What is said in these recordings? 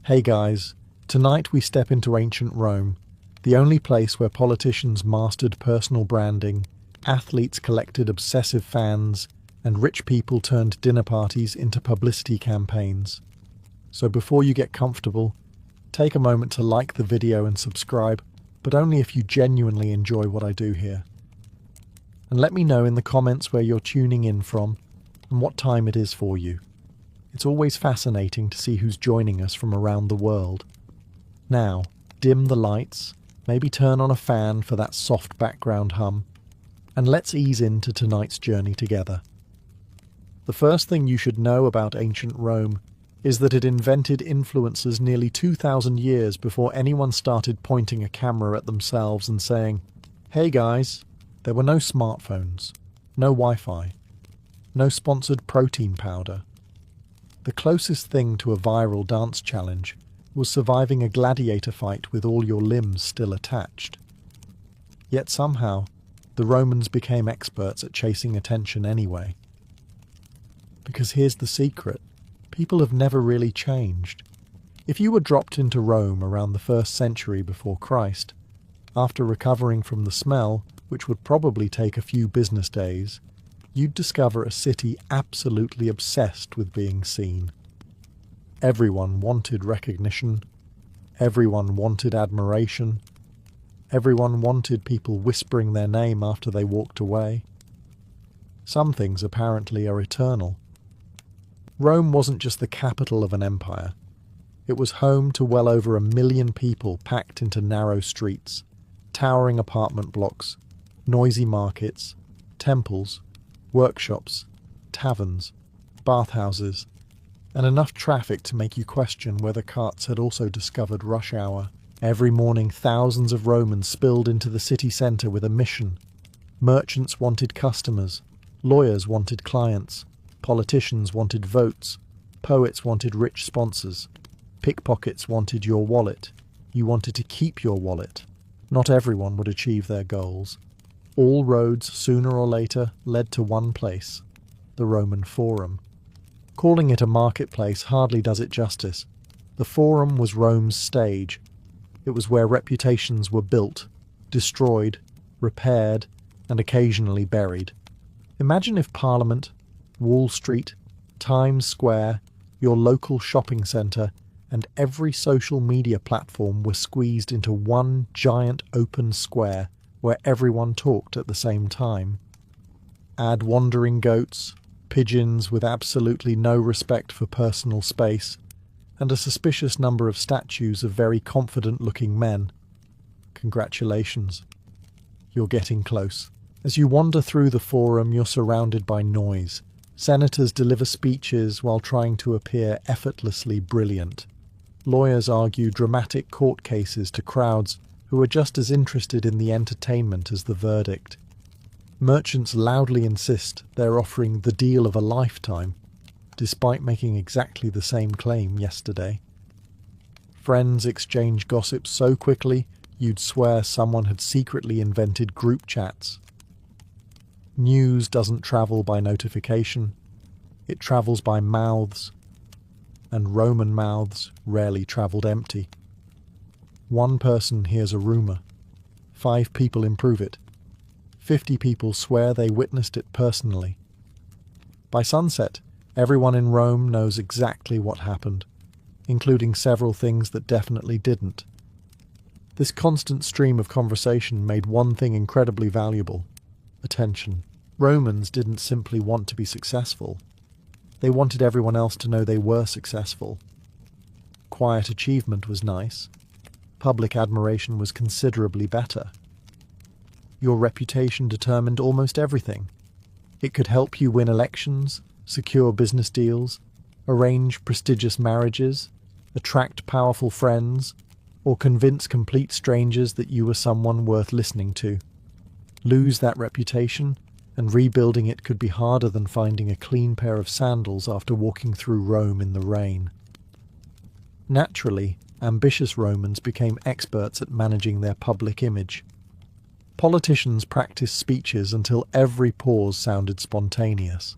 Hey guys, tonight we step into ancient Rome, the only place where politicians mastered personal branding, athletes collected obsessive fans, and rich people turned dinner parties into publicity campaigns. So before you get comfortable, take a moment to like the video and subscribe, but only if you genuinely enjoy what I do here. And let me know in the comments where you're tuning in from and what time it is for you. It's always fascinating to see who's joining us from around the world. Now, dim the lights, maybe turn on a fan for that soft background hum, and let's ease into tonight's journey together. The first thing you should know about ancient Rome is that it invented influencers nearly 2,000 years before anyone started pointing a camera at themselves and saying, "Hey guys." There were no smartphones, no Wi-Fi, no sponsored protein powder. The closest thing to a viral dance challenge was surviving a gladiator fight with all your limbs still attached. Yet somehow, the Romans became experts at chasing attention anyway. Because here's the secret, people have never really changed. If you were dropped into Rome around the 1st century before Christ, after recovering from the smell, which would probably take a few business days, you'd discover a city absolutely obsessed with being seen. Everyone wanted recognition, everyone wanted admiration, everyone wanted people whispering their name after they walked away. Some things apparently are eternal. Rome wasn't just the capital of an empire. It was home to well over 1 million people packed into narrow streets, towering apartment blocks, noisy markets, temples, workshops, taverns, bathhouses, and enough traffic to make you question whether carts had also discovered rush hour. Every morning thousands of Romans spilled into the city centre with a mission. Merchants wanted customers, lawyers wanted clients, politicians wanted votes, poets wanted rich sponsors, pickpockets wanted your wallet. You wanted to keep your wallet. Not everyone would achieve their goals. All roads, sooner or later, led to one place, the Roman Forum. Calling it a marketplace hardly does it justice. The Forum was Rome's stage. It was where reputations were built, destroyed, repaired, and occasionally buried. Imagine if Parliament, Wall Street, Times Square, your local shopping centre, and every social media platform were squeezed into one giant open square where everyone talked at the same time. Add wandering goats, pigeons with absolutely no respect for personal space, and a suspicious number of statues of very confident-looking men. Congratulations. You're getting close. As you wander through the Forum, you're surrounded by noise. Senators deliver speeches while trying to appear effortlessly brilliant. Lawyers argue dramatic court cases to crowds who are just as interested in the entertainment as the verdict. Merchants loudly insist they're offering the deal of a lifetime, despite making exactly the same claim yesterday. Friends exchange gossip so quickly you'd swear someone had secretly invented group chats. News doesn't travel by notification, it travels by mouths, and Roman mouths rarely travelled empty. One person hears a rumour. 5 people improve it. 50 people swear they witnessed it personally. By sunset, everyone in Rome knows exactly what happened, including several things that definitely didn't. This constant stream of conversation made one thing incredibly valuable: attention. Romans didn't simply want to be successful. They wanted everyone else to know they were successful. Quiet achievement was nice. Public admiration was considerably better. Your reputation determined almost everything. It could help you win elections, secure business deals, arrange prestigious marriages, attract powerful friends, or convince complete strangers that you were someone worth listening to. Lose that reputation, and rebuilding it could be harder than finding a clean pair of sandals after walking through Rome in the rain. Naturally, ambitious Romans became experts at managing their public image. Politicians practiced speeches until every pause sounded spontaneous.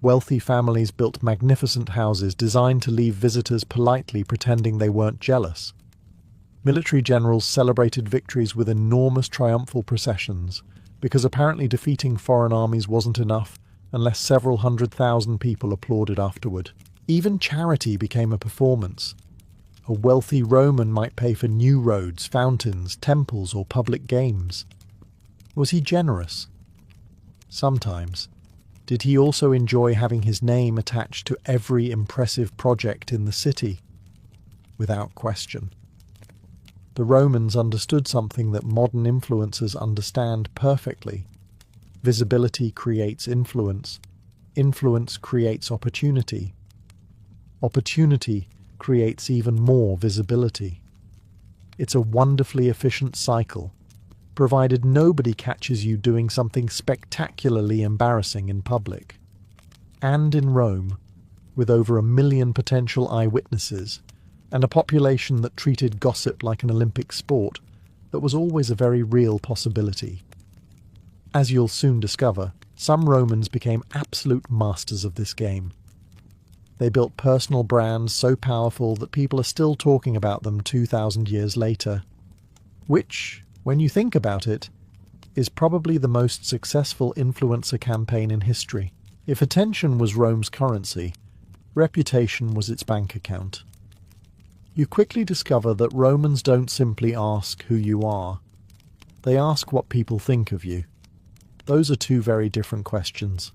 Wealthy families built magnificent houses designed to leave visitors politely pretending they weren't jealous. Military generals celebrated victories with enormous triumphal processions, because apparently defeating foreign armies wasn't enough unless several 100,000 people applauded afterward. Even charity became a performance. A wealthy Roman might pay for new roads, fountains, temples, or public games. Was he generous? Sometimes. Did he also enjoy having his name attached to every impressive project in the city? Without question. The Romans understood something that modern influencers understand perfectly. Visibility creates influence. Influence creates opportunity. Opportunity creates even more visibility. It's a wonderfully efficient cycle, provided nobody catches you doing something spectacularly embarrassing in public. And in Rome, with over 1 million potential eyewitnesses, and a population that treated gossip like an Olympic sport, that was always a very real possibility. As you'll soon discover, some Romans became absolute masters of this game. They built personal brands so powerful that people are still talking about them 2,000 years later, which, when you think about it, is probably the most successful influencer campaign in history. If attention was Rome's currency, reputation was its bank account. You quickly discover that Romans don't simply ask who you are. They ask what people think of you. Those are two very different questions.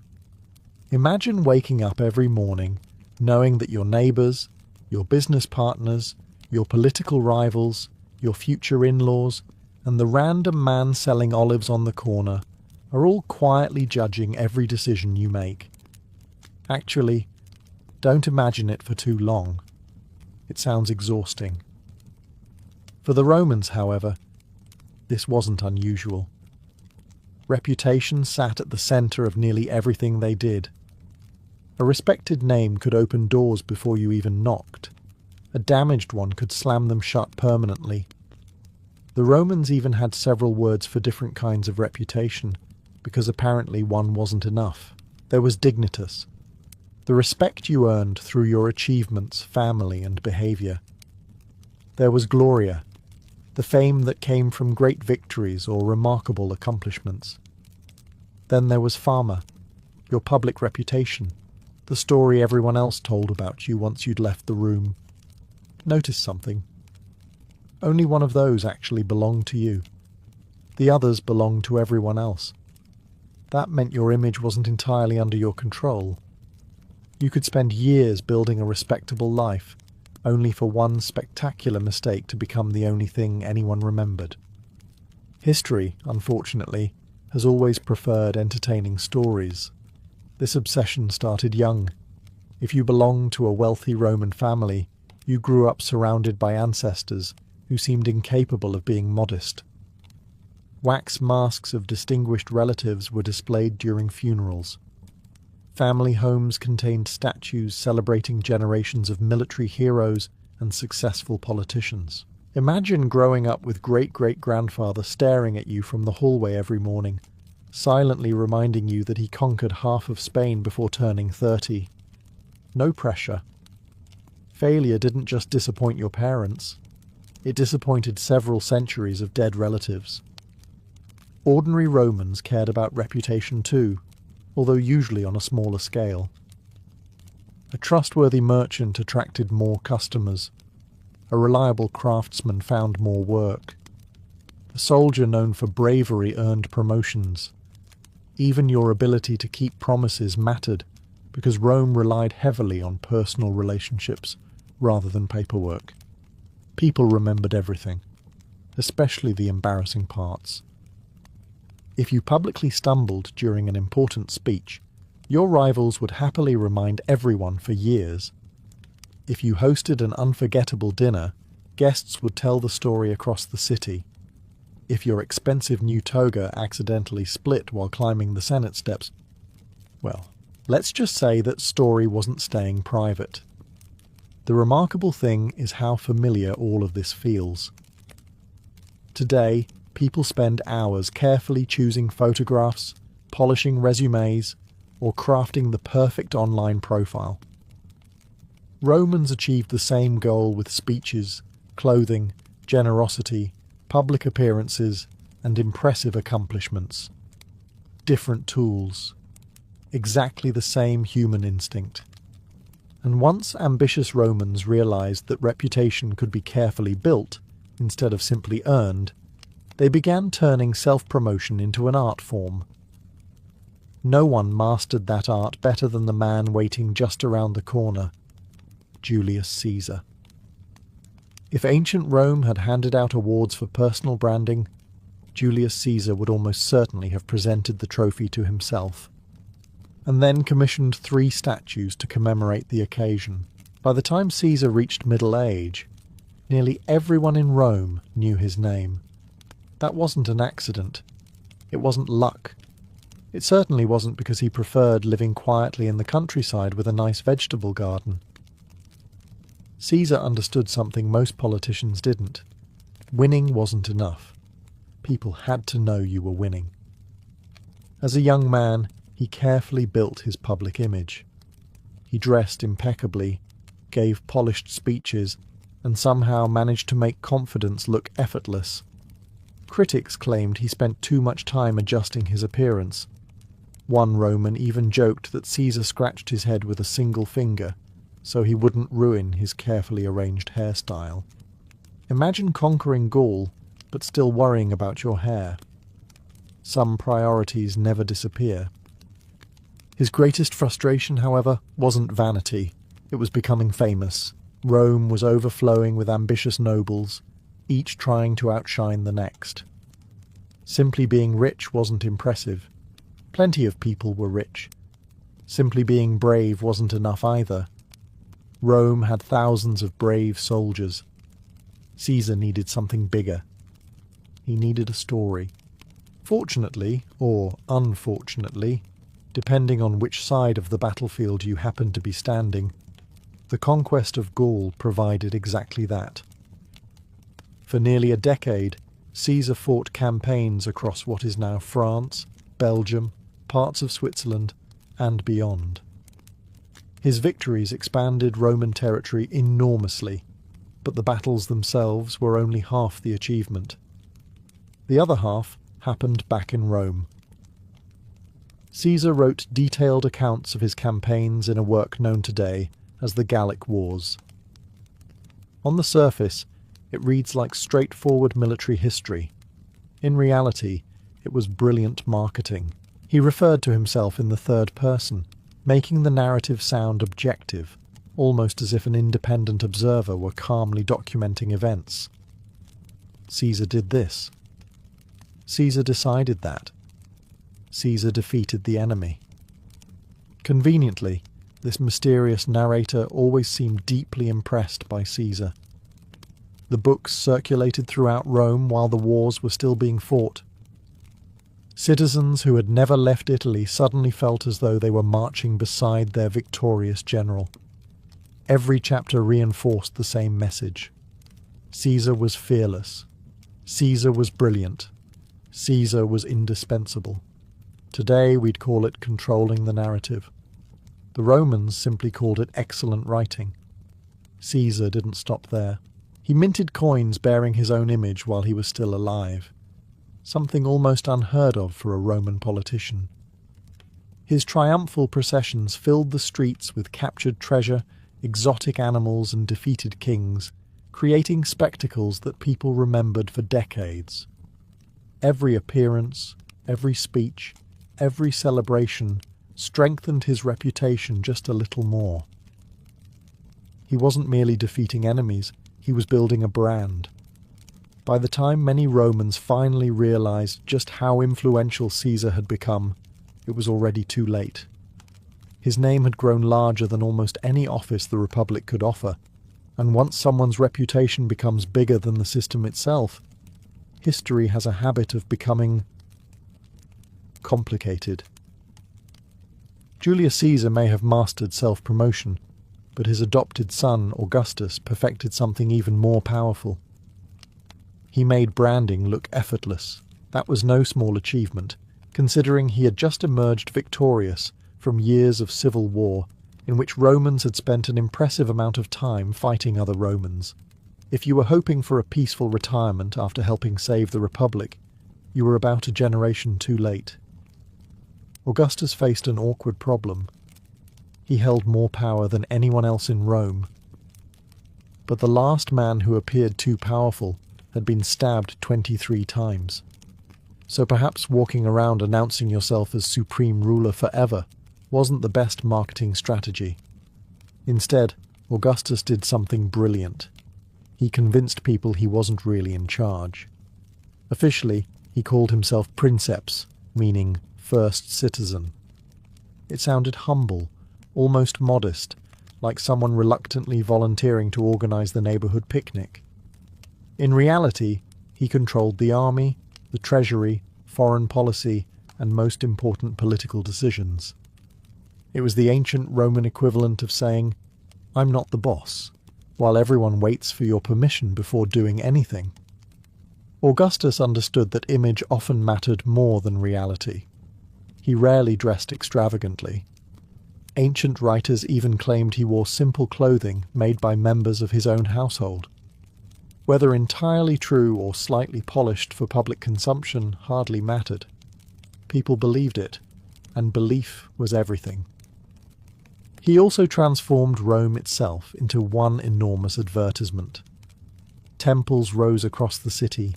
Imagine waking up every morning knowing that your neighbours, your business partners, your political rivals, your future in-laws, and the random man selling olives on the corner are all quietly judging every decision you make. Actually, don't imagine it for too long. It sounds exhausting. For the Romans, however, this wasn't unusual. Reputation sat at the centre of nearly everything they did. A respected name could open doors before you even knocked. A damaged one could slam them shut permanently. The Romans even had several words for different kinds of reputation, because apparently one wasn't enough. There was dignitas, the respect you earned through your achievements, family, and behaviour. There was gloria, the fame that came from great victories or remarkable accomplishments. Then there was fama, your public reputation, the story everyone else told about you once you'd left the room. Notice something. Only one of those actually belonged to you. The others belonged to everyone else. That meant your image wasn't entirely under your control. You could spend years building a respectable life, only for one spectacular mistake to become the only thing anyone remembered. History, unfortunately, has always preferred entertaining stories. This obsession started young. If you belonged to a wealthy Roman family, you grew up surrounded by ancestors who seemed incapable of being modest. Wax masks of distinguished relatives were displayed during funerals. Family homes contained statues celebrating generations of military heroes and successful politicians. Imagine growing up with great-great-grandfather staring at you from the hallway every morning, silently reminding you that he conquered half of Spain before turning 30. No pressure. Failure didn't just disappoint your parents. It disappointed several centuries of dead relatives. Ordinary Romans cared about reputation too, although usually on a smaller scale. A trustworthy merchant attracted more customers. A reliable craftsman found more work. A soldier known for bravery earned promotions. Even your ability to keep promises mattered, because Rome relied heavily on personal relationships rather than paperwork. People remembered everything, especially the embarrassing parts. If you publicly stumbled during an important speech, your rivals would happily remind everyone for years. If you hosted an unforgettable dinner, guests would tell the story across the city. If your expensive new toga accidentally split while climbing the Senate steps, well, let's just say that story wasn't staying private. The remarkable thing is how familiar all of this feels. Today, people spend hours carefully choosing photographs, polishing resumes, or crafting the perfect online profile. Romans achieved the same goal with speeches, clothing, generosity, public appearances, and impressive accomplishments. Different tools. Exactly the same human instinct. And once ambitious Romans realized that reputation could be carefully built instead of simply earned, they began turning self-promotion into an art form. No one mastered that art better than the man waiting just around the corner, Julius Caesar. If ancient Rome had handed out awards for personal branding, Julius Caesar would almost certainly have presented the trophy to himself, and then commissioned 3 statues to commemorate the occasion. By the time Caesar reached middle age, nearly everyone in Rome knew his name. That wasn't an accident. It wasn't luck. It certainly wasn't because he preferred living quietly in the countryside with a nice vegetable garden. Caesar understood something most politicians didn't. Winning wasn't enough. People had to know you were winning. As a young man, he carefully built his public image. He dressed impeccably, gave polished speeches, and somehow managed to make confidence look effortless. Critics claimed he spent too much time adjusting his appearance. One Roman even joked that Caesar scratched his head with a single finger, so he wouldn't ruin his carefully arranged hairstyle. Imagine conquering Gaul, but still worrying about your hair. Some priorities never disappear. His greatest frustration, however, wasn't vanity. It was becoming famous. Rome was overflowing with ambitious nobles, each trying to outshine the next. Simply being rich wasn't impressive. Plenty of people were rich. Simply being brave wasn't enough either. Rome had thousands of brave soldiers. Caesar needed something bigger. He needed a story. Fortunately, or unfortunately, depending on which side of the battlefield you happened to be standing, the conquest of Gaul provided exactly that. For nearly a decade, Caesar fought campaigns across what is now France, Belgium, parts of Switzerland, and beyond. His victories expanded Roman territory enormously, but the battles themselves were only half the achievement. The other half happened back in Rome. Caesar wrote detailed accounts of his campaigns in a work known today as the Gallic Wars. On the surface, it reads like straightforward military history. In reality, it was brilliant marketing. He referred to himself in the third person, making the narrative sound objective, almost as if an independent observer were calmly documenting events. Caesar did this. Caesar decided that. Caesar defeated the enemy. Conveniently, this mysterious narrator always seemed deeply impressed by Caesar. The books circulated throughout Rome while the wars were still being fought. Citizens who had never left Italy suddenly felt as though they were marching beside their victorious general. Every chapter reinforced the same message. Caesar was fearless. Caesar was brilliant. Caesar was indispensable. Today we'd call it controlling the narrative. The Romans simply called it excellent writing. Caesar didn't stop there. He minted coins bearing his own image while he was still alive, something almost unheard of for a Roman politician. His triumphal processions filled the streets with captured treasure, exotic animals and defeated kings, creating spectacles that people remembered for decades. Every appearance, every speech, every celebration strengthened his reputation just a little more. He wasn't merely defeating enemies, he was building a brand. By the time many Romans finally realized just how influential Caesar had become, it was already too late. His name had grown larger than almost any office the Republic could offer, and once someone's reputation becomes bigger than the system itself, history has a habit of becoming complicated. Julius Caesar may have mastered self-promotion, but his adopted son, Augustus, perfected something even more powerful. He made branding look effortless. That was no small achievement, considering he had just emerged victorious from years of civil war in which Romans had spent an impressive amount of time fighting other Romans. If you were hoping for a peaceful retirement after helping save the Republic, you were about a generation too late. Augustus faced an awkward problem. He held more power than anyone else in Rome. But the last man who appeared too powerful had been stabbed 23 times. So perhaps walking around announcing yourself as supreme ruler forever wasn't the best marketing strategy. Instead, Augustus did something brilliant. He convinced people he wasn't really in charge. Officially, he called himself princeps, meaning first citizen. It sounded humble, almost modest, like someone reluctantly volunteering to organize the neighborhood picnic. In reality, he controlled the army, the treasury, foreign policy, and most important political decisions. It was the ancient Roman equivalent of saying, "I'm not the boss," while everyone waits for your permission before doing anything. Augustus understood that image often mattered more than reality. He rarely dressed extravagantly. Ancient writers even claimed he wore simple clothing made by members of his own household. Whether entirely true or slightly polished for public consumption hardly mattered. People believed it, and belief was everything. He also transformed Rome itself into one enormous advertisement. Temples rose across the city,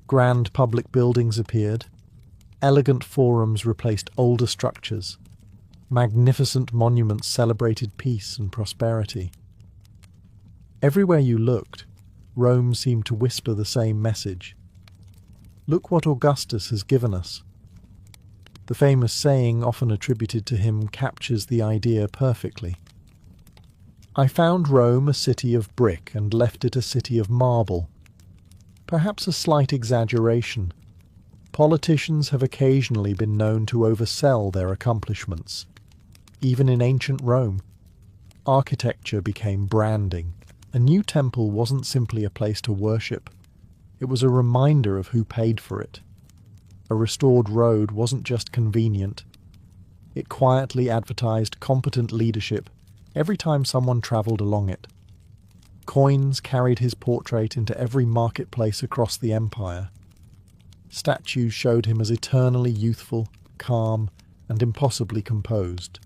grand public buildings appeared, elegant forums replaced older structures, magnificent monuments celebrated peace and prosperity. Everywhere you looked, Rome seemed to whisper the same message. Look what Augustus has given us. The famous saying often attributed to him captures the idea perfectly. I found Rome a city of brick and left it a city of marble. Perhaps a slight exaggeration. Politicians have occasionally been known to oversell their accomplishments. Even in ancient Rome, architecture became branding. A new temple wasn't simply a place to worship. It was a reminder of who paid for it. A restored road wasn't just convenient. It quietly advertised competent leadership every time someone travelled along it. Coins carried his portrait into every marketplace across the empire. Statues showed him as eternally youthful, calm, and impossibly composed.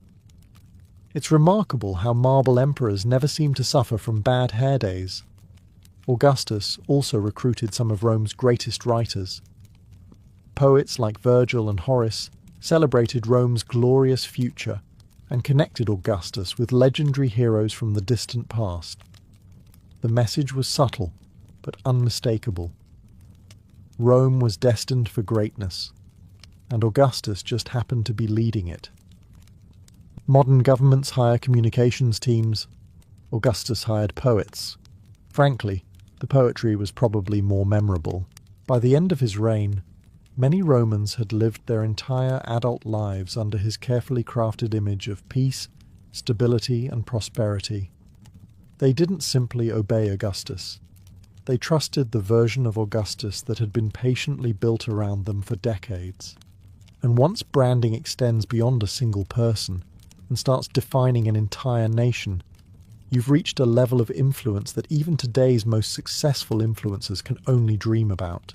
It's remarkable how marble emperors never seemed to suffer from bad hair days. Augustus also recruited some of Rome's greatest writers. Poets like Virgil and Horace celebrated Rome's glorious future and connected Augustus with legendary heroes from the distant past. The message was subtle, but unmistakable. Rome was destined for greatness, and Augustus just happened to be leading it. Modern governments hire communications teams. Augustus hired poets. Frankly, the poetry was probably more memorable. By the end of his reign, many Romans had lived their entire adult lives under his carefully crafted image of peace, stability, and prosperity. They didn't simply obey Augustus. They trusted the version of Augustus that had been patiently built around them for decades. And once branding extends beyond a single person and starts defining an entire nation, you've reached a level of influence that even today's most successful influencers can only dream about.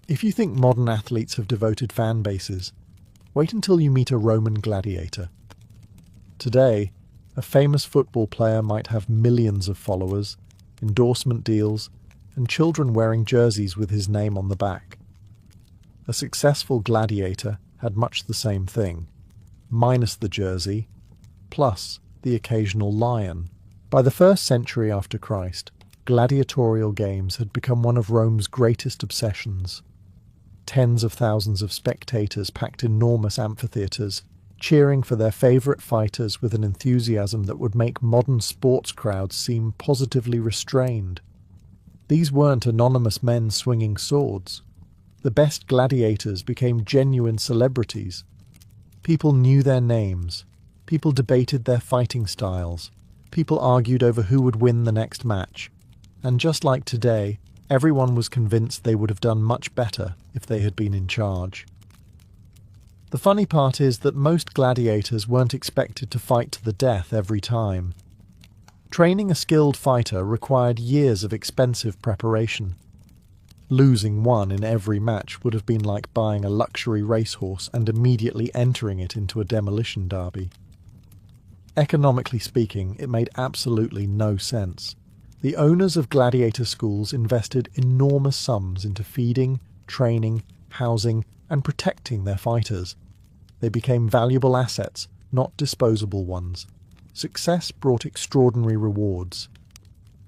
If you think modern athletes have devoted fan bases, wait until you meet a Roman gladiator. Today, a famous football player might have millions of followers, endorsement deals, and children wearing jerseys with his name on the back. A successful gladiator had much the same thing, minus the jersey, plus the occasional lion. By the 1st century after Christ, gladiatorial games had become one of Rome's greatest obsessions. Tens of thousands of spectators packed enormous amphitheatres, cheering for their favourite fighters with an enthusiasm that would make modern sports crowds seem positively restrained. These weren't anonymous men swinging swords. The best gladiators became genuine celebrities. People knew their names. People debated their fighting styles. People argued over who would win the next match. And just like today, everyone was convinced they would have done much better if they had been in charge. The funny part is that most gladiators weren't expected to fight to the death every time. Training a skilled fighter required years of expensive preparation. Losing one in every match would have been like buying a luxury racehorse and immediately entering it into a demolition derby. Economically speaking, it made absolutely no sense. The owners of gladiator schools invested enormous sums into feeding, training, housing, and protecting their fighters. They became valuable assets, not disposable ones. Success brought extraordinary rewards.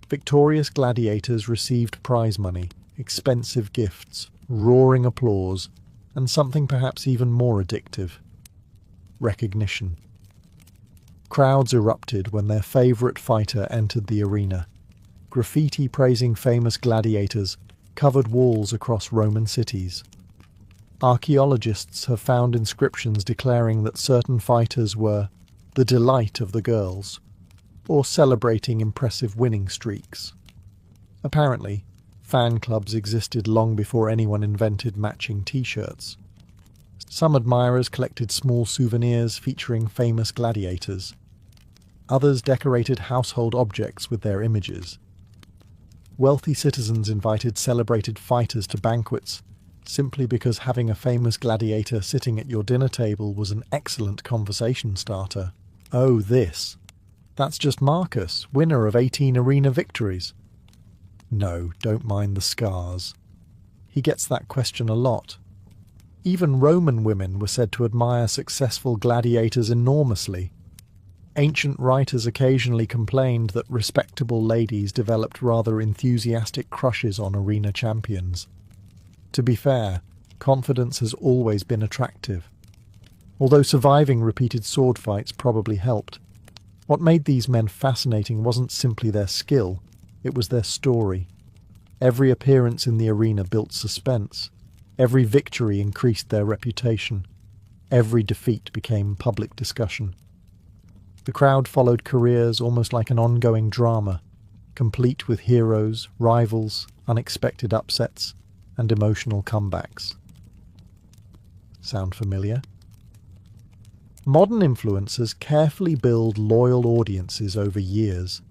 Victorious gladiators received prize money, expensive gifts, roaring applause, and something perhaps even more addictive: recognition. Crowds erupted when their favourite fighter entered the arena. Graffiti praising famous gladiators covered walls across Roman cities. Archaeologists have found inscriptions declaring that certain fighters were the delight of the girls, or celebrating impressive winning streaks. Apparently, fan clubs existed long before anyone invented matching t-shirts. Some admirers collected small souvenirs featuring famous gladiators. Others decorated household objects with their images. Wealthy citizens invited celebrated fighters to banquets simply because having a famous gladiator sitting at your dinner table was an excellent conversation starter. Oh, this. That's just Marcus, winner of 18 arena victories. No, don't mind the scars. He gets that question a lot. Even Roman women were said to admire successful gladiators enormously. Ancient writers occasionally complained that respectable ladies developed rather enthusiastic crushes on arena champions. To be fair, confidence has always been attractive. Although surviving repeated sword fights probably helped, what made these men fascinating wasn't simply their skill, it was their story. Every appearance in the arena built suspense. Every victory increased their reputation. Every defeat became public discussion. The crowd followed careers almost like an ongoing drama, complete with heroes, rivals, unexpected upsets, and emotional comebacks. Sound familiar? Modern influencers carefully build loyal audiences over years.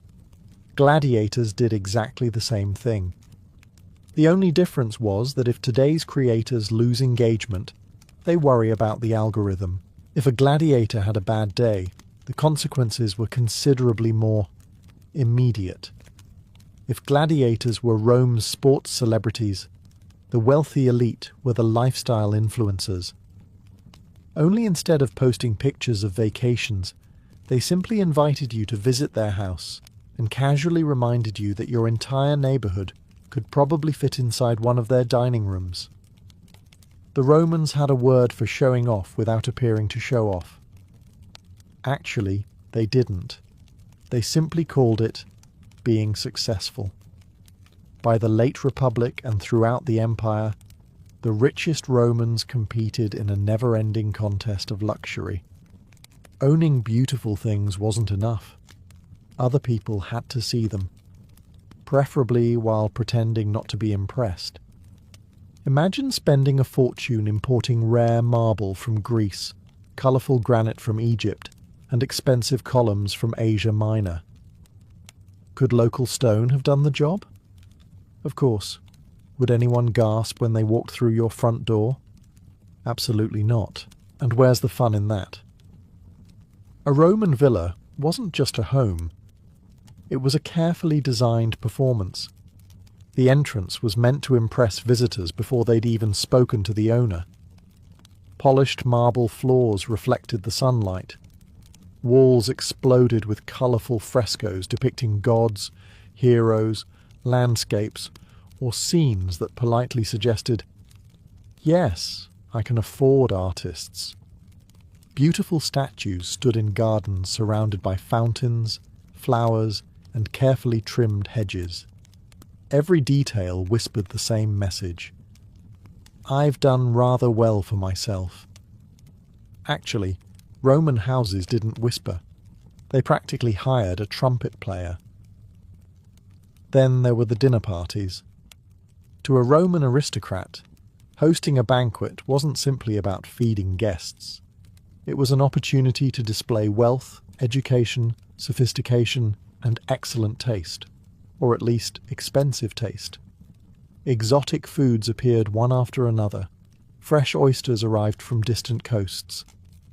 Gladiators did exactly the same thing. The only difference was that if today's creators lose engagement, they worry about the algorithm. If a gladiator had a bad day, the consequences were considerably more immediate. If gladiators were Rome's sports celebrities, the wealthy elite were the lifestyle influencers. Only instead of posting pictures of vacations, they simply invited you to visit their house and casually reminded you that your entire neighbourhood could probably fit inside one of their dining rooms. The Romans had a word for showing off without appearing to show off. Actually, they didn't. They simply called it being successful. By the late Republic and throughout the Empire, the richest Romans competed in a never-ending contest of luxury. Owning beautiful things wasn't enough. Other people had to see them, preferably while pretending not to be impressed. Imagine spending a fortune importing rare marble from Greece, colourful granite from Egypt, and expensive columns from Asia Minor. Could local stone have done the job? Of course. Would anyone gasp when they walked through your front door? Absolutely not. And where's the fun in that? A Roman villa wasn't just a home. It was a carefully designed performance. The entrance was meant to impress visitors before they'd even spoken to the owner. Polished marble floors reflected the sunlight. Walls exploded with colourful frescoes depicting gods, heroes, landscapes, or scenes that politely suggested, "Yes, I can afford artists." Beautiful statues stood in gardens surrounded by fountains, flowers, and carefully trimmed hedges. Every detail whispered the same message: "I've done rather well for myself." Actually, Roman houses didn't whisper. They practically hired a trumpet player. Then there were the dinner parties. To a Roman aristocrat, Hosting a banquet wasn't simply about feeding guests. It was an opportunity to display wealth, education, sophistication, and excellent taste, or at least expensive taste. Exotic foods appeared one after another. Fresh oysters arrived from distant coasts.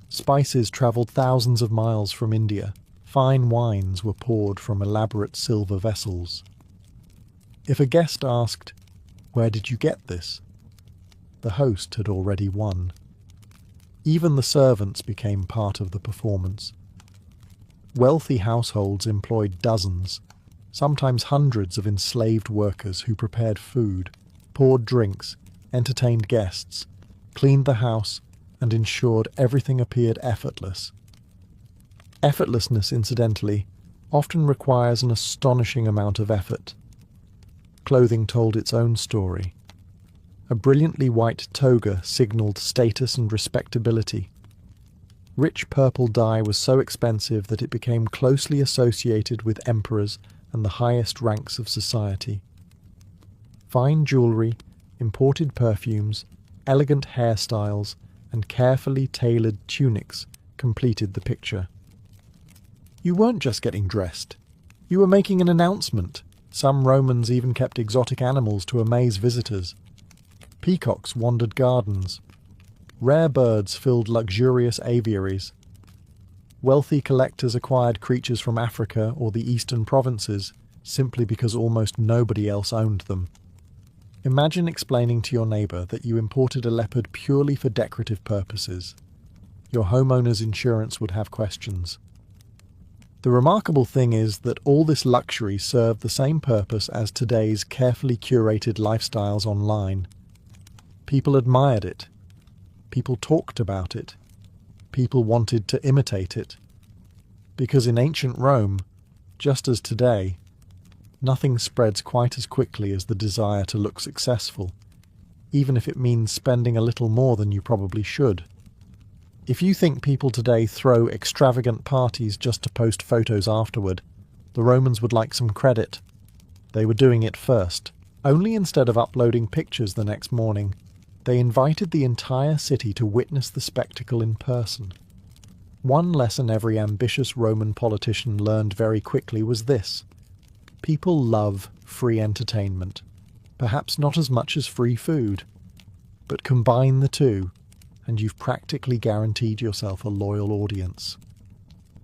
Spices travelled thousands of miles from India. Fine wines were poured from elaborate silver vessels. If a guest asked, "Where did you get this?" the host had already won. Even the servants became part of the performance. Wealthy households employed dozens, sometimes hundreds of enslaved workers who prepared food, poured drinks, entertained guests, cleaned the house, and ensured everything appeared effortless. Effortlessness, incidentally, often requires an astonishing amount of effort. Clothing told its own story. A brilliantly white toga signalled status and respectability. Rich purple dye was so expensive that it became closely associated with emperors and the highest ranks of society. Fine jewellery, imported perfumes, elegant hairstyles, and carefully tailored tunics completed the picture. You weren't just getting dressed. You were making an announcement. Some Romans even kept exotic animals to amaze visitors. Peacocks wandered gardens. Rare birds filled luxurious aviaries. Wealthy collectors acquired creatures from Africa or the eastern provinces simply because almost nobody else owned them. Imagine explaining to your neighbour that you imported a leopard purely for decorative purposes. Your homeowner's insurance would have questions. The remarkable thing is that all this luxury served the same purpose as today's carefully curated lifestyles online. People admired it. People talked about it. People wanted to imitate it. Because in ancient Rome, just as today, nothing spreads quite as quickly as the desire to look successful, even if it means spending a little more than you probably should. If you think people today throw extravagant parties just to post photos afterward, the Romans would like some credit. They were doing it first. Only instead of uploading pictures the next morning, they invited the entire city to witness the spectacle in person. One lesson every ambitious Roman politician learned very quickly was this: people love free entertainment, perhaps not as much as free food, but combine the two, and you've practically guaranteed yourself a loyal audience.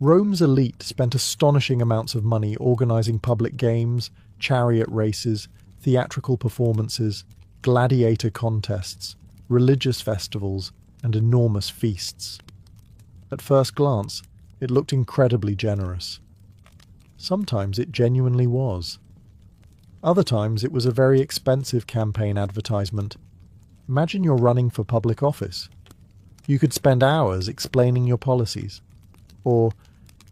Rome's elite spent astonishing amounts of money organising public games, chariot races, theatrical performances, gladiator contests, religious festivals, and enormous feasts. At first glance, it looked incredibly generous. Sometimes it genuinely was. Other times it was a very expensive campaign advertisement. Imagine you're running for public office. You could spend hours explaining your policies. Or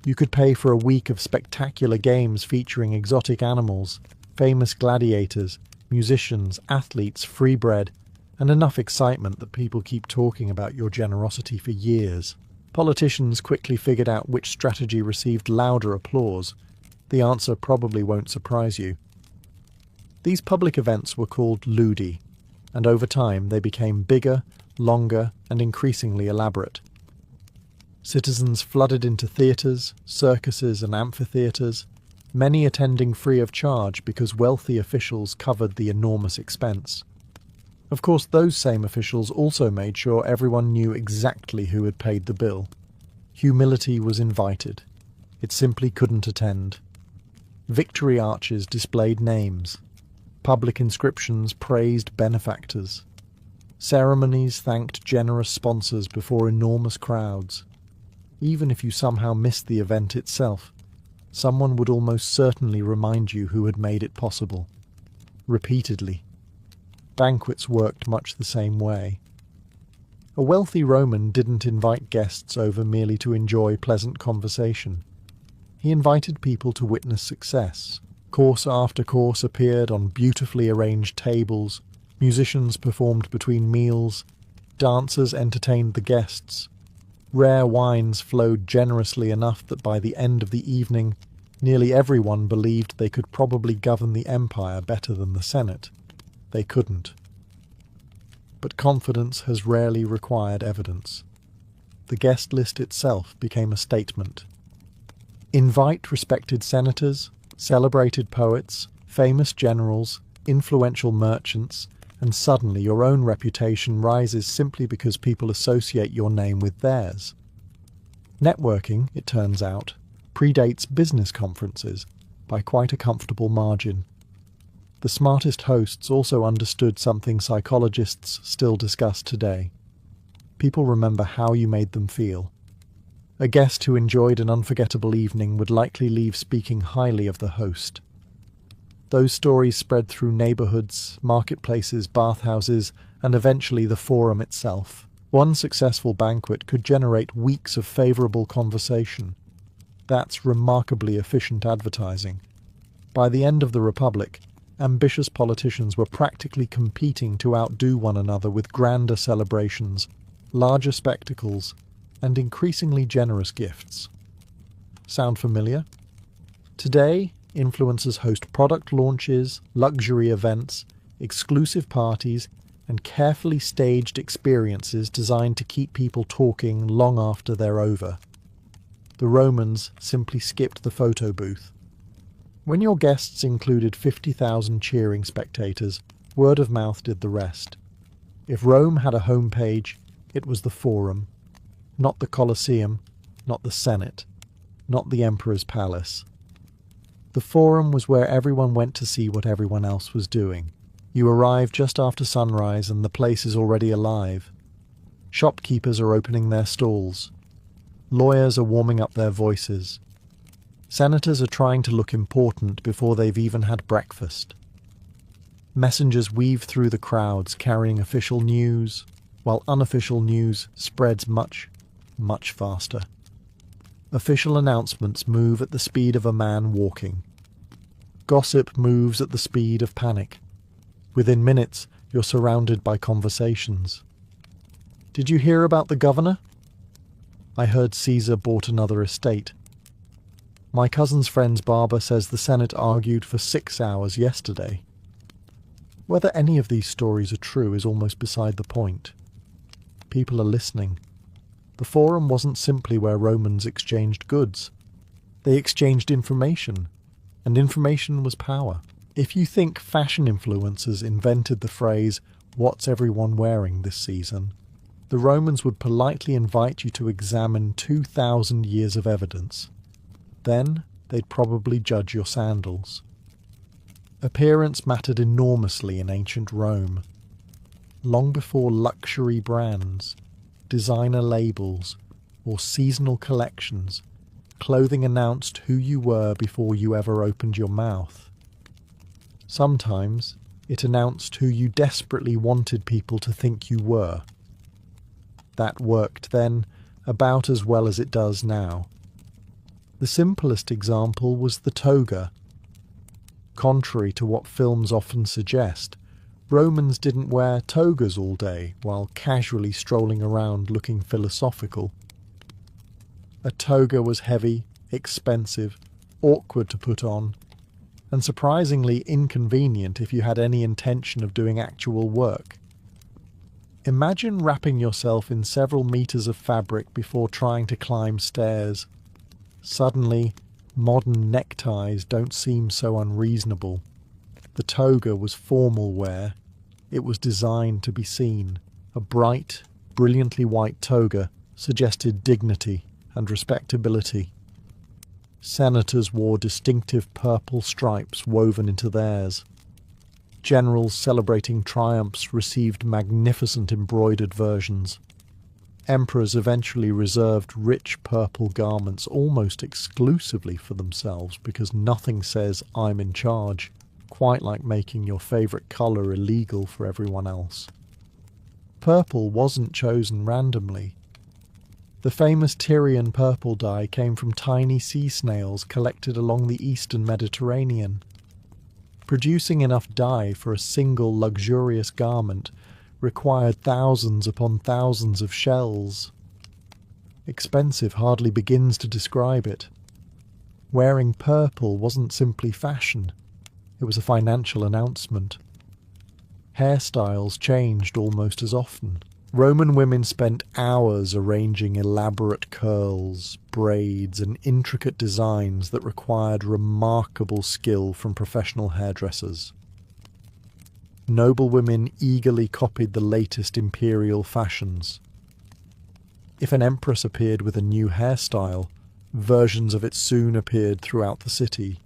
you could pay for a week of spectacular games featuring exotic animals, famous gladiators, musicians, athletes, free bread, and enough excitement that people keep talking about your generosity for years. Politicians quickly figured out which strategy received louder applause. The answer probably won't surprise you. These public events were called ludi, and over time they became bigger, longer, and increasingly elaborate. Citizens flooded into theatres, circuses, and amphitheatres, many attending free of charge because wealthy officials covered the enormous expense. Of course, those same officials also made sure everyone knew exactly who had paid the bill. Humility was invited. It simply couldn't attend. Victory arches displayed names. Public inscriptions praised benefactors. Ceremonies thanked generous sponsors before enormous crowds. Even if you somehow missed the event itself, someone would almost certainly remind you who had made it possible. Repeatedly. Banquets worked much the same way. A wealthy Roman didn't invite guests over merely to enjoy pleasant conversation. He invited people to witness success. Course after course appeared on beautifully arranged tables. Musicians performed between meals. Dancers entertained the guests. Rare wines flowed generously enough that by the end of the evening, nearly everyone believed they could probably govern the empire better than the Senate. They couldn't. but confidence has rarely required evidence. The guest list itself became a statement. Invite respected senators, celebrated poets, famous generals, influential merchants, and suddenly your own reputation rises simply because people associate your name with theirs. Networking, it turns out, predates business conferences by quite a comfortable margin. The smartest hosts also understood something psychologists still discuss today. People remember how you made them feel. A guest who enjoyed an unforgettable evening would likely leave speaking highly of the host. Those stories spread through neighborhoods, marketplaces, bathhouses, and eventually the forum itself. One successful banquet could generate weeks of favorable conversation. That's remarkably efficient advertising. By the end of the Republic, ambitious politicians were practically competing to outdo one another with grander celebrations, larger spectacles, and increasingly generous gifts. Sound familiar? Today, influencers host product launches, luxury events, exclusive parties, and carefully staged experiences designed to keep people talking long after they're over. The Romans simply skipped the photo booth. When your guests included 50,000 cheering spectators, word of mouth did the rest. If Rome had a homepage, it was the Forum, not the Colosseum, not the Senate, not the Emperor's Palace. The Forum was where everyone went to see what everyone else was doing. You arrive just after sunrise and the place is already alive. Shopkeepers are opening their stalls. Lawyers are warming up their voices. Senators are trying to look important before they've even had breakfast. Messengers weave through the crowds carrying official news, while unofficial news spreads much, much faster. Official announcements move at the speed of a man walking. Gossip moves at the speed of panic. Within minutes, you're surrounded by conversations. Did you hear about the governor? I heard Caesar bought another estate. My cousin's friend's barber says the Senate argued for 6 hours yesterday. Whether any of these stories are true is almost beside the point. People are listening. The Forum wasn't simply where Romans exchanged goods. They exchanged information, and information was power. If you think fashion influencers invented the phrase, "What's everyone wearing this season?" the Romans would politely invite you to examine 2,000 years of evidence. Then they'd probably judge your sandals. Appearance mattered enormously in ancient Rome. Long before luxury brands, designer labels, or seasonal collections, clothing announced who you were before you ever opened your mouth. Sometimes it announced who you desperately wanted people to think you were. That worked then about as well as it does now. The simplest example was the toga. Contrary to what films often suggest, Romans didn't wear togas all day while casually strolling around looking philosophical. A toga was heavy, expensive, awkward to put on, and surprisingly inconvenient if you had any intention of doing actual work. Imagine wrapping yourself in several meters of fabric before trying to climb stairs. Suddenly, modern neckties don't seem so unreasonable. The toga was formal wear. It was designed to be seen. A bright, brilliantly white toga suggested dignity and respectability. Senators wore distinctive purple stripes woven into theirs. Generals celebrating triumphs received magnificent embroidered versions. Emperors eventually reserved rich purple garments almost exclusively for themselves because nothing says "I'm in charge" quite like making your favorite color illegal for everyone else. Purple wasn't chosen randomly. The famous Tyrian purple dye came from tiny sea snails collected along the eastern Mediterranean. Producing enough dye for a single luxurious garment required thousands upon thousands of shells. Expensive hardly begins to describe it. Wearing purple wasn't simply fashion, it was a financial announcement. Hairstyles changed almost as often. Roman women spent hours arranging elaborate curls, braids, and intricate designs that required remarkable skill from professional hairdressers. Noble women eagerly copied the latest imperial fashions. If an empress appeared with a new hairstyle, versions of it soon appeared throughout the city.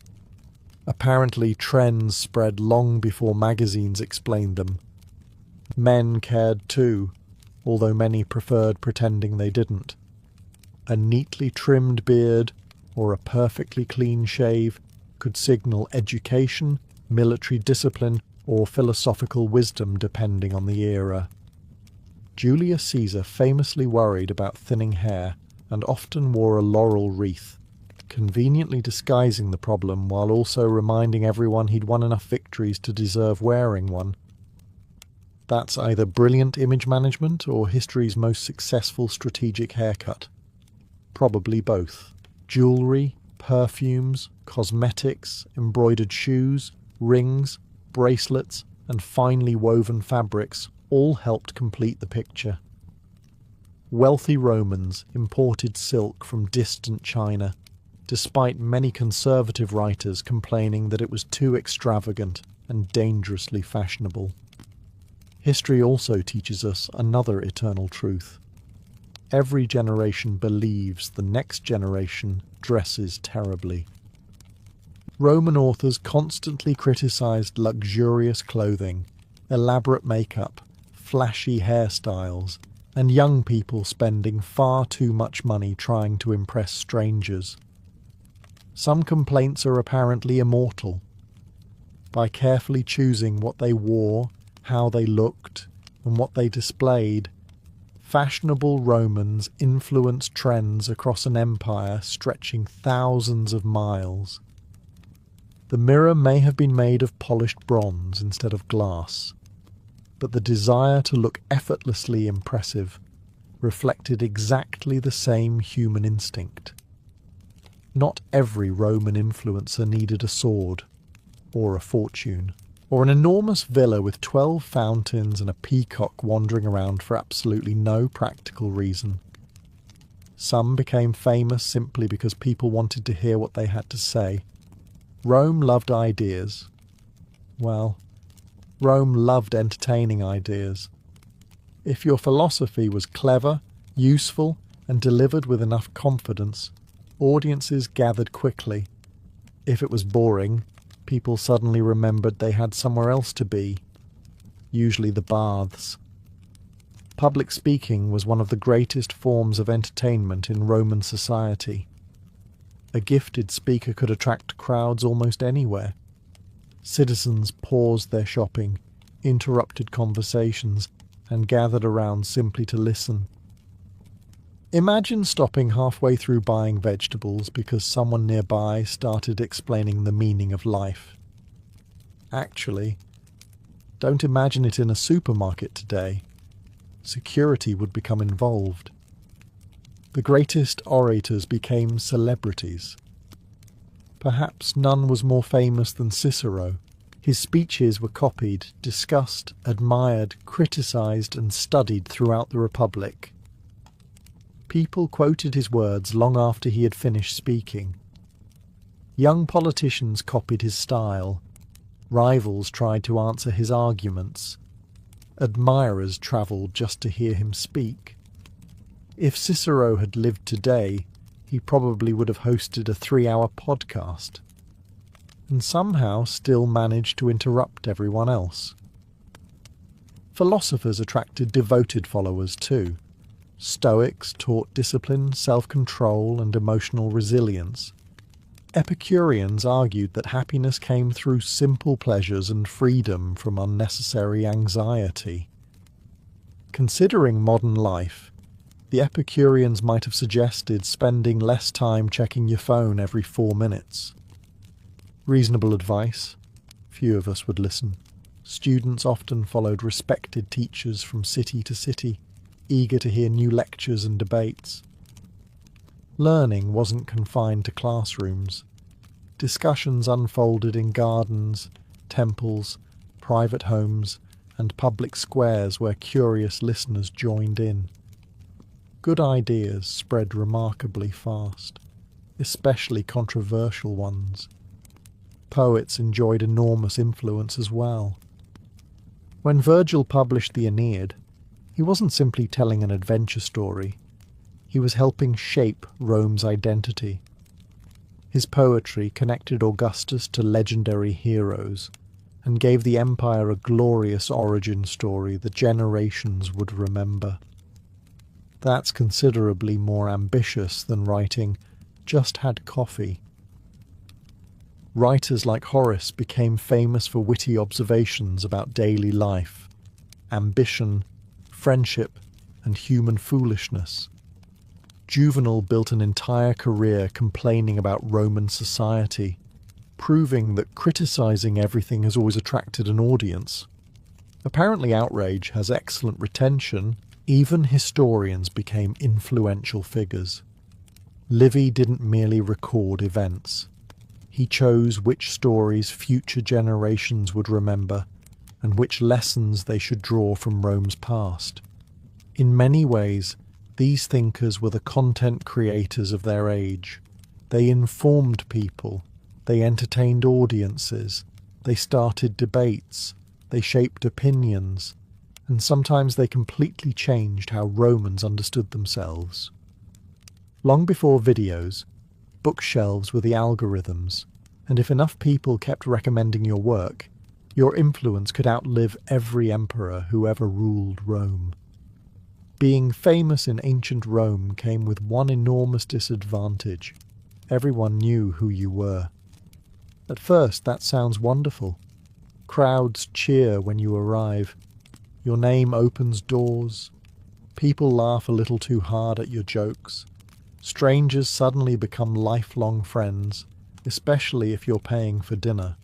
Apparently, trends spread long before magazines explained them. Men cared too, although many preferred pretending they didn't. A neatly trimmed beard or a perfectly clean shave could signal education, military discipline, or philosophical wisdom depending on the era. Julius Caesar famously worried about thinning hair and often wore a laurel wreath, conveniently disguising the problem while also reminding everyone he'd won enough victories to deserve wearing one. That's either brilliant image management or history's most successful strategic haircut. Probably both. Jewellery, perfumes, cosmetics, embroidered shoes, rings, bracelets, and finely woven fabrics all helped complete the picture. Wealthy Romans imported silk from distant China, despite many conservative writers complaining that it was too extravagant and dangerously fashionable. History also teaches us another eternal truth. Every generation believes the next generation dresses terribly. Roman authors constantly criticized luxurious clothing, elaborate makeup, flashy hairstyles, and young people spending far too much money trying to impress strangers. Some complaints are apparently immortal. By carefully choosing what they wore, how they looked, and what they displayed, fashionable Romans influenced trends across an empire stretching thousands of miles. The mirror may have been made of polished bronze instead of glass, but the desire to look effortlessly impressive reflected exactly the same human instinct. Not every Roman influencer needed a sword, or a fortune, or an enormous villa with 12 fountains and a peacock wandering around for absolutely no practical reason. Some became famous simply because people wanted to hear what they had to say. Rome loved ideas. Well, Rome loved entertaining ideas. If your philosophy was clever, useful, and delivered with enough confidence, audiences gathered quickly. If it was boring, people suddenly remembered they had somewhere else to be, usually the baths. Public speaking was one of the greatest forms of entertainment in Roman society. A gifted speaker could attract crowds almost anywhere. Citizens paused their shopping, interrupted conversations, and gathered around simply to listen. Imagine stopping halfway through buying vegetables because someone nearby started explaining the meaning of life. Actually, don't imagine it in a supermarket today. Security would become involved. The greatest orators became celebrities. Perhaps none was more famous than Cicero. His speeches were copied, discussed, admired, criticized, and studied throughout the Republic. People quoted his words long after he had finished speaking. Young politicians copied his style. Rivals tried to answer his arguments. Admirers travelled just to hear him speak. If Cicero had lived today, he probably would have hosted a 3-hour podcast, and somehow still managed to interrupt everyone else. Philosophers attracted devoted followers too. Stoics taught discipline, self-control, and emotional resilience. Epicureans argued that happiness came through simple pleasures and freedom from unnecessary anxiety. Considering modern life, the Epicureans might have suggested spending less time checking your phone every 4 minutes. Reasonable advice. Few of us would listen. Students often followed respected teachers from city to city, eager to hear new lectures and debates. Learning wasn't confined to classrooms. Discussions unfolded in gardens, temples, private homes, and public squares where curious listeners joined in. Good ideas spread remarkably fast, especially controversial ones. Poets enjoyed enormous influence as well. When Virgil published the Aeneid, he wasn't simply telling an adventure story. He was helping shape Rome's identity. His poetry connected Augustus to legendary heroes and gave the empire a glorious origin story that generations would remember. That's considerably more ambitious than writing, "Just had coffee." Writers like Horace became famous for witty observations about daily life, ambition, friendship, and human foolishness. Juvenal built an entire career complaining about Roman society, proving that criticizing everything has always attracted an audience. Apparently outrage has excellent retention. Even historians became influential figures. Livy didn't merely record events. He chose which stories future generations would remember and which lessons they should draw from Rome's past. In many ways, these thinkers were the content creators of their age. They informed people, they entertained audiences, they started debates, they shaped opinions, and sometimes they completely changed how Romans understood themselves. Long before videos, bookshelves were the algorithms, and if enough people kept recommending your work, your influence could outlive every emperor who ever ruled Rome. Being famous in ancient Rome came with one enormous disadvantage. Everyone knew who you were. At first, that sounds wonderful. Crowds cheer when you arrive. Your name opens doors. People laugh a little too hard at your jokes. Strangers suddenly become lifelong friends, especially if you're paying for dinner.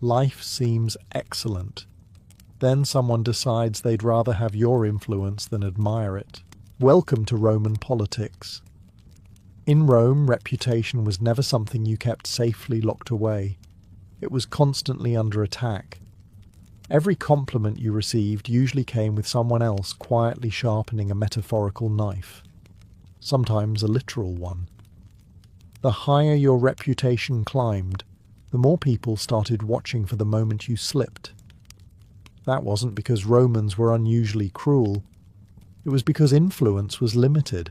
Life seems excellent. Then someone decides they'd rather have your influence than admire it. Welcome to Roman politics. In Rome, reputation was never something you kept safely locked away. It was constantly under attack. Every compliment you received usually came with someone else quietly sharpening a metaphorical knife, sometimes a literal one. The higher your reputation climbed, the more people started watching for the moment you slipped. That wasn't because Romans were unusually cruel. It was because influence was limited.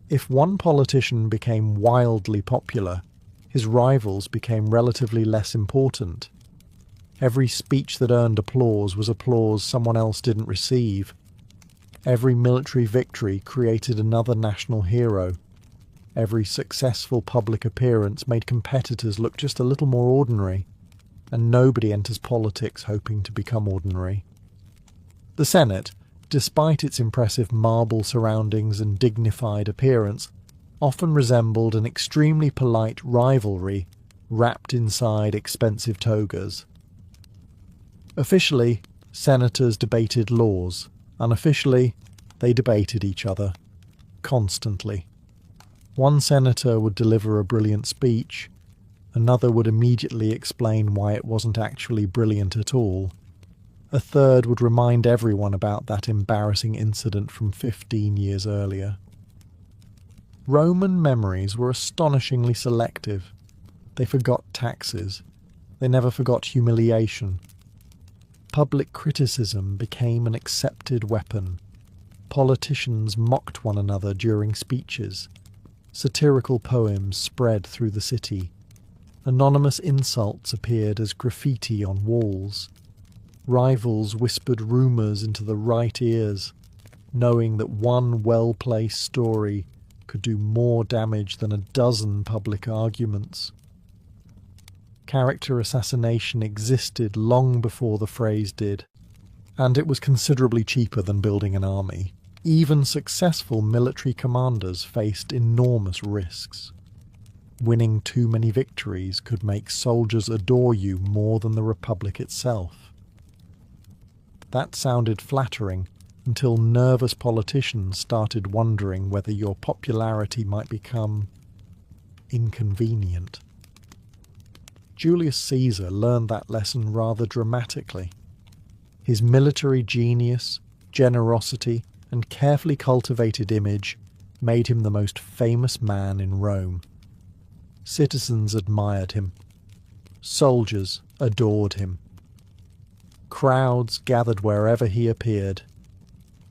If one politician became wildly popular, his rivals became relatively less important. Every speech that earned applause was applause someone else didn't receive. Every military victory created another national hero. Every successful public appearance made competitors look just a little more ordinary, and nobody enters politics hoping to become ordinary. The Senate, despite its impressive marble surroundings and dignified appearance, often resembled an extremely polite rivalry wrapped inside expensive togas. Officially, senators debated laws. Unofficially, they debated each other. Constantly. One senator would deliver a brilliant speech. Another would immediately explain why it wasn't actually brilliant at all. A third would remind everyone about that embarrassing incident from 15 years earlier. Roman memories were astonishingly selective. They forgot taxes. They never forgot humiliation. Public criticism became an accepted weapon. Politicians mocked one another during speeches. Satirical poems spread through the city. Anonymous insults appeared as graffiti on walls. Rivals whispered rumours into the right ears, knowing that one well-placed story could do more damage than a dozen public arguments. Character assassination existed long before the phrase did, and it was considerably cheaper than building an army. Even successful military commanders faced enormous risks. Winning too many victories could make soldiers adore you more than the Republic itself. That sounded flattering until nervous politicians started wondering whether your popularity might become inconvenient. Julius Caesar learned that lesson rather dramatically. His military genius, generosity, and carefully cultivated image made him the most famous man in Rome. Citizens admired him. Soldiers adored him. Crowds gathered wherever he appeared.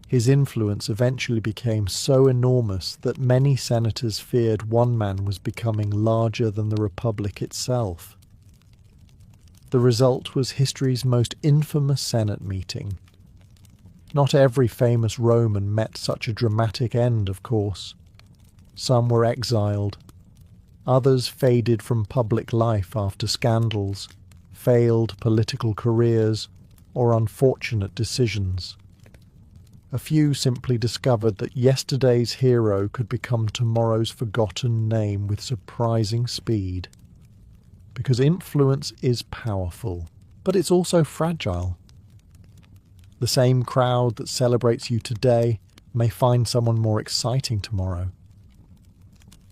His influence eventually became so enormous that many senators feared one man was becoming larger than the Republic itself. The result was history's most infamous Senate meeting. Not every famous Roman met such a dramatic end, of course. Some were exiled. Others faded from public life after scandals, failed political careers, or unfortunate decisions. A few simply discovered that yesterday's hero could become tomorrow's forgotten name with surprising speed. Because influence is powerful, but it's also fragile. The same crowd that celebrates you today may find someone more exciting tomorrow.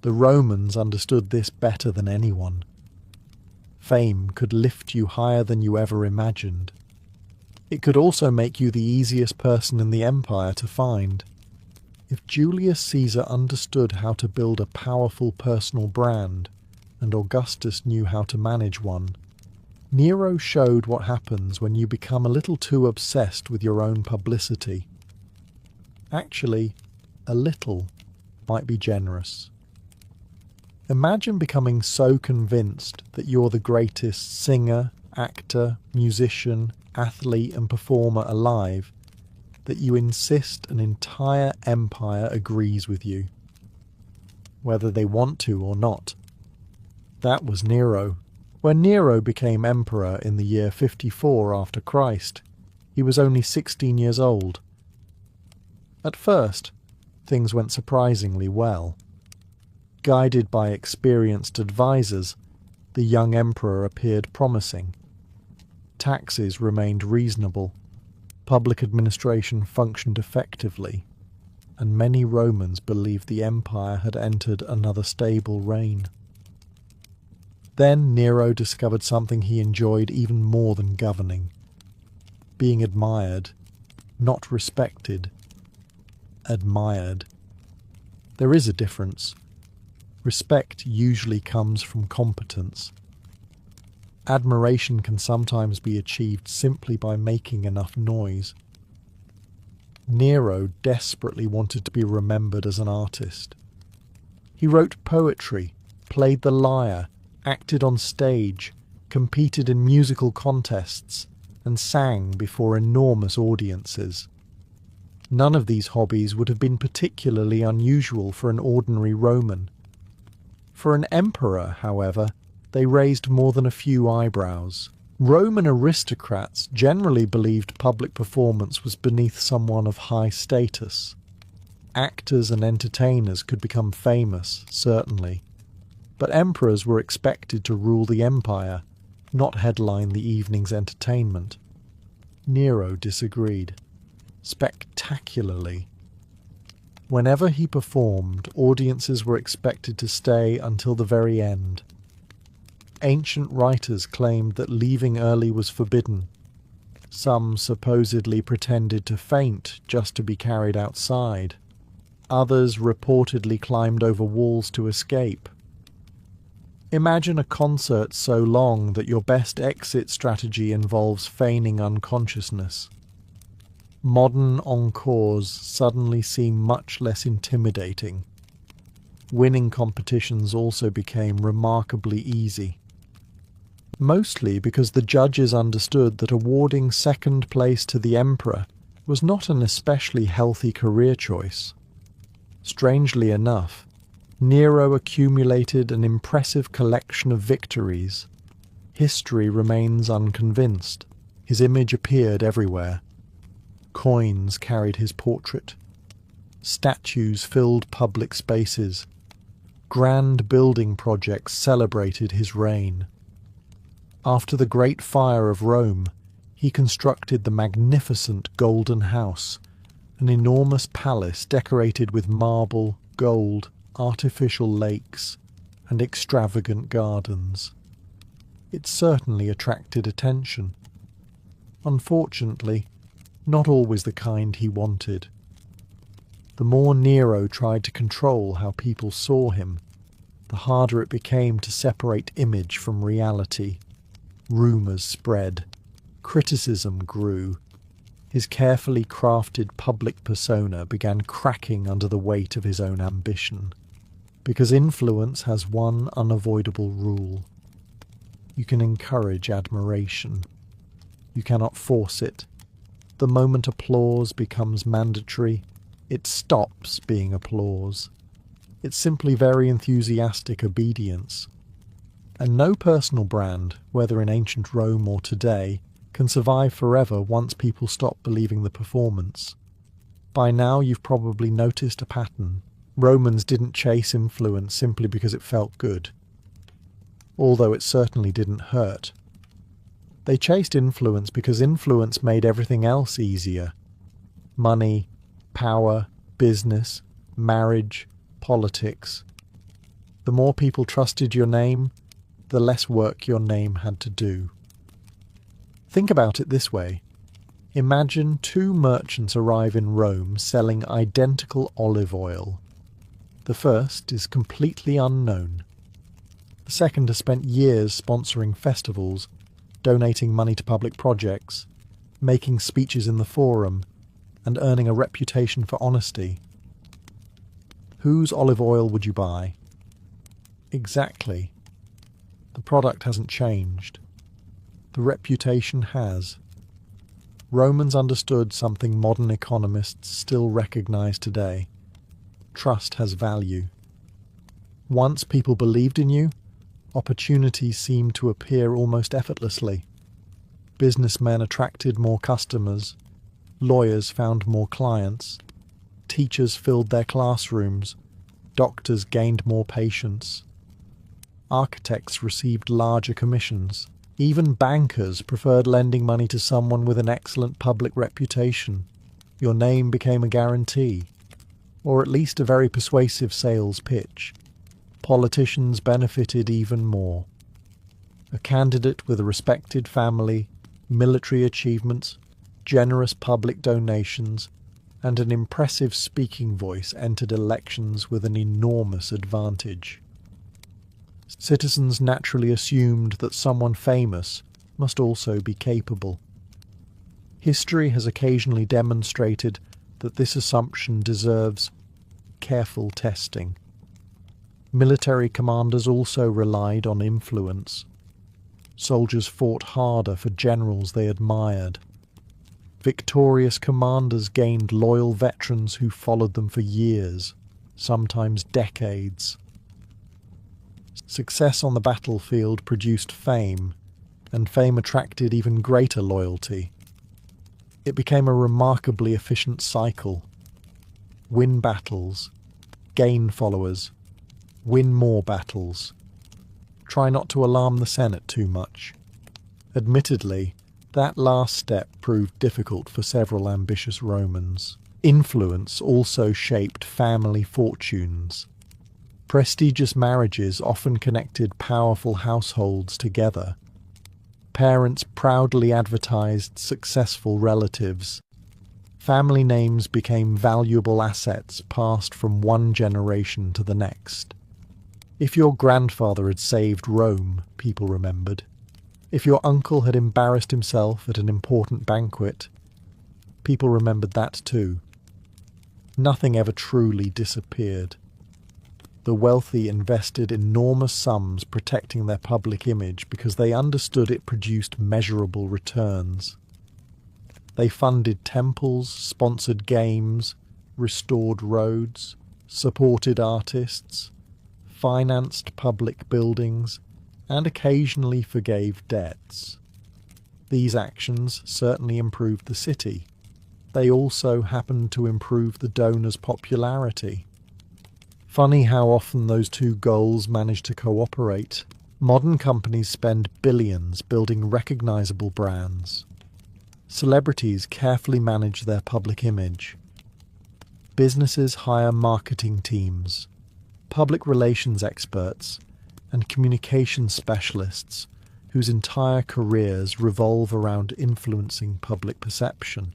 The Romans understood this better than anyone. Fame could lift you higher than you ever imagined. It could also make you the easiest person in the empire to find. If Julius Caesar understood how to build a powerful personal brand, and Augustus knew how to manage one, Nero showed what happens when you become a little too obsessed with your own publicity. Actually, a little might be generous. Imagine becoming so convinced that you're the greatest singer, actor, musician, athlete and performer alive that you insist an entire empire agrees with you, whether they want to or not. That was Nero. When Nero became emperor in the year 54 after Christ, he was only 16 years old. At first, things went surprisingly well. Guided by experienced advisors, the young emperor appeared promising. Taxes remained reasonable, public administration functioned effectively, and many Romans believed the empire had entered another stable reign. Then Nero discovered something he enjoyed even more than governing: being admired, not respected. Admired. There is a difference. Respect usually comes from competence. Admiration can sometimes be achieved simply by making enough noise. Nero desperately wanted to be remembered as an artist. He wrote poetry, played the lyre, acted on stage, competed in musical contests, and sang before enormous audiences. None of these hobbies would have been particularly unusual for an ordinary Roman. For an emperor, however, they raised more than a few eyebrows. Roman aristocrats generally believed public performance was beneath someone of high status. Actors and entertainers could become famous, certainly, but emperors were expected to rule the empire, not headline the evening's entertainment. Nero disagreed. Spectacularly. Whenever he performed, audiences were expected to stay until the very end. Ancient writers claimed that leaving early was forbidden. Some supposedly pretended to faint just to be carried outside. Others reportedly climbed over walls to escape. Imagine a concert so long that your best exit strategy involves feigning unconsciousness. Modern encores suddenly seem much less intimidating. Winning competitions also became remarkably easy. Mostly because the judges understood that awarding second place to the emperor was not an especially healthy career choice. Strangely enough, Nero accumulated an impressive collection of victories. History remains unconvinced. His image appeared everywhere. Coins carried his portrait. Statues filled public spaces. Grand building projects celebrated his reign. After the Great Fire of Rome, he constructed the magnificent Golden House, an enormous palace decorated with marble, gold, artificial lakes, and extravagant gardens. It certainly attracted attention. Unfortunately, not always the kind he wanted. The more Nero tried to control how people saw him, the harder it became to separate image from reality. Rumours spread. Criticism grew. His carefully crafted public persona began cracking under the weight of his own ambition. Because influence has one unavoidable rule. You can encourage admiration. You cannot force it. The moment applause becomes mandatory, it stops being applause. It's simply very enthusiastic obedience. And no personal brand, whether in ancient Rome or today, can survive forever once people stop believing the performance. By now you've probably noticed a pattern. Romans didn't chase influence simply because it felt good, although it certainly didn't hurt. They chased influence because influence made everything else easier. Money, power, business, marriage, politics. The more people trusted your name, the less work your name had to do. Think about it this way. Imagine two merchants arrive in Rome selling identical olive oil. The first is completely unknown. The second has spent years sponsoring festivals, donating money to public projects, making speeches in the forum, and earning a reputation for honesty. Whose olive oil would you buy? Exactly. The product hasn't changed. The reputation has. Romans understood something modern economists still recognize today. Trust has value. Once people believed in you, opportunities seemed to appear almost effortlessly. Businessmen attracted more customers, lawyers found more clients, teachers filled their classrooms, doctors gained more patients. Architects received larger commissions. Even bankers preferred lending money to someone with an excellent public reputation. Your name became a guarantee, or at least a very persuasive sales pitch. Politicians benefited even more. A candidate with a respected family, military achievements, generous public donations, and an impressive speaking voice entered elections with an enormous advantage. Citizens naturally assumed that someone famous must also be capable. History has occasionally demonstrated that this assumption deserves careful testing. Military commanders also relied on influence. Soldiers fought harder for generals they admired. Victorious commanders gained loyal veterans who followed them for years, sometimes decades. Success on the battlefield produced fame, and fame attracted even greater loyalty. It became a remarkably efficient cycle. Win battles, gain followers, win more battles. Try not to alarm the Senate too much. Admittedly, that last step proved difficult for several ambitious Romans. Influence also shaped family fortunes. Prestigious marriages often connected powerful households together. Parents proudly advertised successful relatives. Family names became valuable assets passed from one generation to the next. If your grandfather had saved Rome, people remembered. If your uncle had embarrassed himself at an important banquet, people remembered that too. Nothing ever truly disappeared. The wealthy invested enormous sums protecting their public image because they understood it produced measurable returns. They funded temples, sponsored games, restored roads, supported artists, financed public buildings, and occasionally forgave debts. These actions certainly improved the city. They also happened to improve the donor's popularity. Funny how often those two goals manage to cooperate. Modern companies spend billions building recognizable brands. Celebrities carefully manage their public image. Businesses hire marketing teams, public relations experts, and communication specialists whose entire careers revolve around influencing public perception.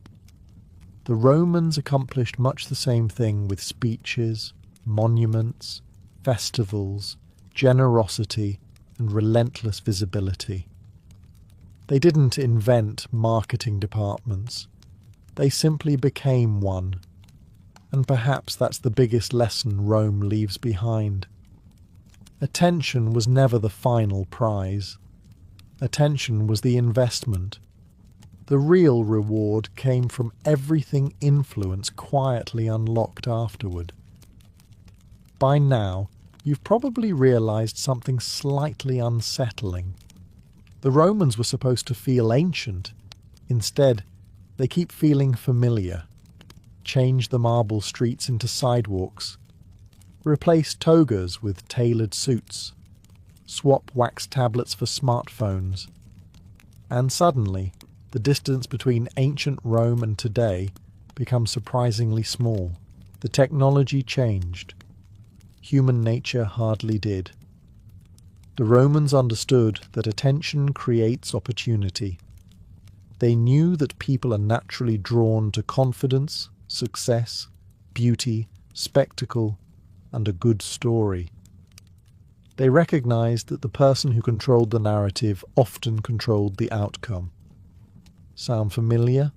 The Romans accomplished much the same thing with speeches, monuments, festivals, generosity, and relentless visibility. They didn't invent marketing departments. They simply became one. And perhaps that's the biggest lesson Rome leaves behind. Attention was never the final prize. Attention was the investment. The real reward came from everything influence quietly unlocked afterward. By now, you've probably realized something slightly unsettling. The Romans were supposed to feel ancient. Instead, they keep feeling familiar. Change the marble streets into sidewalks. Replace togas with tailored suits. Swap wax tablets for smartphones. And suddenly, the distance between ancient Rome and today becomes surprisingly small. The technology changed. Human nature hardly did. The Romans understood that attention creates opportunity. They knew that people are naturally drawn to confidence, success, beauty, spectacle, and a good story. They recognized that the person who controlled the narrative often controlled the outcome. Sound familiar?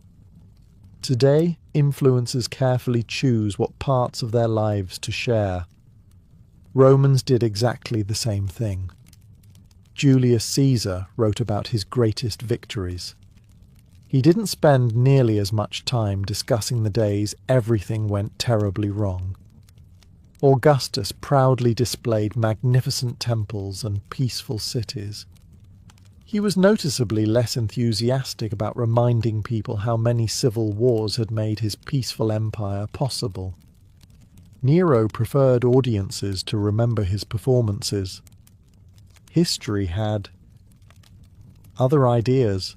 Today, influencers carefully choose what parts of their lives to share. Romans did exactly the same thing. Julius Caesar wrote about his greatest victories. He didn't spend nearly as much time discussing the days everything went terribly wrong. Augustus proudly displayed magnificent temples and peaceful cities. He was noticeably less enthusiastic about reminding people how many civil wars had made his peaceful empire possible. Nero preferred audiences to remember his performances. History had other ideas.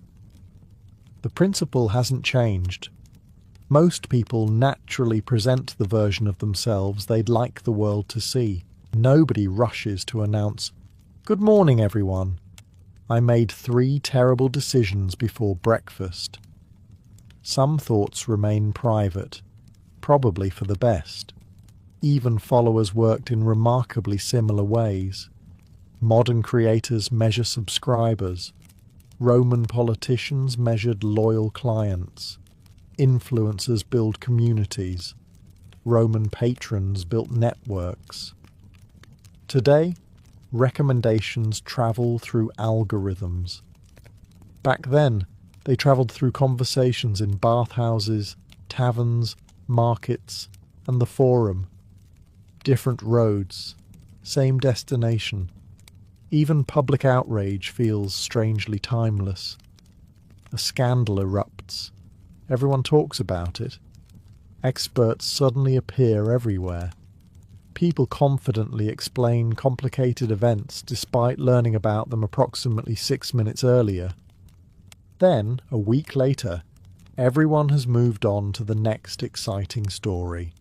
The principle hasn't changed. Most people naturally present the version of themselves they'd like the world to see. Nobody rushes to announce, "Good morning, everyone. I made 3 terrible decisions before breakfast." Some thoughts remain private, probably for the best. Even followers worked in remarkably similar ways. Modern creators measure subscribers. Roman politicians measured loyal clients. Influencers build communities. Roman patrons built networks. Today, recommendations travel through algorithms. Back then, they travelled through conversations in bathhouses, taverns, markets, and the forum. Different roads, same destination. Even public outrage feels strangely timeless. A scandal erupts. Everyone talks about it. Experts suddenly appear everywhere. People confidently explain complicated events despite learning about them approximately 6 minutes earlier. Then, a week later, everyone has moved on to the next exciting story.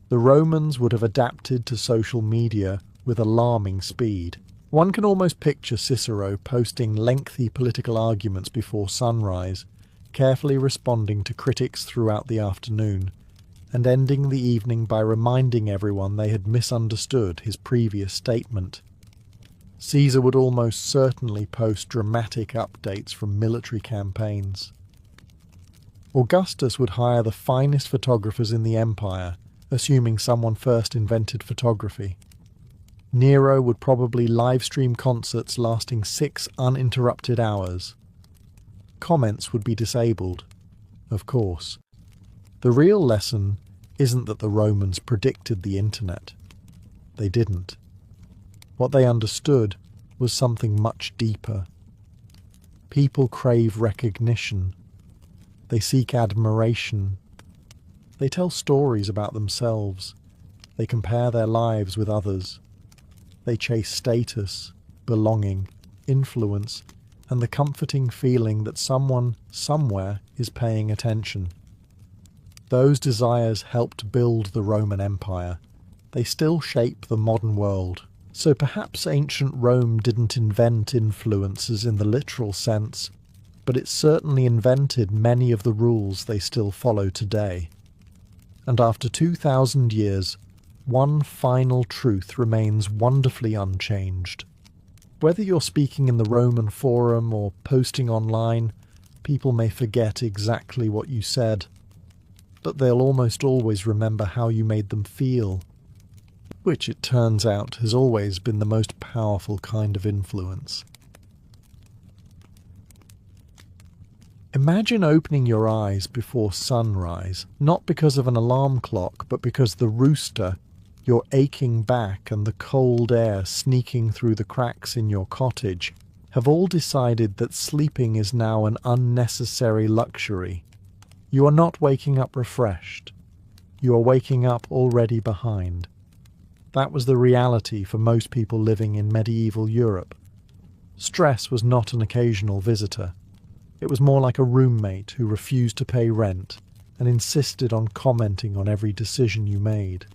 The Romans would have adapted to social media with alarming speed. One can almost picture Cicero posting lengthy political arguments before sunrise, carefully responding to critics throughout the afternoon, and ending the evening by reminding everyone they had misunderstood his previous statement. Caesar would almost certainly post dramatic updates from military campaigns. Augustus would hire the finest photographers in the empire, assuming someone first invented photography. Nero would probably live-stream concerts lasting 6 uninterrupted hours. Comments would be disabled, of course. The real lesson isn't that the Romans predicted the internet. They didn't. What they understood was something much deeper. People crave recognition. They seek admiration. They tell stories about themselves. They compare their lives with others. They chase status, belonging, influence, and the comforting feeling that someone, somewhere, is paying attention. Those desires helped build the Roman Empire. They still shape the modern world. So perhaps ancient Rome didn't invent influencers in the literal sense, but it certainly invented many of the rules they still follow today. And after 2,000 years, one final truth remains wonderfully unchanged. Whether you're speaking in the Roman Forum or posting online, people may forget exactly what you said, but they'll almost always remember how you made them feel, which it turns out has always been the most powerful kind of influence. Imagine opening your eyes before sunrise, not because of an alarm clock, but because the rooster, your aching back, and the cold air sneaking through the cracks in your cottage have all decided that sleeping is now an unnecessary luxury. You are not waking up refreshed. You are waking up already behind. That was the reality for most people living in medieval Europe. Stress was not an occasional visitor. It was more like a roommate who refused to pay rent and insisted on commenting on every decision you made.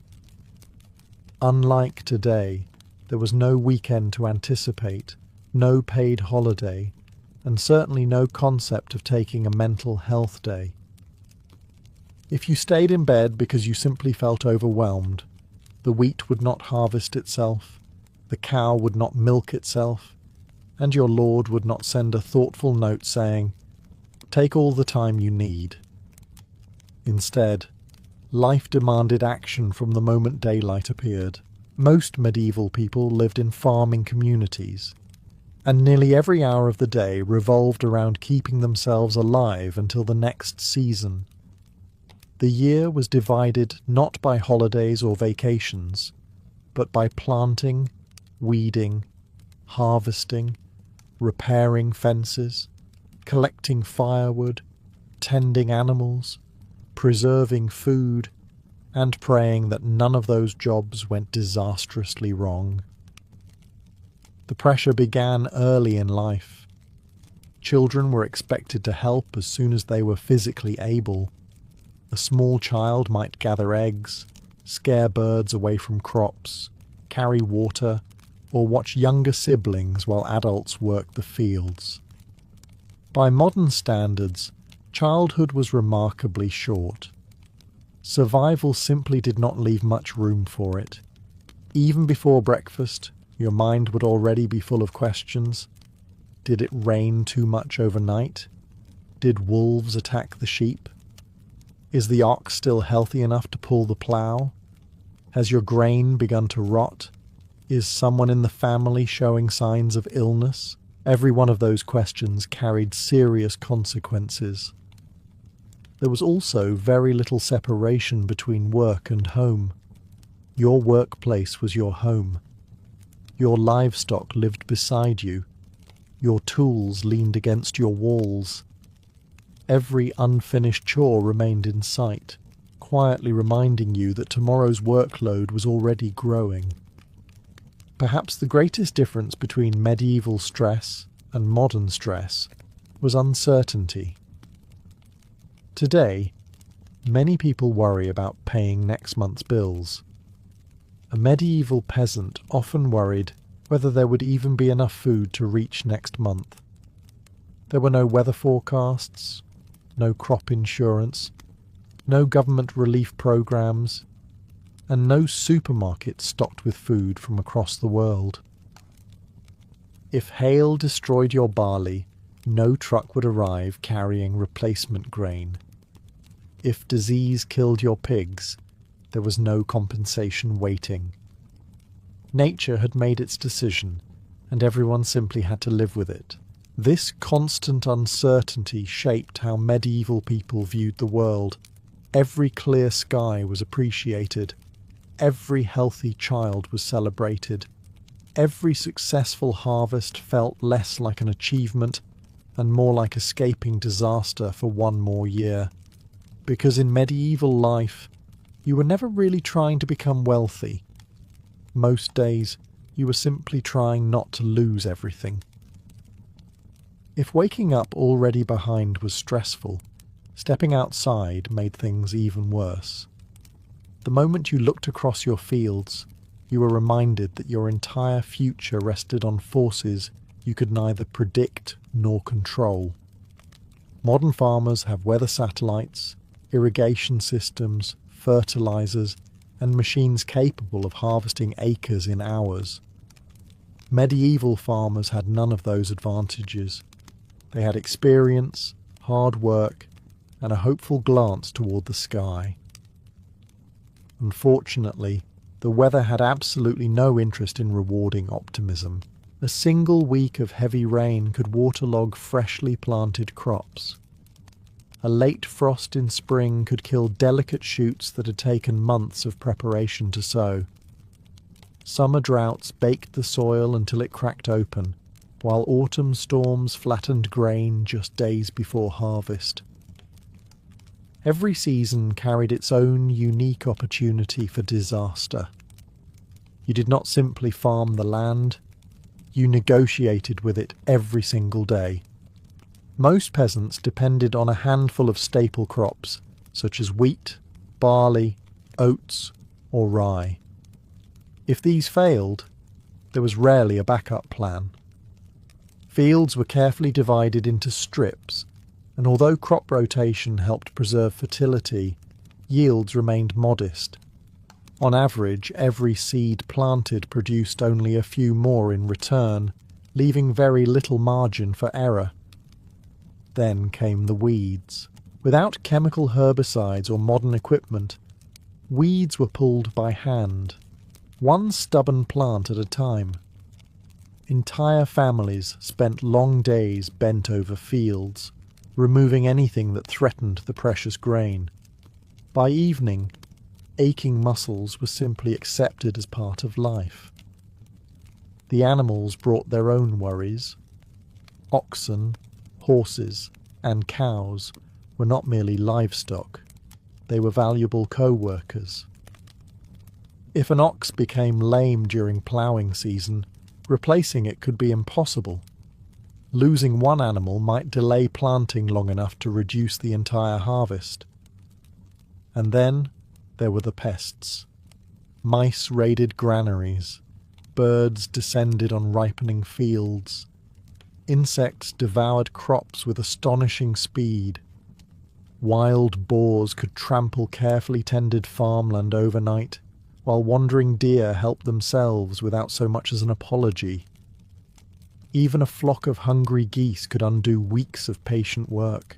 Unlike today, there was no weekend to anticipate, no paid holiday, and certainly no concept of taking a mental health day. If you stayed in bed because you simply felt overwhelmed, the wheat would not harvest itself, the cow would not milk itself, and your Lord would not send a thoughtful note saying, "Take all the time you need." Instead, life demanded action from the moment daylight appeared. Most medieval people lived in farming communities, and nearly every hour of the day revolved around keeping themselves alive until the next season. The year was divided not by holidays or vacations, but by planting, weeding, harvesting, repairing fences, collecting firewood, tending animals, preserving food, and praying that none of those jobs went disastrously wrong. The pressure began early in life. Children were expected to help as soon as they were physically able. A small child might gather eggs, scare birds away from crops, carry water, or watch younger siblings while adults worked the fields. By modern standards, childhood was remarkably short. Survival simply did not leave much room for it. Even before breakfast, your mind would already be full of questions. Did it rain too much overnight? Did wolves attack the sheep? Is the ox still healthy enough to pull the plough? Has your grain begun to rot? Is someone in the family showing signs of illness? Every one of those questions carried serious consequences. There was also very little separation between work and home. Your workplace was your home. Your livestock lived beside you. Your tools leaned against your walls. Every unfinished chore remained in sight, quietly reminding you that tomorrow's workload was already growing. Perhaps the greatest difference between medieval stress and modern stress was uncertainty. Today, many people worry about paying next month's bills. A medieval peasant often worried whether there would even be enough food to reach next month. There were no weather forecasts, no crop insurance, no government relief programs, and no supermarkets stocked with food from across the world. If hail destroyed your barley, no truck would arrive carrying replacement grain. If disease killed your pigs, there was no compensation waiting. Nature had made its decision, and everyone simply had to live with it. This constant uncertainty shaped how medieval people viewed the world. Every clear sky was appreciated. Every healthy child was celebrated. Every successful harvest felt less like an achievement and more like escaping disaster for one more year. Because in medieval life, you were never really trying to become wealthy. Most days, you were simply trying not to lose everything. If waking up already behind was stressful, stepping outside made things even worse. The moment you looked across your fields, you were reminded that your entire future rested on forces you could neither predict nor control. Modern farmers have weather satellites, irrigation systems, fertilizers, and machines capable of harvesting acres in hours. Medieval farmers had none of those advantages. They had experience, hard work, and a hopeful glance toward the sky. Unfortunately, the weather had absolutely no interest in rewarding optimism. A single week of heavy rain could waterlog freshly planted crops. A late frost in spring could kill delicate shoots that had taken months of preparation to sow. Summer droughts baked the soil until it cracked open, while autumn storms flattened grain just days before harvest. Every season carried its own unique opportunity for disaster. You did not simply farm the land, you negotiated with it every single day. Most peasants depended on a handful of staple crops, such as wheat, barley, oats, or rye. If these failed, there was rarely a backup plan. Fields were carefully divided into strips, and although crop rotation helped preserve fertility, yields remained modest. On average, every seed planted produced only a few more in return, leaving very little margin for error. Then came the weeds. Without chemical herbicides or modern equipment, weeds were pulled by hand, one stubborn plant at a time. Entire families spent long days bent over fields, removing anything that threatened the precious grain. By evening, aching muscles were simply accepted as part of life. The animals brought their own worries. Oxen, horses, and cows were not merely livestock, they were valuable co-workers. If an ox became lame during ploughing season, replacing it could be impossible. Losing one animal might delay planting long enough to reduce the entire harvest. And then there were the pests. Mice raided granaries, birds descended on ripening fields, insects devoured crops with astonishing speed. Wild boars could trample carefully tended farmland overnight, while wandering deer helped themselves without so much as an apology. Even a flock of hungry geese could undo weeks of patient work.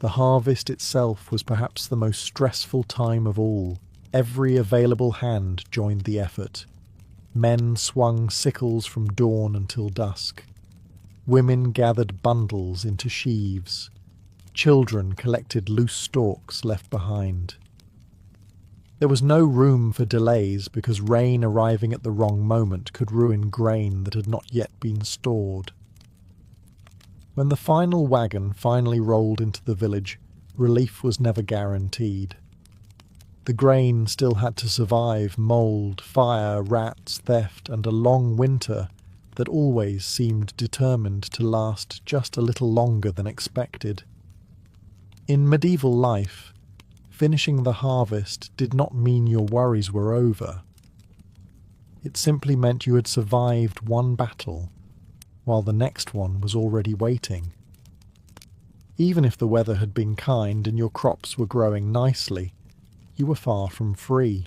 The harvest itself was perhaps the most stressful time of all. Every available hand joined the effort. Men swung sickles from dawn until dusk. Women gathered bundles into sheaves. Children collected loose stalks left behind. There was no room for delays because rain arriving at the wrong moment could ruin grain that had not yet been stored. When the final wagon finally rolled into the village, relief was never guaranteed. The grain still had to survive mould, fire, rats, theft, and a long winter that always seemed determined to last just a little longer than expected. In medieval life, finishing the harvest did not mean your worries were over. It simply meant you had survived one battle, while the next one was already waiting. Even if the weather had been kind and your crops were growing nicely, you were far from free.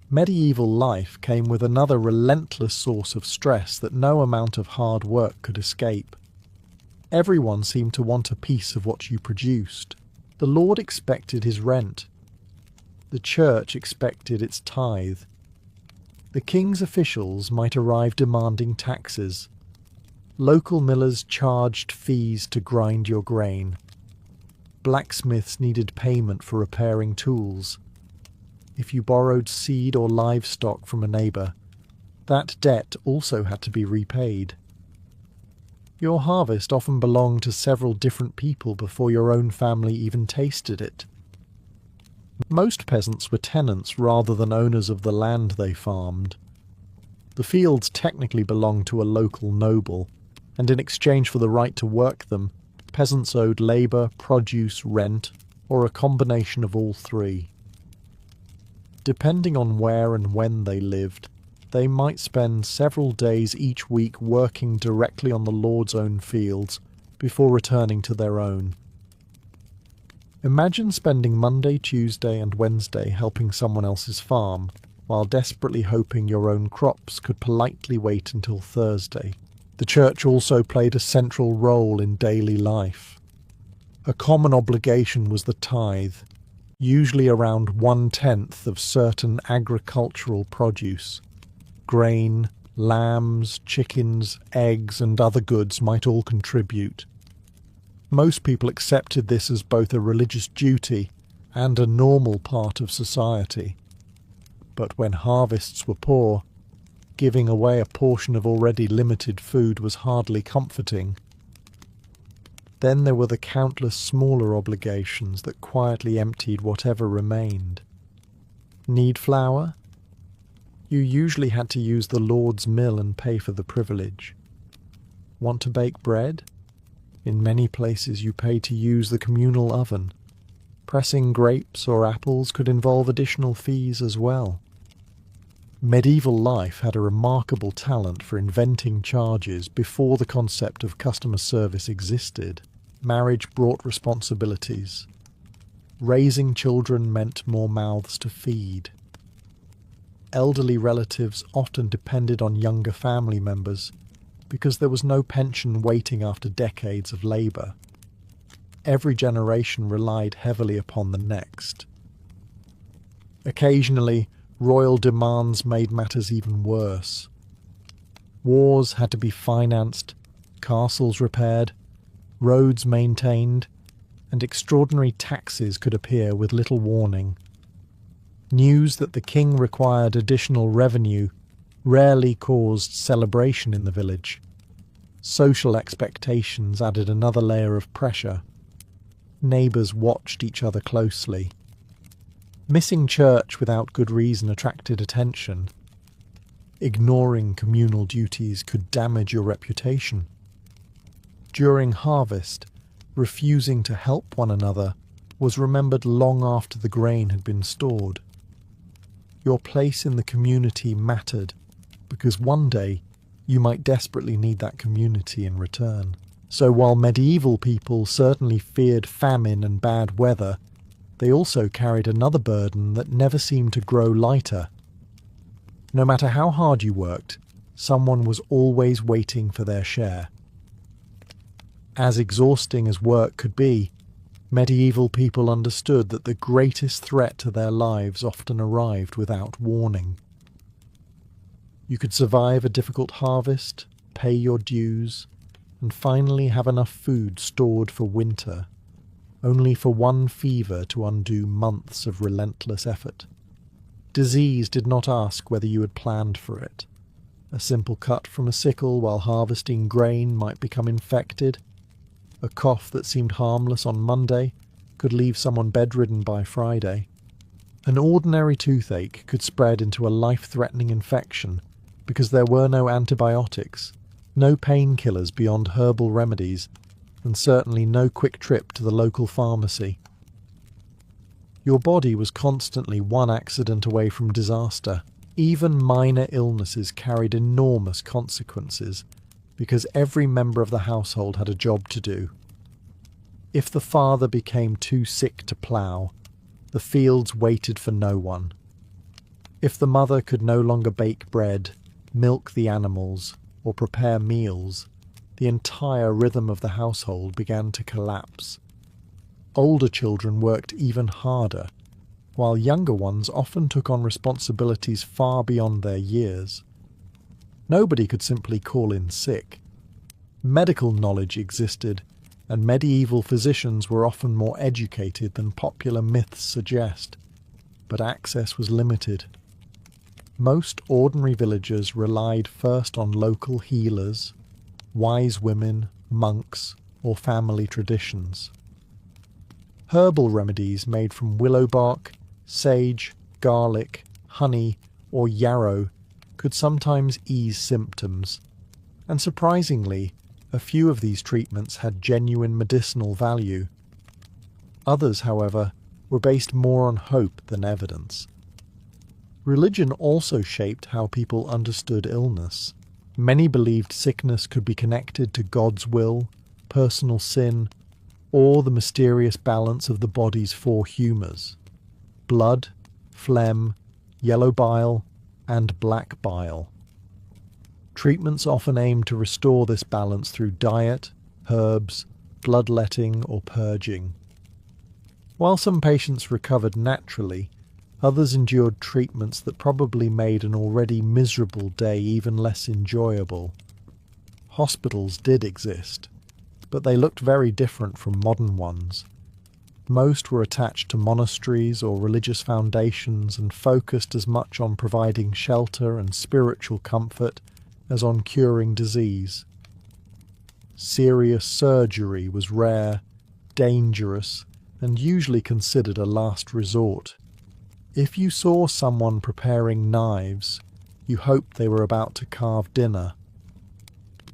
Medieval life came with another relentless source of stress that no amount of hard work could escape. Everyone seemed to want a piece of what you produced. The Lord expected his rent. The church expected its tithe. The king's officials might arrive demanding taxes. Local millers charged fees to grind your grain. Blacksmiths needed payment for repairing tools. If you borrowed seed or livestock from a neighbour, that debt also had to be repaid. Your harvest often belonged to several different people before your own family even tasted it. Most peasants were tenants rather than owners of the land they farmed. The fields technically belonged to a local noble, and in exchange for the right to work them, peasants owed labour, produce, rent, or a combination of all three. Depending on where and when they lived, they might spend several days each week working directly on the Lord's own fields, before returning to their own. Imagine spending Monday, Tuesday and Wednesday helping someone else's farm, while desperately hoping your own crops could politely wait until Thursday. The church also played a central role in daily life. A common obligation was the tithe, usually around 1/10 of certain agricultural produce. Grain, lambs, chickens, eggs and other goods might all contribute. Most people accepted this as both a religious duty and a normal part of society. But when harvests were poor, giving away a portion of already limited food was hardly comforting. Then there were the countless smaller obligations that quietly emptied whatever remained. Need flour? You usually had to use the Lord's mill and pay for the privilege. Want to bake bread? In many places you paid to use the communal oven. Pressing grapes or apples could involve additional fees as well. Medieval life had a remarkable talent for inventing charges before the concept of customer service existed. Marriage brought responsibilities. Raising children meant more mouths to feed. Elderly relatives often depended on younger family members because there was no pension waiting after decades of labour. Every generation relied heavily upon the next. Occasionally, royal demands made matters even worse. Wars had to be financed, castles repaired, roads maintained, and extraordinary taxes could appear with little warning. News that the king required additional revenue rarely caused celebration in the village. Social expectations added another layer of pressure. Neighbours watched each other closely. Missing church without good reason attracted attention. Ignoring communal duties could damage your reputation. During harvest, refusing to help one another was remembered long after the grain had been stored. Your place in the community mattered, because one day you might desperately need that community in return. So while medieval people certainly feared famine and bad weather, they also carried another burden that never seemed to grow lighter. No matter how hard you worked, someone was always waiting for their share. As exhausting as work could be, medieval people understood that the greatest threat to their lives often arrived without warning. You could survive a difficult harvest, pay your dues, and finally have enough food stored for winter, only for one fever to undo months of relentless effort. Disease did not ask whether you had planned for it. A simple cut from a sickle while harvesting grain might become infected. A cough that seemed harmless on Monday could leave someone bedridden by Friday. An ordinary toothache could spread into a life-threatening infection because there were no antibiotics, no painkillers beyond herbal remedies, and certainly no quick trip to the local pharmacy. Your body was constantly one accident away from disaster. Even minor illnesses carried enormous consequences, because every member of the household had a job to do. If the father became too sick to plough, the fields waited for no one. If the mother could no longer bake bread, milk the animals, or prepare meals, the entire rhythm of the household began to collapse. Older children worked even harder, while younger ones often took on responsibilities far beyond their years. Nobody could simply call in sick. Medical knowledge existed, and medieval physicians were often more educated than popular myths suggest, but access was limited. Most ordinary villagers relied first on local healers, wise women, monks, or family traditions. Herbal remedies made from willow bark, sage, garlic, honey, or yarrow could sometimes ease symptoms, and surprisingly, a few of these treatments had genuine medicinal value. Others, however, were based more on hope than evidence. Religion also shaped how people understood illness. Many believed sickness could be connected to God's will, personal sin, or the mysterious balance of the body's four humours: blood, phlegm, yellow bile, and black bile. Treatments often aim to restore this balance through diet, herbs, bloodletting, or purging. While some patients recovered naturally, others endured treatments that probably made an already miserable day even less enjoyable. Hospitals did exist, but they looked very different from modern ones. Most were attached to monasteries or religious foundations and focused as much on providing shelter and spiritual comfort as on curing disease. Serious surgery was rare, dangerous, and usually considered a last resort. If you saw someone preparing knives, you hoped they were about to carve dinner.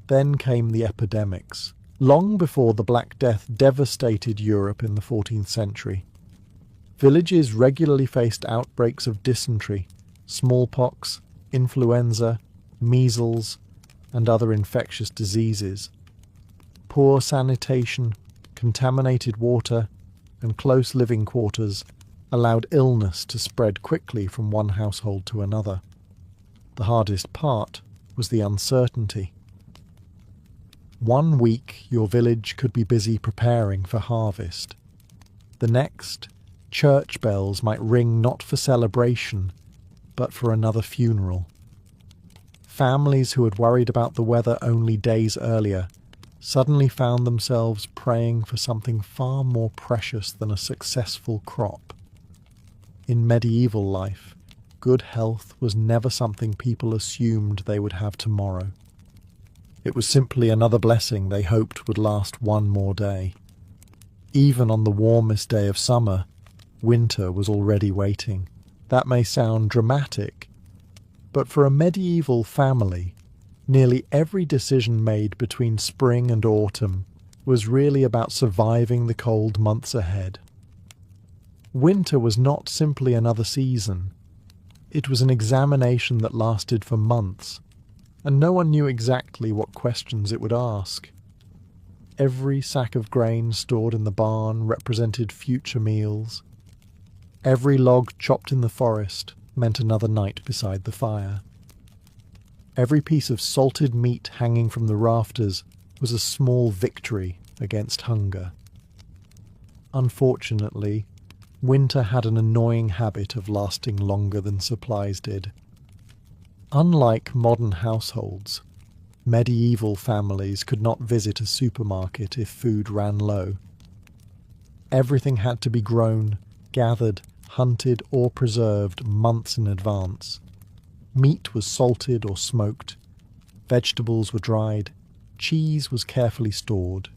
Then came the epidemics. Long before the Black Death devastated Europe in the 14th century, villages regularly faced outbreaks of dysentery, smallpox, influenza, measles, and other infectious diseases. Poor sanitation, contaminated water, and close living quarters allowed illness to spread quickly from one household to another. The hardest part was the uncertainty. One week your village could be busy preparing for harvest. The next, church bells might ring not for celebration, but for another funeral. Families who had worried about the weather only days earlier suddenly found themselves praying for something far more precious than a successful crop. In medieval life, good health was never something people assumed they would have tomorrow. It was simply another blessing they hoped would last one more day. Even on the warmest day of summer, winter was already waiting. That may sound dramatic, but for a medieval family, nearly every decision made between spring and autumn was really about surviving the cold months ahead. Winter was not simply another season. It was an examination that lasted for months, and no one knew exactly what questions it would ask. Every sack of grain stored in the barn represented future meals. Every log chopped in the forest meant another night beside the fire. Every piece of salted meat hanging from the rafters was a small victory against hunger. Unfortunately, winter had an annoying habit of lasting longer than supplies did. Unlike modern households, medieval families could not visit a supermarket if food ran low. Everything had to be grown, gathered, hunted, or preserved months in advance. Meat was salted or smoked, vegetables were dried, cheese was carefully stored.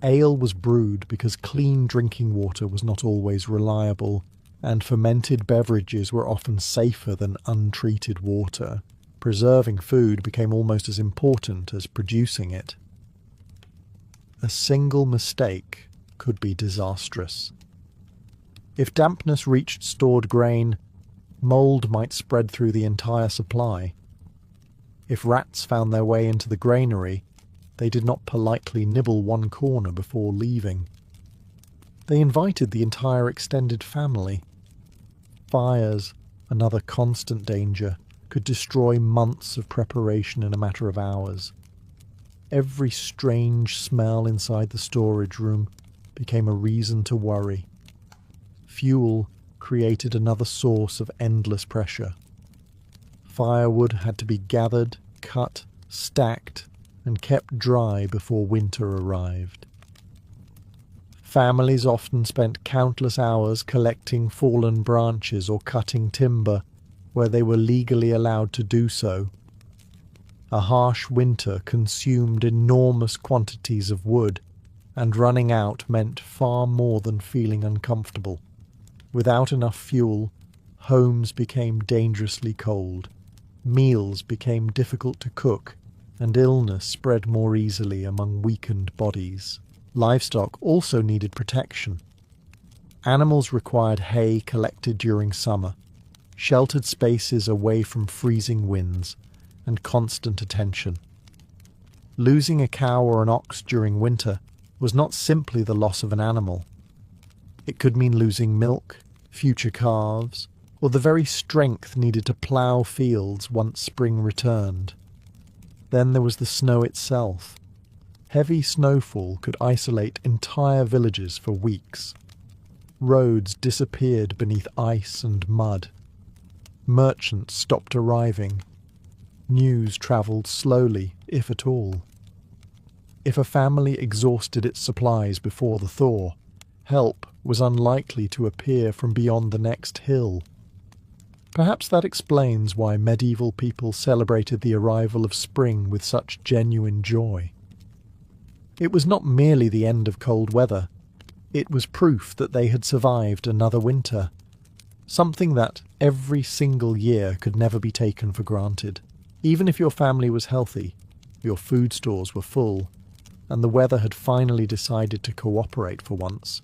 Ale was brewed because clean drinking water was not always reliable, and fermented beverages were often safer than untreated water. Preserving food became almost as important as producing it. A single mistake could be disastrous. If dampness reached stored grain, mould might spread through the entire supply. If rats found their way into the granary, they did not politely nibble one corner before leaving. They invited the entire extended family. Fires, another constant danger, could destroy months of preparation in a matter of hours. Every strange smell inside the storage room became a reason to worry. Fuel created another source of endless pressure. Firewood had to be gathered, cut, stacked, and kept dry before winter arrived. Families often spent countless hours collecting fallen branches or cutting timber where they were legally allowed to do so. A harsh winter consumed enormous quantities of wood, and running out meant far more than feeling uncomfortable. Without enough fuel, homes became dangerously cold, meals became difficult to cook, and illness spread more easily among weakened bodies. Livestock also needed protection. Animals required hay collected during summer, sheltered spaces away from freezing winds, and constant attention. Losing a cow or an ox during winter was not simply the loss of an animal. It could mean losing milk, future calves, or the very strength needed to plough fields once spring returned. Then there was the snow itself. Heavy snowfall could isolate entire villages for weeks. Roads disappeared beneath ice and mud. Merchants stopped arriving. News travelled slowly, if at all. If a family exhausted its supplies before the thaw, help was unlikely to appear from beyond the next hill. Perhaps that explains why medieval people celebrated the arrival of spring with such genuine joy. It was not merely the end of cold weather. It was proof that they had survived another winter, something that every single year could never be taken for granted. Even if your family was healthy, your food stores were full, and the weather had finally decided to cooperate for once,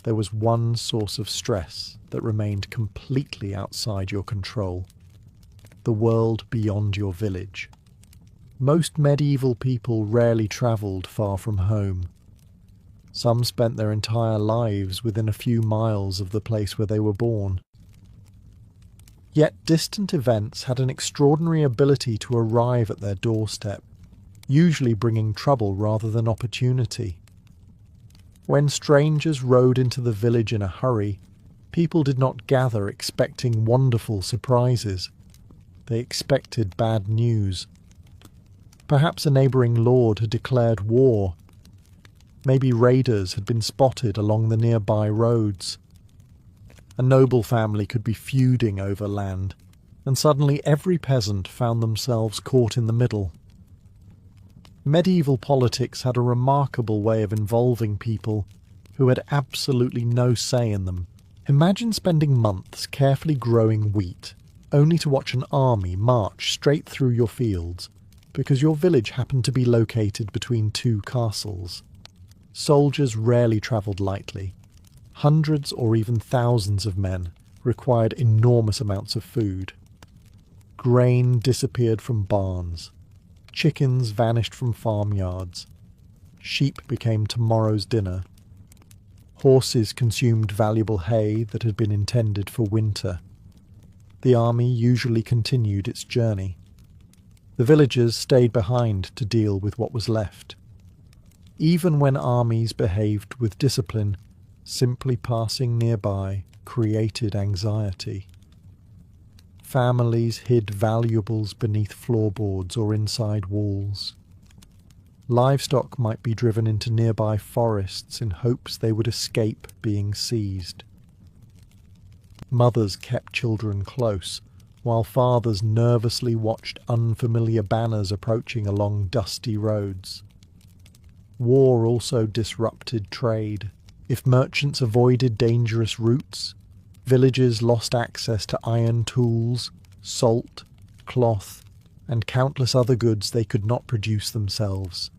there was one source of stress that remained completely outside your control: the world beyond your village. Most medieval people rarely travelled far from home. Some spent their entire lives within a few miles of the place where they were born. Yet distant events had an extraordinary ability to arrive at their doorstep, usually bringing trouble rather than opportunity. When strangers rode into the village in a hurry, people did not gather expecting wonderful surprises. They expected bad news. Perhaps a neighbouring lord had declared war. Maybe raiders had been spotted along the nearby roads. A noble family could be feuding over land, and suddenly every peasant found themselves caught in the middle. Medieval politics had a remarkable way of involving people who had absolutely no say in them. Imagine spending months carefully growing wheat, only to watch an army march straight through your fields, because your village happened to be located between two castles. Soldiers rarely travelled lightly. Hundreds or even thousands of men required enormous amounts of food. Grain disappeared from barns. Chickens vanished from farmyards. Sheep became tomorrow's dinner. Horses consumed valuable hay that had been intended for winter. The army usually continued its journey. The villagers stayed behind to deal with what was left. Even when armies behaved with discipline, simply passing nearby created anxiety. Families hid valuables beneath floorboards or inside walls. Livestock might be driven into nearby forests in hopes they would escape being seized. Mothers kept children close, while fathers nervously watched unfamiliar banners approaching along dusty roads. War also disrupted trade. If merchants avoided dangerous routes, villagers lost access to iron tools, salt, cloth, and countless other goods they could not produce themselves.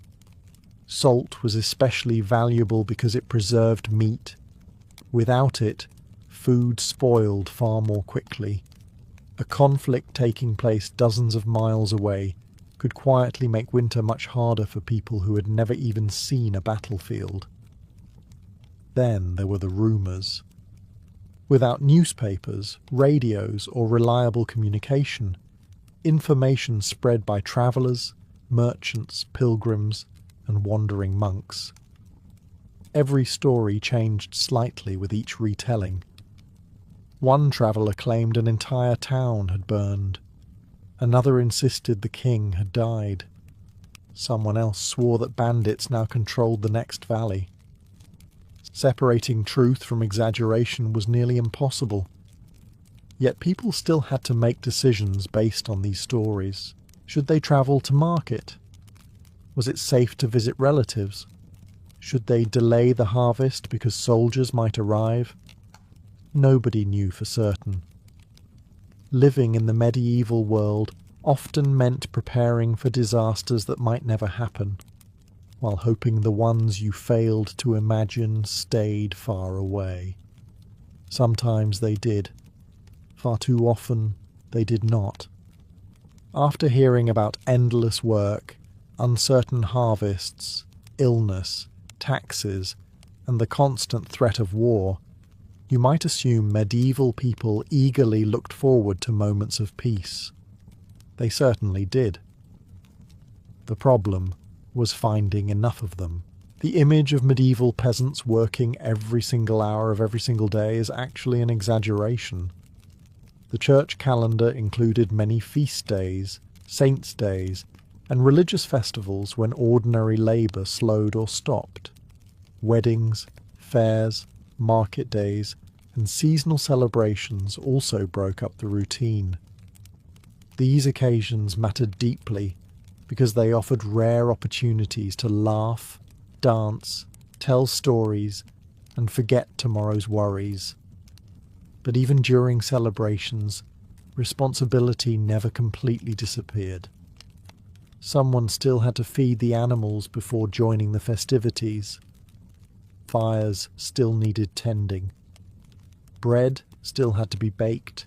Salt was especially valuable because it preserved meat. Without it, food spoiled far more quickly. A conflict taking place dozens of miles away could quietly make winter much harder for people who had never even seen a battlefield. Then there were the rumours. Without newspapers, radios, or reliable communication, information spread by travellers, merchants, pilgrims, and wandering monks. Every story changed slightly with each retelling. One traveller claimed an entire town had burned. Another insisted the king had died. Someone else swore that bandits now controlled the next valley. Separating truth from exaggeration was nearly impossible. Yet people still had to make decisions based on these stories. Should they travel to market? Was it safe to visit relatives? Should they delay the harvest because soldiers might arrive? Nobody knew for certain. Living in the medieval world often meant preparing for disasters that might never happen, while hoping the ones you failed to imagine stayed far away. Sometimes they did. Far too often they did not. After hearing about endless work, uncertain harvests, illness, taxes, and the constant threat of war, you might assume medieval people eagerly looked forward to moments of peace. They certainly did. The problem was finding enough of them. The image of medieval peasants working every single hour of every single day is actually an exaggeration. The church calendar included many feast days, saints' days, and religious festivals when ordinary labour slowed or stopped. Weddings, fairs, market days, and seasonal celebrations also broke up the routine. These occasions mattered deeply because they offered rare opportunities to laugh, dance, tell stories, and forget tomorrow's worries. But even during celebrations, responsibility never completely disappeared. Someone still had to feed the animals before joining the festivities. Fires still needed tending. Bread still had to be baked.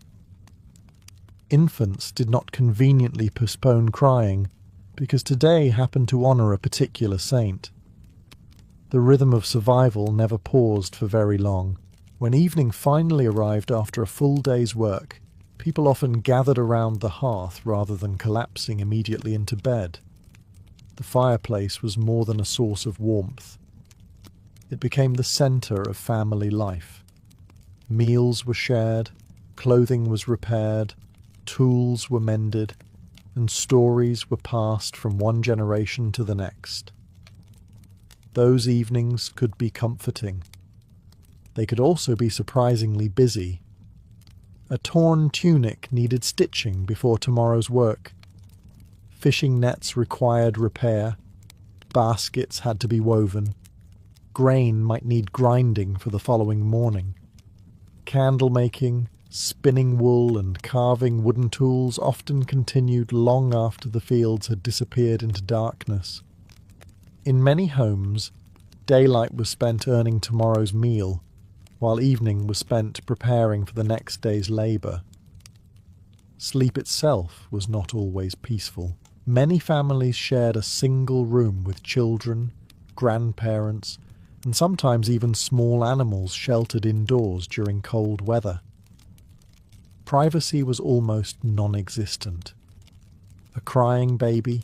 Infants did not conveniently postpone crying because today happened to honour a particular saint. The rhythm of survival never paused for very long. When evening finally arrived after a full day's work, people often gathered around the hearth rather than collapsing immediately into bed. The fireplace was more than a source of warmth. It became the centre of family life. Meals were shared, clothing was repaired, tools were mended, and stories were passed from one generation to the next. Those evenings could be comforting. They could also be surprisingly busy. A torn tunic needed stitching before tomorrow's work. Fishing nets required repair. Baskets had to be woven. Grain might need grinding for the following morning. Candle making, spinning wool, and carving wooden tools often continued long after the fields had disappeared into darkness. In many homes, daylight was spent earning tomorrow's meal, while evening was spent preparing for the next day's labour. Sleep itself was not always peaceful. Many families shared a single room with children, grandparents, and sometimes even small animals sheltered indoors during cold weather. Privacy was almost non-existent. A crying baby,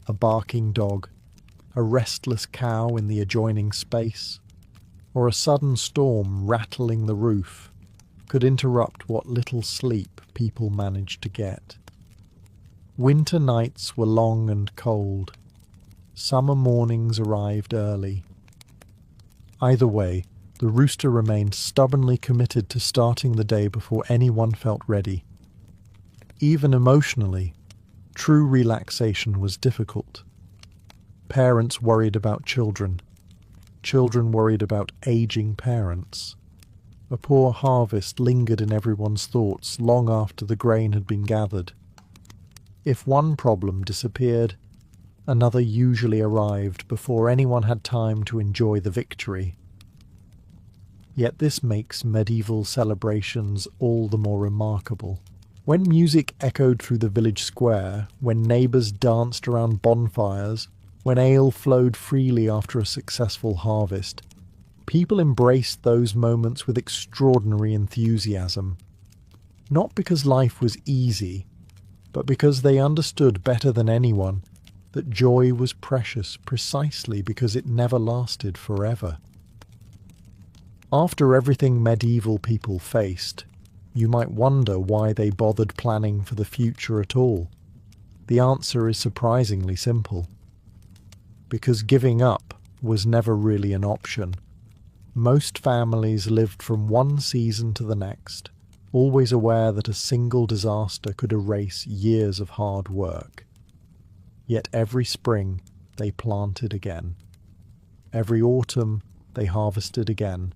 a barking dog, a restless cow in the adjoining space, or a sudden storm rattling the roof could interrupt what little sleep people managed to get. Winter nights were long and cold. Summer mornings arrived early. Either way, the rooster remained stubbornly committed to starting the day before anyone felt ready. Even emotionally, true relaxation was difficult. Parents worried about children. Children worried about aging parents. A poor harvest lingered in everyone's thoughts long after the grain had been gathered. If one problem disappeared, another usually arrived before anyone had time to enjoy the victory. Yet this makes medieval celebrations all the more remarkable. When music echoed through the village square, when neighbours danced around bonfires, when ale flowed freely after a successful harvest, people embraced those moments with extraordinary enthusiasm. Not because life was easy, but because they understood better than anyone that joy was precious precisely because it never lasted forever. After everything medieval people faced, you might wonder why they bothered planning for the future at all. The answer is surprisingly simple. Because giving up was never really an option. Most families lived from one season to the next, always aware that a single disaster could erase years of hard work. Yet every spring they planted again. Every autumn they harvested again.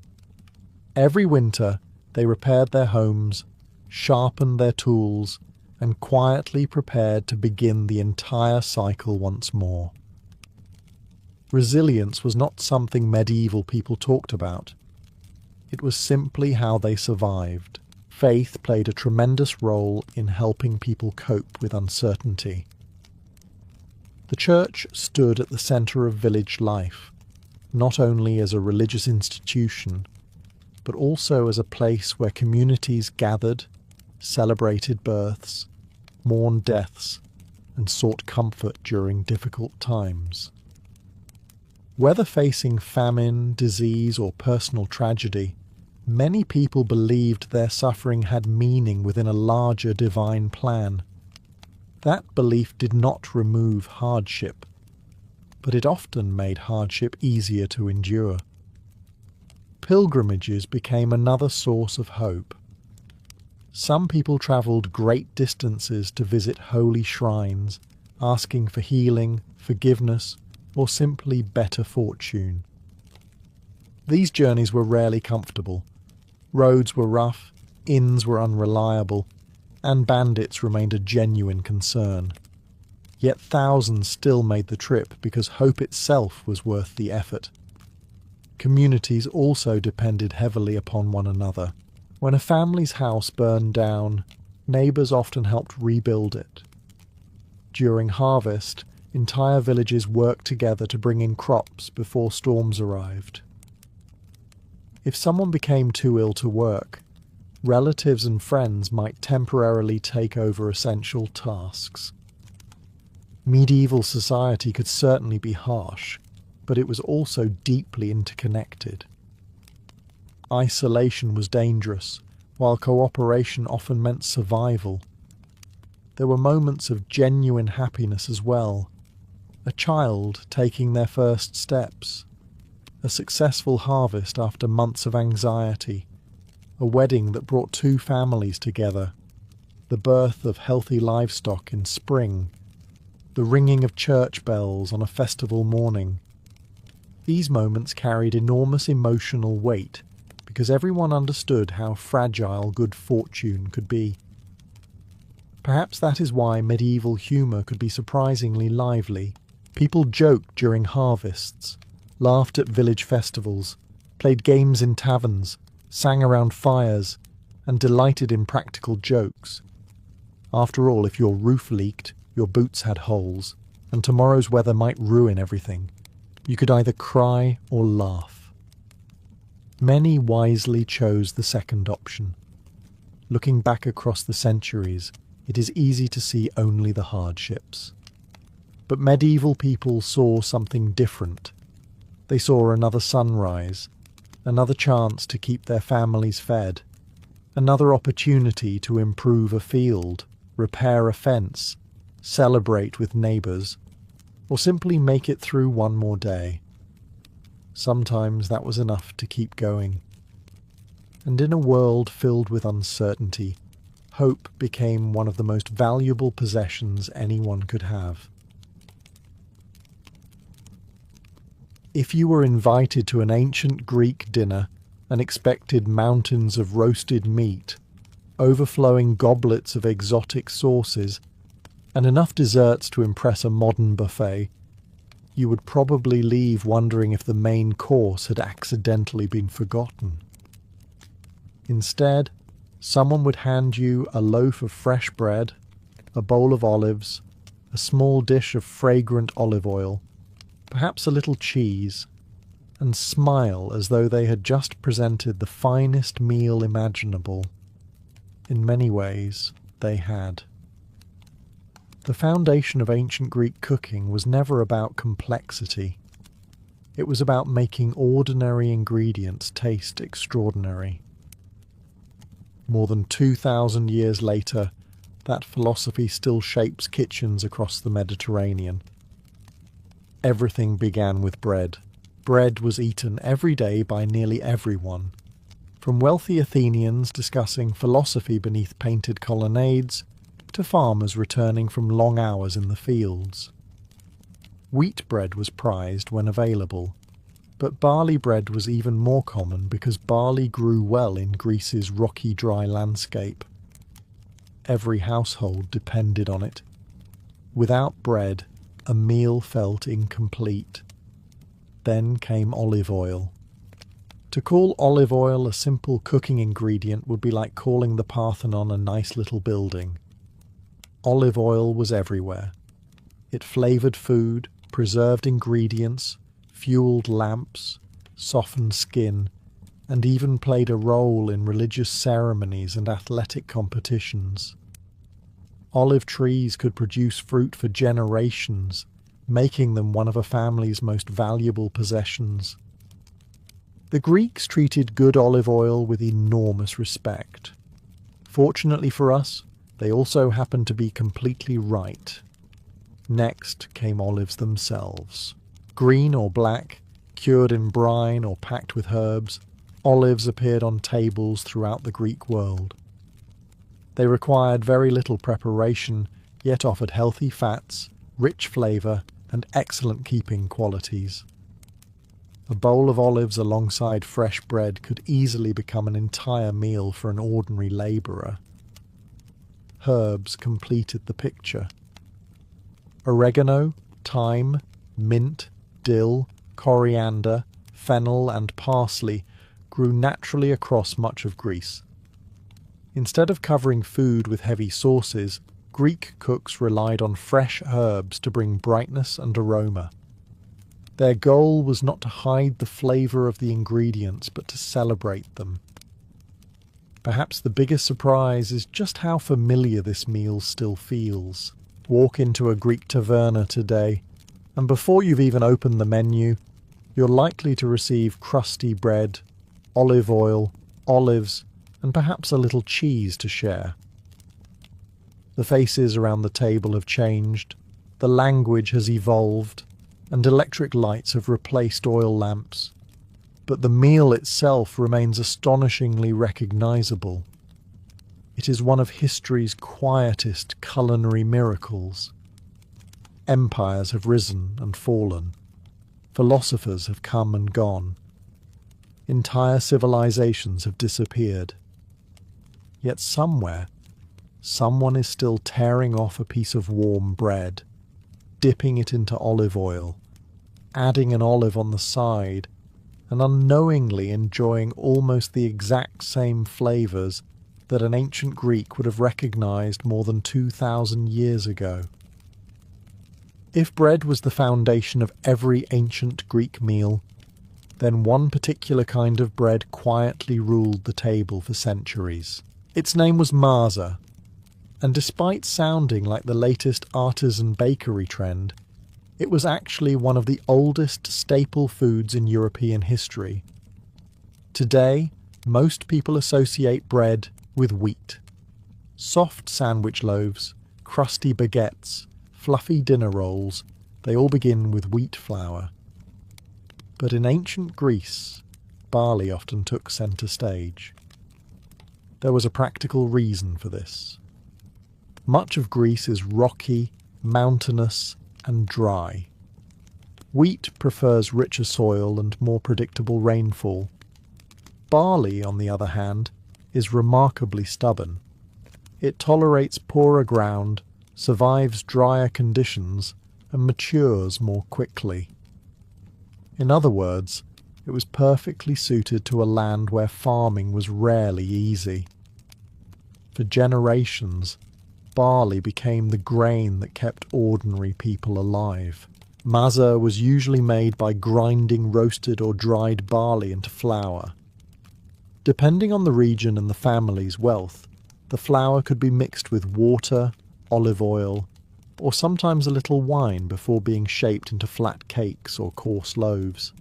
Every winter they repaired their homes, sharpened their tools, and quietly prepared to begin the entire cycle once more. Resilience was not something medieval people talked about. It was simply how they survived. Faith played a tremendous role in helping people cope with uncertainty. The church stood at the centre of village life, not only as a religious institution, but also as a place where communities gathered, celebrated births, mourned deaths, and sought comfort during difficult times. Whether facing famine, disease, or personal tragedy, many people believed their suffering had meaning within a larger divine plan. That belief did not remove hardship, but it often made hardship easier to endure. Pilgrimages became another source of hope. Some people travelled great distances to visit holy shrines, asking for healing, forgiveness, or simply better fortune. These journeys were rarely comfortable. Roads were rough, inns were unreliable, and bandits remained a genuine concern. Yet thousands still made the trip because hope itself was worth the effort. Communities also depended heavily upon one another. When a family's house burned down, neighbours often helped rebuild it. During harvest, entire villages worked together to bring in crops before storms arrived. If someone became too ill to work, relatives and friends might temporarily take over essential tasks. Medieval society could certainly be harsh, but it was also deeply interconnected. Isolation was dangerous, while cooperation often meant survival. There were moments of genuine happiness as well. A child taking their first steps, a successful harvest after months of anxiety, a wedding that brought two families together, the birth of healthy livestock in spring, the ringing of church bells on a festival morning. These moments carried enormous emotional weight because everyone understood how fragile good fortune could be. Perhaps that is why medieval humour could be surprisingly lively. People joked during harvests, laughed at village festivals, played games in taverns, sang around fires, and delighted in practical jokes. After all, if your roof leaked, your boots had holes, and tomorrow's weather might ruin everything, you could either cry or laugh. Many wisely chose the second option. Looking back across the centuries, it is easy to see only the hardships. But medieval people saw something different. They saw another sunrise, another chance to keep their families fed, another opportunity to improve a field, repair a fence, celebrate with neighbours, or simply make it through one more day. Sometimes that was enough to keep going. And in a world filled with uncertainty, hope became one of the most valuable possessions anyone could have. If you were invited to an ancient Greek dinner and expected mountains of roasted meat, overflowing goblets of exotic sauces, and enough desserts to impress a modern buffet, you would probably leave wondering if the main course had accidentally been forgotten. Instead, someone would hand you a loaf of fresh bread, a bowl of olives, a small dish of fragrant olive oil, perhaps a little cheese, and smile as though they had just presented the finest meal imaginable. In many ways, they had. The foundation of ancient Greek cooking was never about complexity. It was about making ordinary ingredients taste extraordinary. More than 2,000 years later, that philosophy still shapes kitchens across the Mediterranean. Everything began with bread. Bread was eaten every day by nearly everyone, from wealthy Athenians discussing philosophy beneath painted colonnades, to farmers returning from long hours in the fields. Wheat bread was prized when available, but barley bread was even more common because barley grew well in Greece's rocky, dry landscape. Every household depended on it. Without bread, a meal felt incomplete. Then came olive oil. To call olive oil a simple cooking ingredient would be like calling the Parthenon a nice little building. Olive oil was everywhere. It flavoured food, preserved ingredients, fueled lamps, softened skin, and even played a role in religious ceremonies and athletic competitions. Olive trees could produce fruit for generations, making them one of a family's most valuable possessions. The Greeks treated good olive oil with enormous respect. Fortunately for us, they also happened to be completely right. Next came olives themselves. Green or black, cured in brine or packed with herbs, olives appeared on tables throughout the Greek world. They required very little preparation, yet offered healthy fats, rich flavour, and excellent keeping qualities. A bowl of olives alongside fresh bread could easily become an entire meal for an ordinary labourer. Herbs completed the picture. Oregano, thyme, mint, dill, coriander, fennel and parsley grew naturally across much of Greece. Instead of covering food with heavy sauces, Greek cooks relied on fresh herbs to bring brightness and aroma. Their goal was not to hide the flavour of the ingredients, but to celebrate them. Perhaps the biggest surprise is just how familiar this meal still feels. Walk into a Greek taverna today, and before you've even opened the menu, you're likely to receive crusty bread, olive oil, olives, and perhaps a little cheese to share. The faces around the table have changed, the language has evolved, and electric lights have replaced oil lamps. But the meal itself remains astonishingly recognisable. It is one of history's quietest culinary miracles. Empires have risen and fallen. Philosophers have come and gone. Entire civilizations have disappeared. Yet somewhere, someone is still tearing off a piece of warm bread, dipping it into olive oil, adding an olive on the side, and unknowingly enjoying almost the exact same flavours that an ancient Greek would have recognised more than 2,000 years ago. If bread was the foundation of every ancient Greek meal, then one particular kind of bread quietly ruled the table for centuries. Its name was masa, and despite sounding like the latest artisan bakery trend, it was actually one of the oldest staple foods in European history. Today, most people associate bread with wheat. Soft sandwich loaves, crusty baguettes, fluffy dinner rolls, they all begin with wheat flour. But in ancient Greece, barley often took centre stage. There was a practical reason for this. Much of Greece is rocky, mountainous, and dry. Wheat prefers richer soil and more predictable rainfall. Barley, on the other hand, is remarkably stubborn. It tolerates poorer ground, survives drier conditions, and matures more quickly. In other words, it was perfectly suited to a land where farming was rarely easy. For generations, barley became the grain that kept ordinary people alive. Masa was usually made by grinding roasted or dried barley into flour. Depending on the region and the family's wealth, the flour could be mixed with water, olive oil, or sometimes a little wine before being shaped into flat cakes or coarse loaves.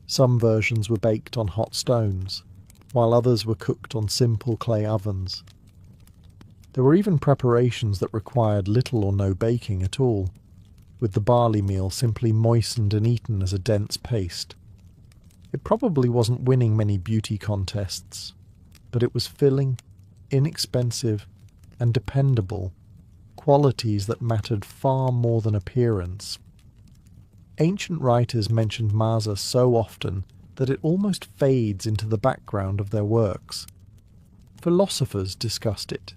Some versions were baked on hot stones, while others were cooked on simple clay ovens. There were even preparations that required little or no baking at all, with the barley meal simply moistened and eaten as a dense paste. It probably wasn't winning many beauty contests, but it was filling, inexpensive, and dependable, qualities that mattered far more than appearance. Ancient writers mentioned masa so often that it almost fades into the background of their works. Philosophers discussed it.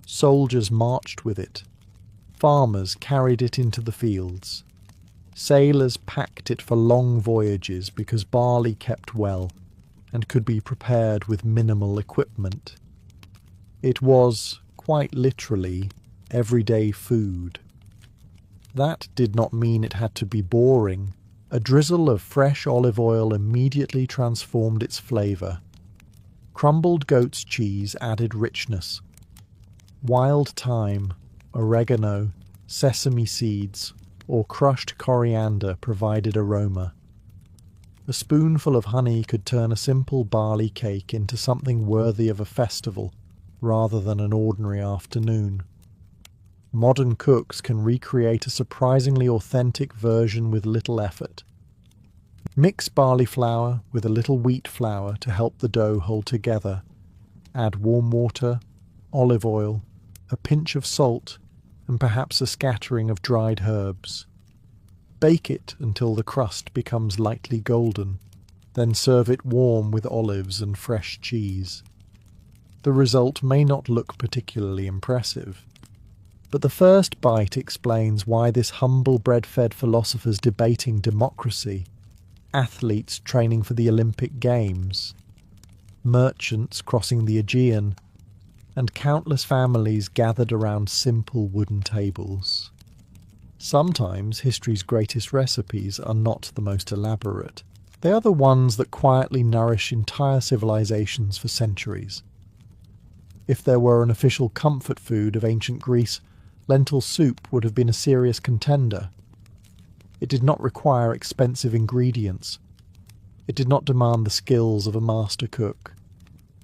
Soldiers marched with it. Farmers carried it into the fields. Sailors packed it for long voyages because barley kept well and could be prepared with minimal equipment. It was, quite literally, everyday food. That did not mean it had to be boring. A drizzle of fresh olive oil immediately transformed its flavour. Crumbled goat's cheese added richness. Wild thyme, oregano, sesame seeds, or crushed coriander provided aroma. A spoonful of honey could turn a simple barley cake into something worthy of a festival, rather than an ordinary afternoon. Modern cooks can recreate a surprisingly authentic version with little effort. Mix barley flour with a little wheat flour to help the dough hold together. Add warm water, olive oil, a pinch of salt, and perhaps a scattering of dried herbs. Bake it until the crust becomes lightly golden, then serve it warm with olives and fresh cheese. The result may not look particularly impressive, but the first bite explains why this humble bread-fed philosopher's debating democracy, athletes training for the Olympic Games, merchants crossing the Aegean, and countless families gathered around simple wooden tables. Sometimes history's greatest recipes are not the most elaborate. They are the ones that quietly nourish entire civilizations for centuries. If there were an official comfort food of ancient Greece, lentil soup would have been a serious contender. It did not require expensive ingredients. It did not demand the skills of a master cook.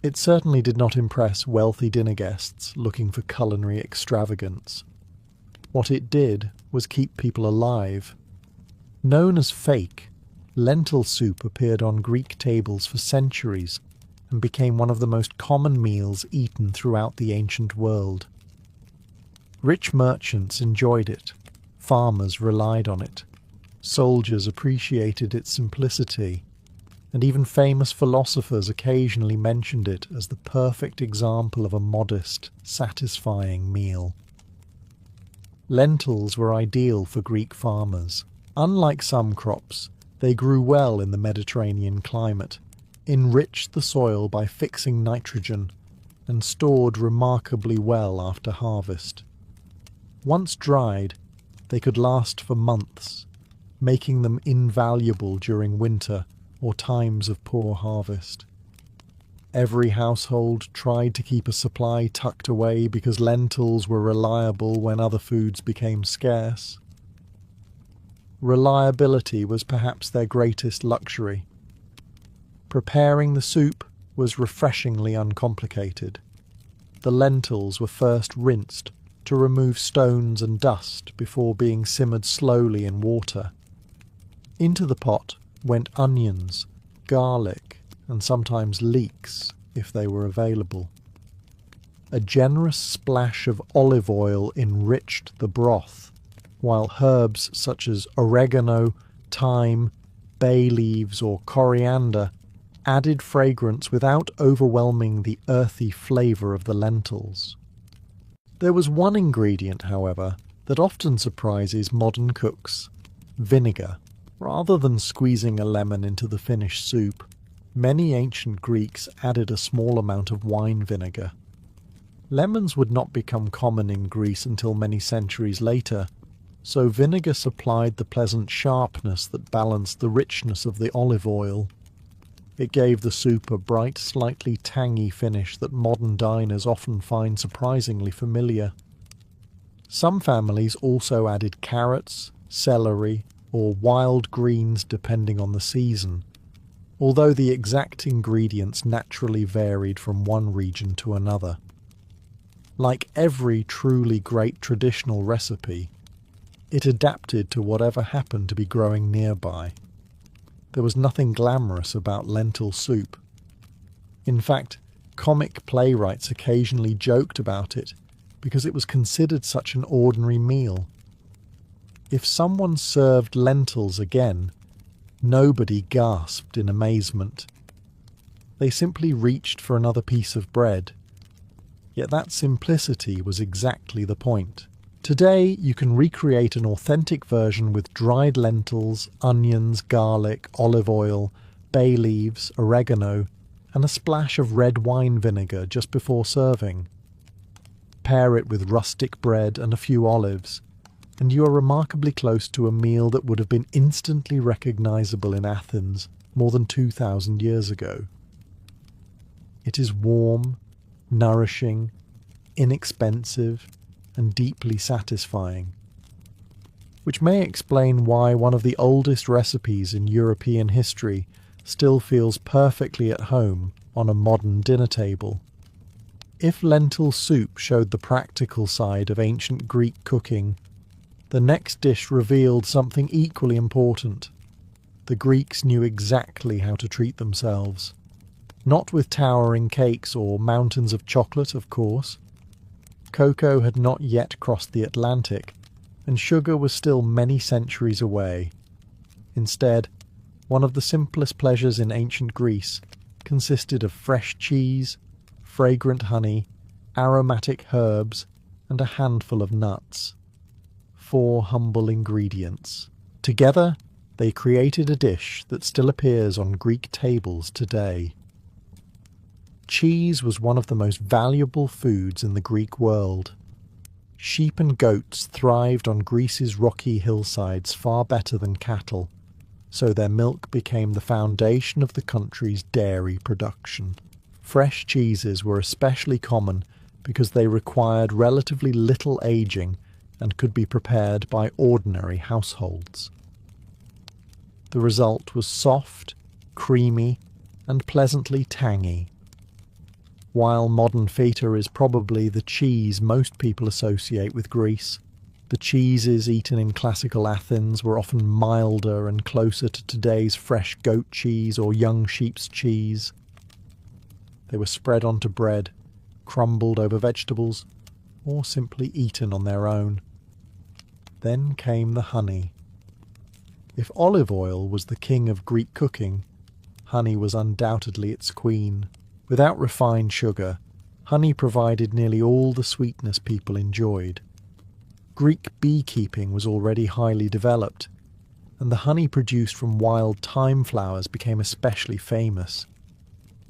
It certainly did not impress wealthy dinner guests looking for culinary extravagance. What it did was keep people alive. Known as fake, lentil soup appeared on Greek tables for centuries and became one of the most common meals eaten throughout the ancient world. Rich merchants enjoyed it. Farmers relied on it. Soldiers appreciated its simplicity, and even famous philosophers occasionally mentioned it as the perfect example of a modest, satisfying meal. Lentils were ideal for Greek farmers. Unlike some crops, they grew well in the Mediterranean climate, enriched the soil by fixing nitrogen, and stored remarkably well after harvest. Once dried, they could last for months, making them invaluable during winter or times of poor harvest. Every household tried to keep a supply tucked away because lentils were reliable when other foods became scarce. Reliability was perhaps their greatest luxury. Preparing the soup was refreshingly uncomplicated. The lentils were first rinsed to remove stones and dust before being simmered slowly in water. Into the pot went onions, garlic, and sometimes leeks, if they were available. A generous splash of olive oil enriched the broth, while herbs such as oregano, thyme, bay leaves, or coriander added fragrance without overwhelming the earthy flavour of the lentils. There was one ingredient, however, that often surprises modern cooks: vinegar. Rather than squeezing a lemon into the finished soup, many ancient Greeks added a small amount of wine vinegar. Lemons would not become common in Greece until many centuries later, so vinegar supplied the pleasant sharpness that balanced the richness of the olive oil. It gave the soup a bright, slightly tangy finish that modern diners often find surprisingly familiar. Some families also added carrots, celery, or wild greens depending on the season, although the exact ingredients naturally varied from one region to another. Like every truly great traditional recipe, it adapted to whatever happened to be growing nearby. There was nothing glamorous about lentil soup. In fact, comic playwrights occasionally joked about it because it was considered such an ordinary meal. If someone served lentils again, nobody gasped in amazement. They simply reached for another piece of bread. Yet that simplicity was exactly the point. Today, you can recreate an authentic version with dried lentils, onions, garlic, olive oil, bay leaves, oregano, and a splash of red wine vinegar just before serving. Pair it with rustic bread and a few olives, and you are remarkably close to a meal that would have been instantly recognizable in Athens more than 2,000 years ago. It is warm, nourishing, inexpensive, and deeply satisfying, which may explain why one of the oldest recipes in European history still feels perfectly at home on a modern dinner table. If lentil soup showed the practical side of ancient Greek cooking, the next dish revealed something equally important. The Greeks knew exactly how to treat themselves. Not with towering cakes or mountains of chocolate, of course. Cocoa had not yet crossed the Atlantic, and sugar was still many centuries away. Instead, one of the simplest pleasures in ancient Greece consisted of fresh cheese, fragrant honey, aromatic herbs, and a handful of nuts. 4 humble ingredients. Together, they created a dish that still appears on Greek tables today. Cheese was one of the most valuable foods in the Greek world. Sheep and goats thrived on Greece's rocky hillsides far better than cattle, so their milk became the foundation of the country's dairy production. Fresh cheeses were especially common because they required relatively little aging and could be prepared by ordinary households. The result was soft, creamy, and pleasantly tangy. While modern feta is probably the cheese most people associate with Greece, the cheeses eaten in classical Athens were often milder and closer to today's fresh goat cheese or young sheep's cheese. They were spread onto bread, crumbled over vegetables, or simply eaten on their own. Then came the honey. If olive oil was the king of Greek cooking, honey was undoubtedly its queen. Without refined sugar, honey provided nearly all the sweetness people enjoyed. Greek beekeeping was already highly developed, and the honey produced from wild thyme flowers became especially famous.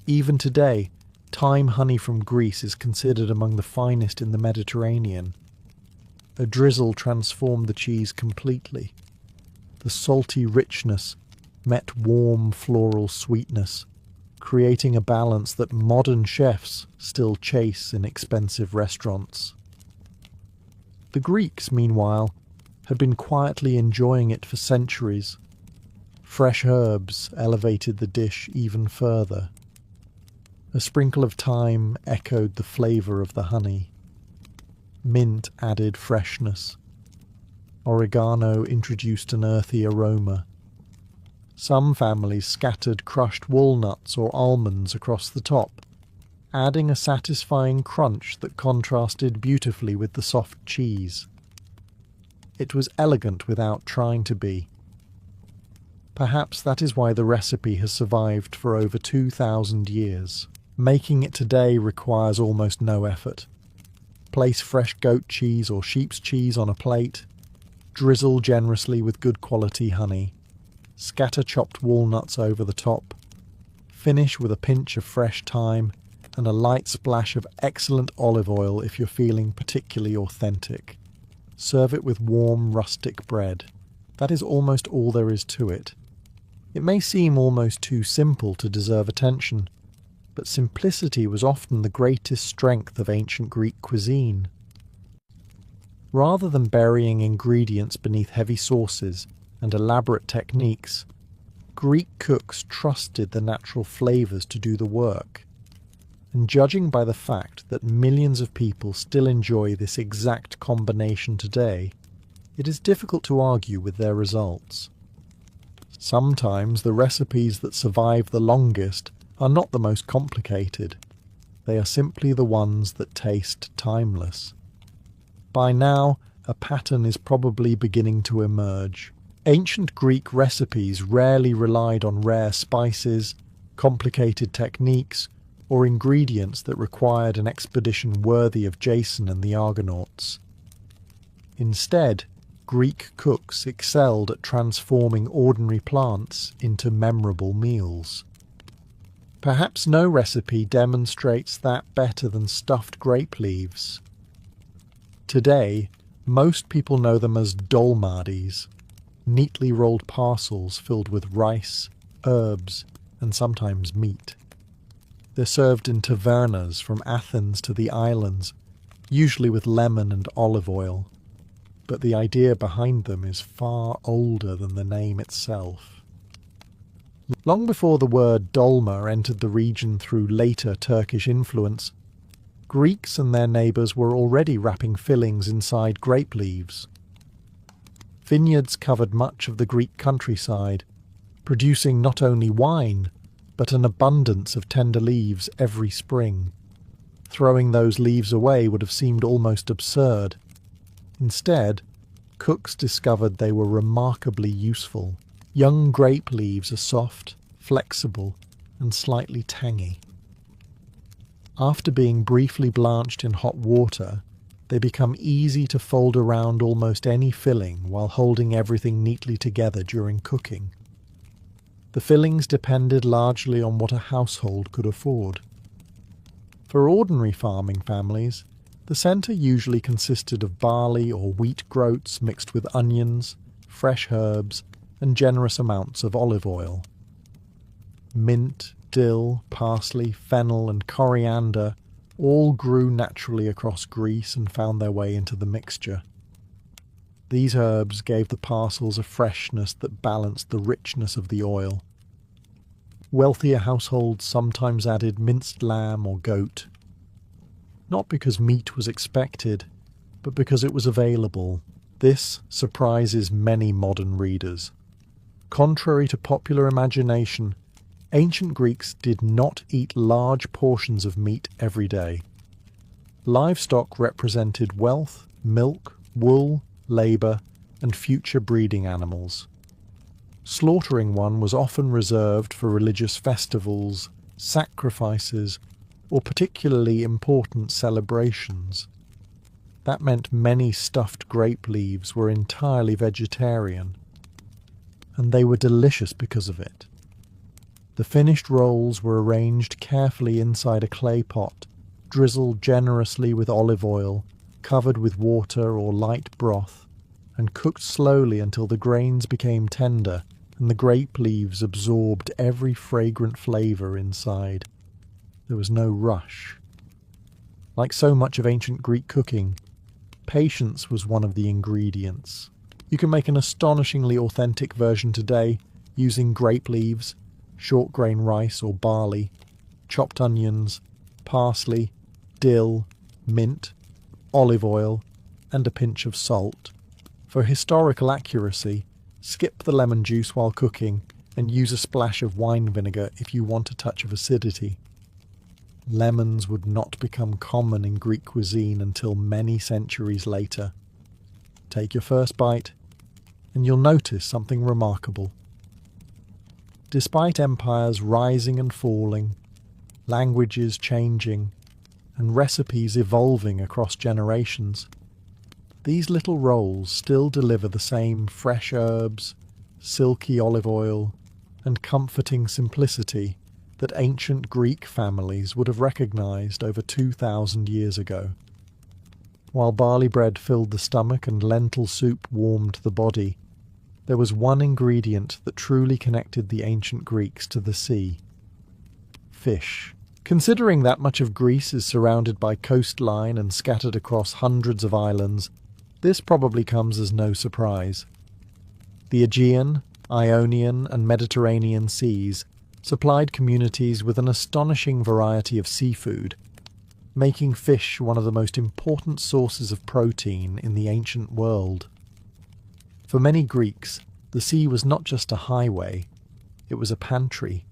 Even today, thyme honey from Greece is considered among the finest in the Mediterranean. A drizzle transformed the cheese completely. The salty richness met warm floral sweetness, creating a balance that modern chefs still chase in expensive restaurants. The Greeks, meanwhile, had been quietly enjoying it for centuries. Fresh herbs elevated the dish even further. A sprinkle of thyme echoed the flavour of the honey. Mint added freshness. Oregano introduced an earthy aroma. Some families scattered crushed walnuts or almonds across the top, adding a satisfying crunch that contrasted beautifully with the soft cheese. It was elegant without trying to be. Perhaps that is why the recipe has survived for over 2,000 years. Making it today requires almost no effort. Place fresh goat cheese or sheep's cheese on a plate, drizzle generously with good quality honey, scatter chopped walnuts over the top, finish with a pinch of fresh thyme and a light splash of excellent olive oil if you're feeling particularly authentic. Serve it with warm rustic bread. That is almost all there is to it. It may seem almost too simple to deserve attention, but simplicity was often the greatest strength of ancient Greek cuisine. Rather than burying ingredients beneath heavy sauces and elaborate techniques, Greek cooks trusted the natural flavours to do the work. And judging by the fact that millions of people still enjoy this exact combination today, it is difficult to argue with their results. Sometimes the recipes that survive the longest are not the most complicated. They are simply the ones that taste timeless. By now, a pattern is probably beginning to emerge. Ancient Greek recipes rarely relied on rare spices, complicated techniques, or ingredients that required an expedition worthy of Jason and the Argonauts. Instead, Greek cooks excelled at transforming ordinary plants into memorable meals. Perhaps no recipe demonstrates that better than stuffed grape leaves. Today, Most people know them as dolmades, neatly rolled parcels filled with rice, herbs, and sometimes meat. They're served in tavernas from Athens to the islands, usually with lemon and olive oil. But the idea behind them is far older than the name itself. Long before the word dolma entered the region through later Turkish influence, Greeks and their neighbours were already wrapping fillings inside grape leaves. Vineyards covered much of the Greek countryside, producing not only wine, but an abundance of tender leaves every spring. Throwing those leaves away would have seemed almost absurd. Instead, cooks discovered they were remarkably useful. Young grape leaves are soft, flexible, and slightly tangy. After being briefly blanched in hot water, they become easy to fold around almost any filling while holding everything neatly together during cooking. The fillings depended largely on what a household could afford. For ordinary farming families, the centre usually consisted of barley or wheat groats mixed with onions, fresh herbs, and generous amounts of olive oil. Mint, dill, parsley, fennel, and coriander all grew naturally across Greece and found their way into the mixture. These herbs gave the parcels a freshness that balanced the richness of the oil. Wealthier households sometimes added minced lamb or goat, not because meat was expected, but because it was available. This surprises many modern readers. Contrary to popular imagination, ancient Greeks did not eat large portions of meat every day. Livestock represented wealth, milk, wool, labour, and future breeding animals. Slaughtering one was often reserved for religious festivals, sacrifices, or particularly important celebrations. That meant many stuffed grape leaves were entirely vegetarian, and they were delicious because of it. The finished rolls were arranged carefully inside a clay pot, drizzled generously with olive oil, covered with water or light broth, and cooked slowly until the grains became tender and the grape leaves absorbed every fragrant flavour inside. There was no rush. Like so much of ancient Greek cooking, patience was one of the ingredients. You can make an astonishingly authentic version today using grape leaves, short grain rice or barley, chopped onions, parsley, dill, mint, olive oil, and a pinch of salt. For historical accuracy, skip the lemon juice while cooking and use a splash of wine vinegar if you want a touch of acidity. Lemons would not become common in Greek cuisine until many centuries later. Take your first bite, and you'll notice something remarkable. Despite empires rising and falling, languages changing, and recipes evolving across generations, these little rolls still deliver the same fresh herbs, silky olive oil, and comforting simplicity that ancient Greek families would have recognized over 2,000 years ago. While barley bread filled the stomach and lentil soup warmed the body, there was one ingredient that truly connected the ancient Greeks to the sea: fish. Considering that much of Greece is surrounded by coastline and scattered across hundreds of islands, this probably comes as no surprise. The Aegean, Ionian, and Mediterranean seas supplied communities with an astonishing variety of seafood, making fish one of the most important sources of protein in the ancient world. For many Greeks, the sea was not just a highway, it was a pantry.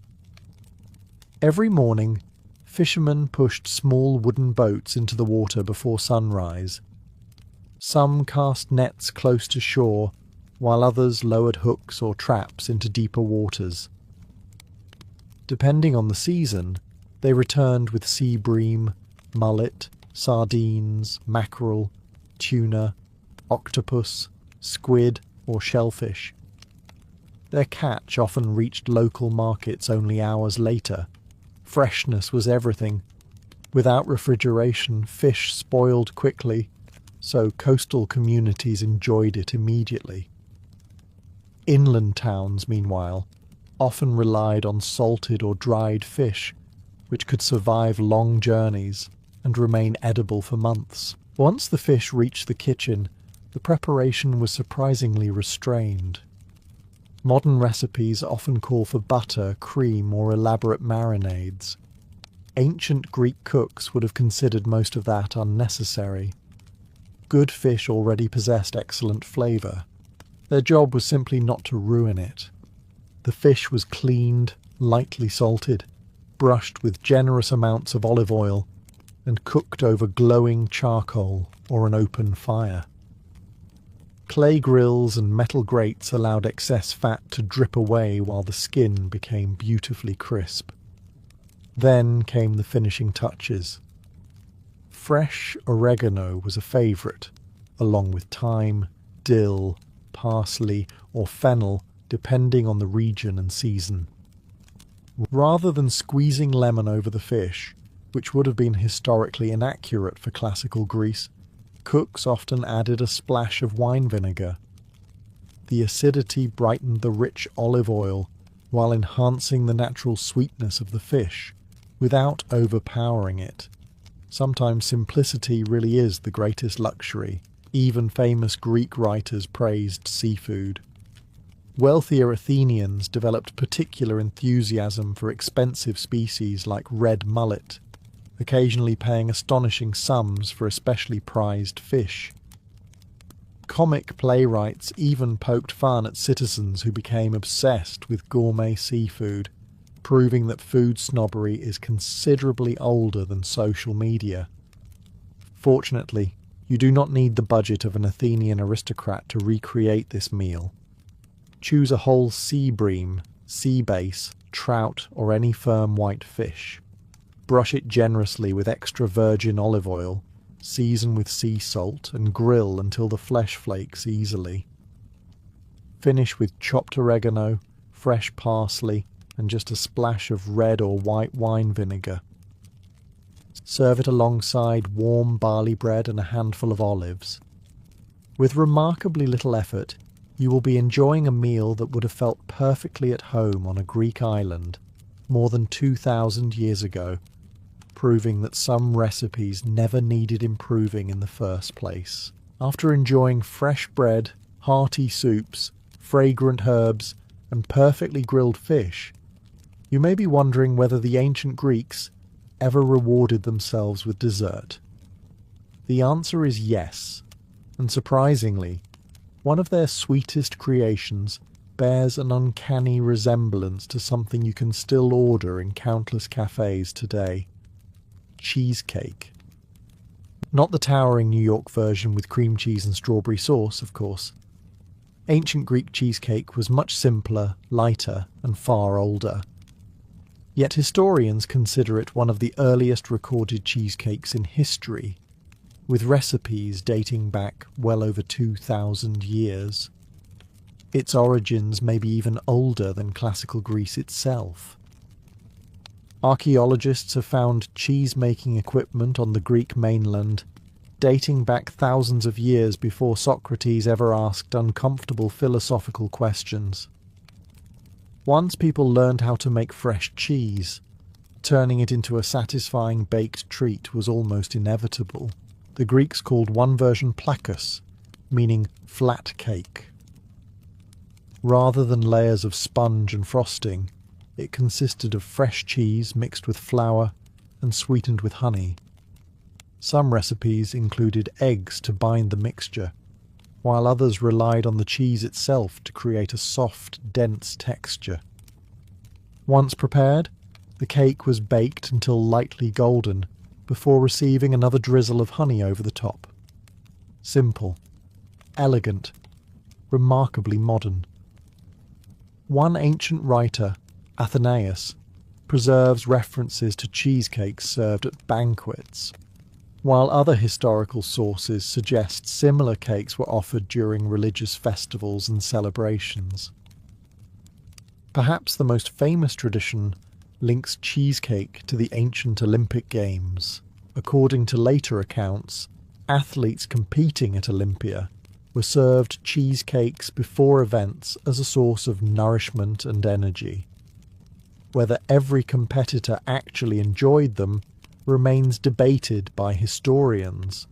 Every morning, fishermen pushed small wooden boats into the water before sunrise. Some cast nets close to shore, while others lowered hooks or traps into deeper waters. Depending on the season, they returned with sea bream, mullet, sardines, mackerel, tuna, octopus, squid, or shellfish. Their catch often reached local markets only hours later. Freshness was everything. Without refrigeration, fish spoiled quickly, so coastal communities enjoyed it immediately. Inland towns, meanwhile, often relied on salted or dried fish, which could survive long journeys and remain edible for months. Once the fish reached the kitchen, the preparation was surprisingly restrained. Modern recipes often call for butter, cream, or elaborate marinades. Ancient Greek cooks would have considered most of that unnecessary. Good fish already possessed excellent flavour. Their job was simply not to ruin it. The fish was cleaned, lightly salted, brushed with generous amounts of olive oil, and cooked over glowing charcoal or an open fire. Clay grills and metal grates allowed excess fat to drip away while the skin became beautifully crisp. Then came the finishing touches. Fresh oregano was a favourite, along with thyme, dill, parsley, or fennel, depending on the region and season. Rather than squeezing lemon over the fish, which would have been historically inaccurate for classical Greece, cooks often added a splash of wine vinegar. The acidity brightened the rich olive oil while enhancing the natural sweetness of the fish, without overpowering it. Sometimes simplicity really is the greatest luxury. Even famous Greek writers praised seafood. Wealthier Athenians developed particular enthusiasm for expensive species like red mullet, occasionally paying astonishing sums for especially prized fish. Comic playwrights even poked fun at citizens who became obsessed with gourmet seafood, proving that food snobbery is considerably older than social media. Fortunately, you do not need the budget of an Athenian aristocrat to recreate this meal. Choose a whole sea bream, sea bass, trout, or any firm white fish. Brush it generously with extra virgin olive oil, season with sea salt, and grill until the flesh flakes easily. Finish with chopped oregano, fresh parsley, and just a splash of red or white wine vinegar. Serve it alongside warm barley bread and a handful of olives. With remarkably little effort, you will be enjoying a meal that would have felt perfectly at home on a Greek island more than 2,000 years ago, proving that some recipes never needed improving in the first place. After enjoying fresh bread, hearty soups, fragrant herbs, and perfectly grilled fish, you may be wondering whether the ancient Greeks ever rewarded themselves with dessert. The answer is yes, and surprisingly, one of their sweetest creations bears an uncanny resemblance to something you can still order in countless cafes today: cheesecake. Not the towering New York version with cream cheese and strawberry sauce, of course. Ancient Greek cheesecake was much simpler, lighter, and far older. Yet historians consider it one of the earliest recorded cheesecakes in history, with recipes dating back well over 2,000 years. Its origins may be even older than classical Greece itself. Archaeologists have found cheese-making equipment on the Greek mainland dating back thousands of years before Socrates ever asked uncomfortable philosophical questions. Once people learned how to make fresh cheese, turning it into a satisfying baked treat was almost inevitable. The Greeks called one version plakos, meaning flat cake. Rather than layers of sponge and frosting, it consisted of fresh cheese mixed with flour and sweetened with honey. Some recipes included eggs to bind the mixture, while others relied on the cheese itself to create a soft, dense texture. Once prepared, the cake was baked until lightly golden before receiving another drizzle of honey over the top. Simple, elegant, remarkably modern. One ancient writer, Athenaeus, preserves references to cheesecakes served at banquets, while other historical sources suggest similar cakes were offered during religious festivals and celebrations. Perhaps the most famous tradition links cheesecake to the ancient Olympic Games. According to later accounts, Athletes competing at Olympia were served cheesecakes before events as a source of nourishment and energy. Whether every competitor actually enjoyed them remains debated by historians,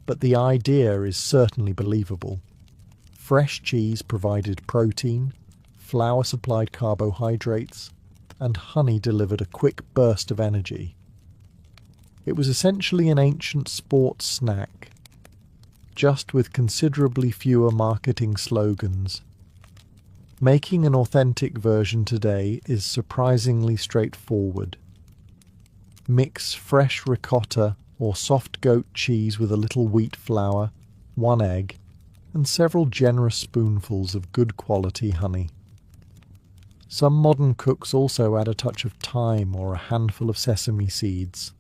but the idea is certainly believable. Fresh cheese provided protein, flour supplied carbohydrates, and honey delivered a quick burst of energy. It was essentially an ancient sports snack, just with considerably fewer marketing slogans. Making an authentic version today is surprisingly straightforward. Mix fresh ricotta or soft goat cheese with a little wheat flour, 1 egg, and several generous spoonfuls of good quality honey. Some modern cooks also add a touch of thyme or a handful of sesame seeds,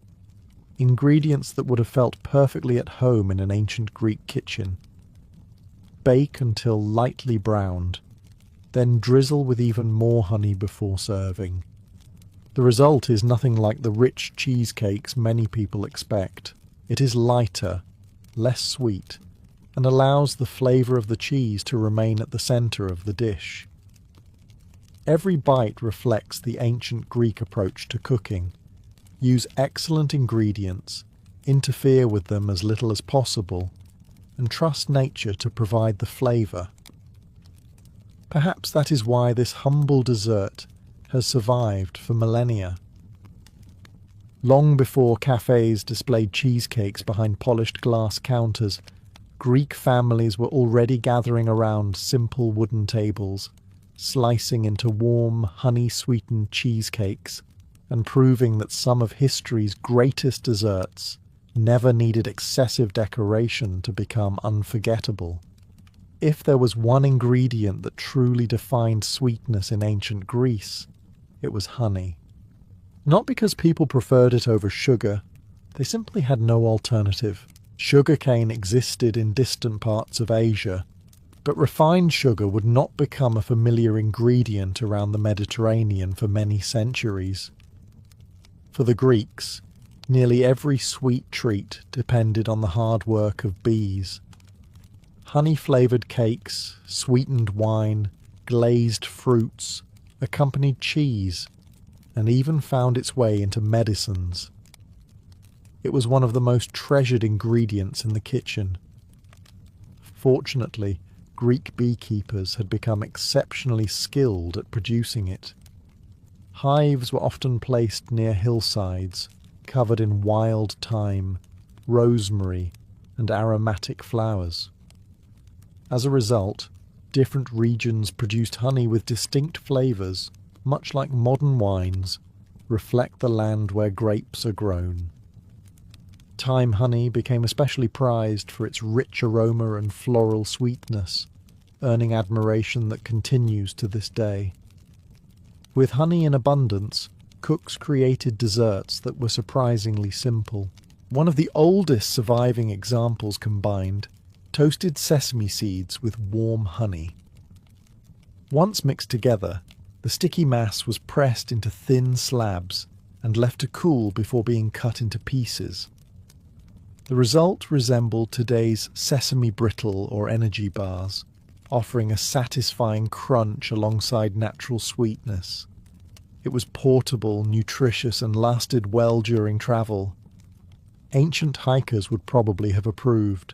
ingredients that would have felt perfectly at home in an ancient Greek kitchen. Bake until lightly browned, then drizzle with even more honey before serving. The result is nothing like the rich cheesecakes many people expect. It is lighter, less sweet, and allows the flavour of the cheese to remain at the centre of the dish. Every bite reflects the ancient Greek approach to cooking. Use excellent ingredients, interfere with them as little as possible, and trust nature to provide the flavour. Perhaps that is why this humble dessert has survived for millennia. Long before cafes displayed cheesecakes behind polished glass counters, Greek families were already gathering around simple wooden tables, slicing into warm, honey-sweetened cheesecakes, and proving that some of history's greatest desserts never needed excessive decoration to become unforgettable. If there was one ingredient that truly defined sweetness in ancient Greece, it was honey. Not because people preferred it over sugar, they simply had no alternative. Sugarcane existed in distant parts of Asia, but refined sugar would not become a familiar ingredient around the Mediterranean for many centuries. For the Greeks, nearly every sweet treat depended on the hard work of bees. Honey-flavoured cakes, sweetened wine, glazed fruits, accompanied cheese, and even found its way into medicines. It was one of the most treasured ingredients in the kitchen. Fortunately, Greek beekeepers had become exceptionally skilled at producing it. Hives were often placed near hillsides, covered in wild thyme, rosemary, and aromatic flowers. As a result, different regions produced honey with distinct flavours, much like modern wines, reflect the land where grapes are grown. Thyme honey became especially prized for its rich aroma and floral sweetness, earning admiration that continues to this day. With honey in abundance, cooks created desserts that were surprisingly simple. One of the oldest surviving examples combined toasted sesame seeds with warm honey. Once mixed together, the sticky mass was pressed into thin slabs and left to cool before being cut into pieces. The result resembled today's sesame brittle or energy bars, offering a satisfying crunch alongside natural sweetness. It was portable, nutritious, and lasted well during travel. Ancient hikers would probably have approved.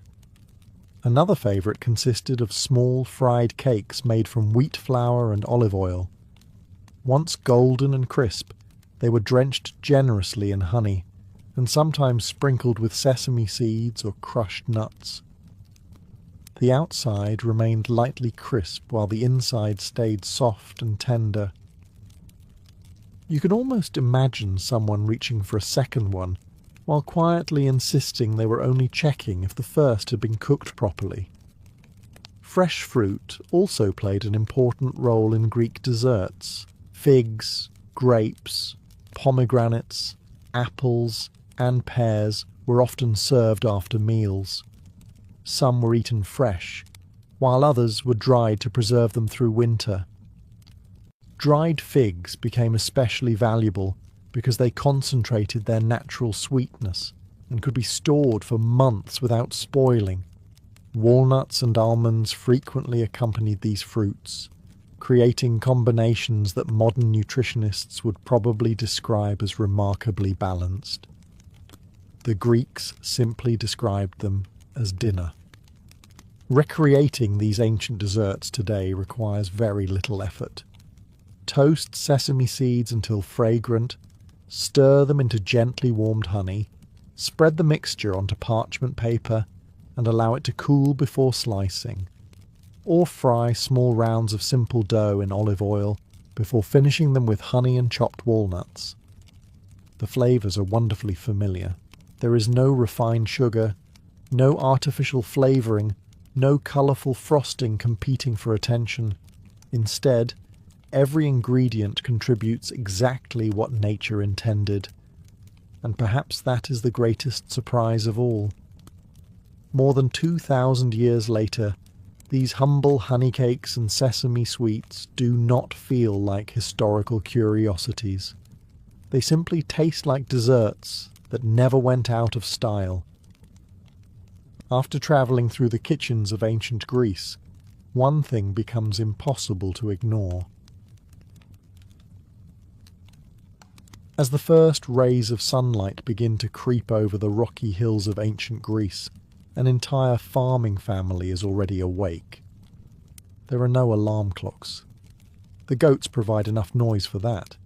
Another favourite consisted of small fried cakes made from wheat flour and olive oil. Once golden and crisp, they were drenched generously in honey, and sometimes sprinkled with sesame seeds or crushed nuts. The outside remained lightly crisp while the inside stayed soft and tender. You could almost imagine someone reaching for a second one, while quietly insisting they were only checking if the first had been cooked properly. Fresh fruit also played an important role in Greek desserts. Figs, grapes, pomegranates, apples, and pears were often served after meals. Some were eaten fresh, while others were dried to preserve them through winter. Dried figs became especially valuable because they concentrated their natural sweetness and could be stored for months without spoiling. Walnuts and almonds frequently accompanied these fruits, creating combinations that modern nutritionists would probably describe as remarkably balanced. The Greeks simply described them as dinner. Recreating these ancient desserts today requires very little effort. Toast sesame seeds until fragrant, stir them into gently warmed honey, spread the mixture onto parchment paper, and allow it to cool before slicing. Or fry small rounds of simple dough in olive oil before finishing them with honey and chopped walnuts. The flavours are wonderfully familiar. There is no refined sugar, no artificial flavouring, no colourful frosting competing for attention. Instead, every ingredient contributes exactly what nature intended. And perhaps that is the greatest surprise of all. More than 2,000 years later, these humble honey cakes and sesame sweets do not feel like historical curiosities. They simply taste like desserts that never went out of style. After travelling through the kitchens of ancient Greece, one thing becomes impossible to ignore. As the first rays of sunlight begin to creep over the rocky hills of ancient Greece, an entire farming family is already awake. There are no alarm clocks. The goats provide enough noise for that.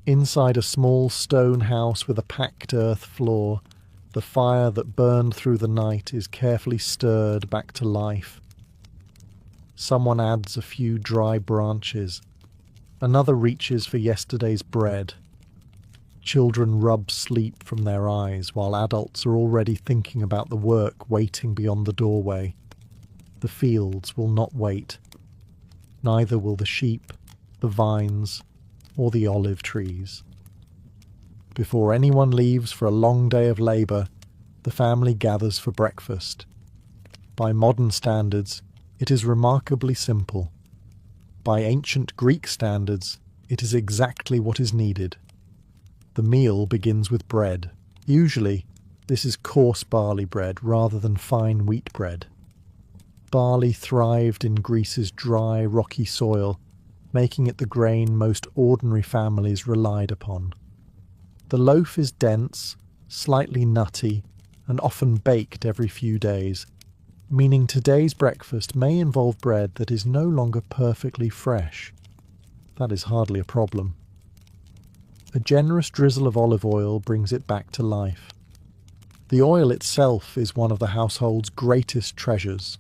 Inside a small stone house with a packed earth floor, the fire that burned through the night is carefully stirred back to life. Someone adds a few dry branches. Another reaches for yesterday's bread. Children rub sleep from their eyes while adults are already thinking about the work waiting beyond the doorway. The fields will not wait. Neither will the sheep, the vines, or the olive trees. Before anyone leaves for a long day of labour, the family gathers for breakfast. By modern standards, it is remarkably simple. By ancient Greek standards, it is exactly what is needed. The meal begins with bread. Usually, this is coarse barley bread rather than fine wheat bread. Barley thrived in Greece's dry, rocky soil, making it the grain most ordinary families relied upon. The loaf is dense, slightly nutty, and often baked every few days, meaning today's breakfast may involve bread that is no longer perfectly fresh. That is hardly a problem. A generous drizzle of olive oil brings it back to life. The oil itself is one of the household's greatest treasures.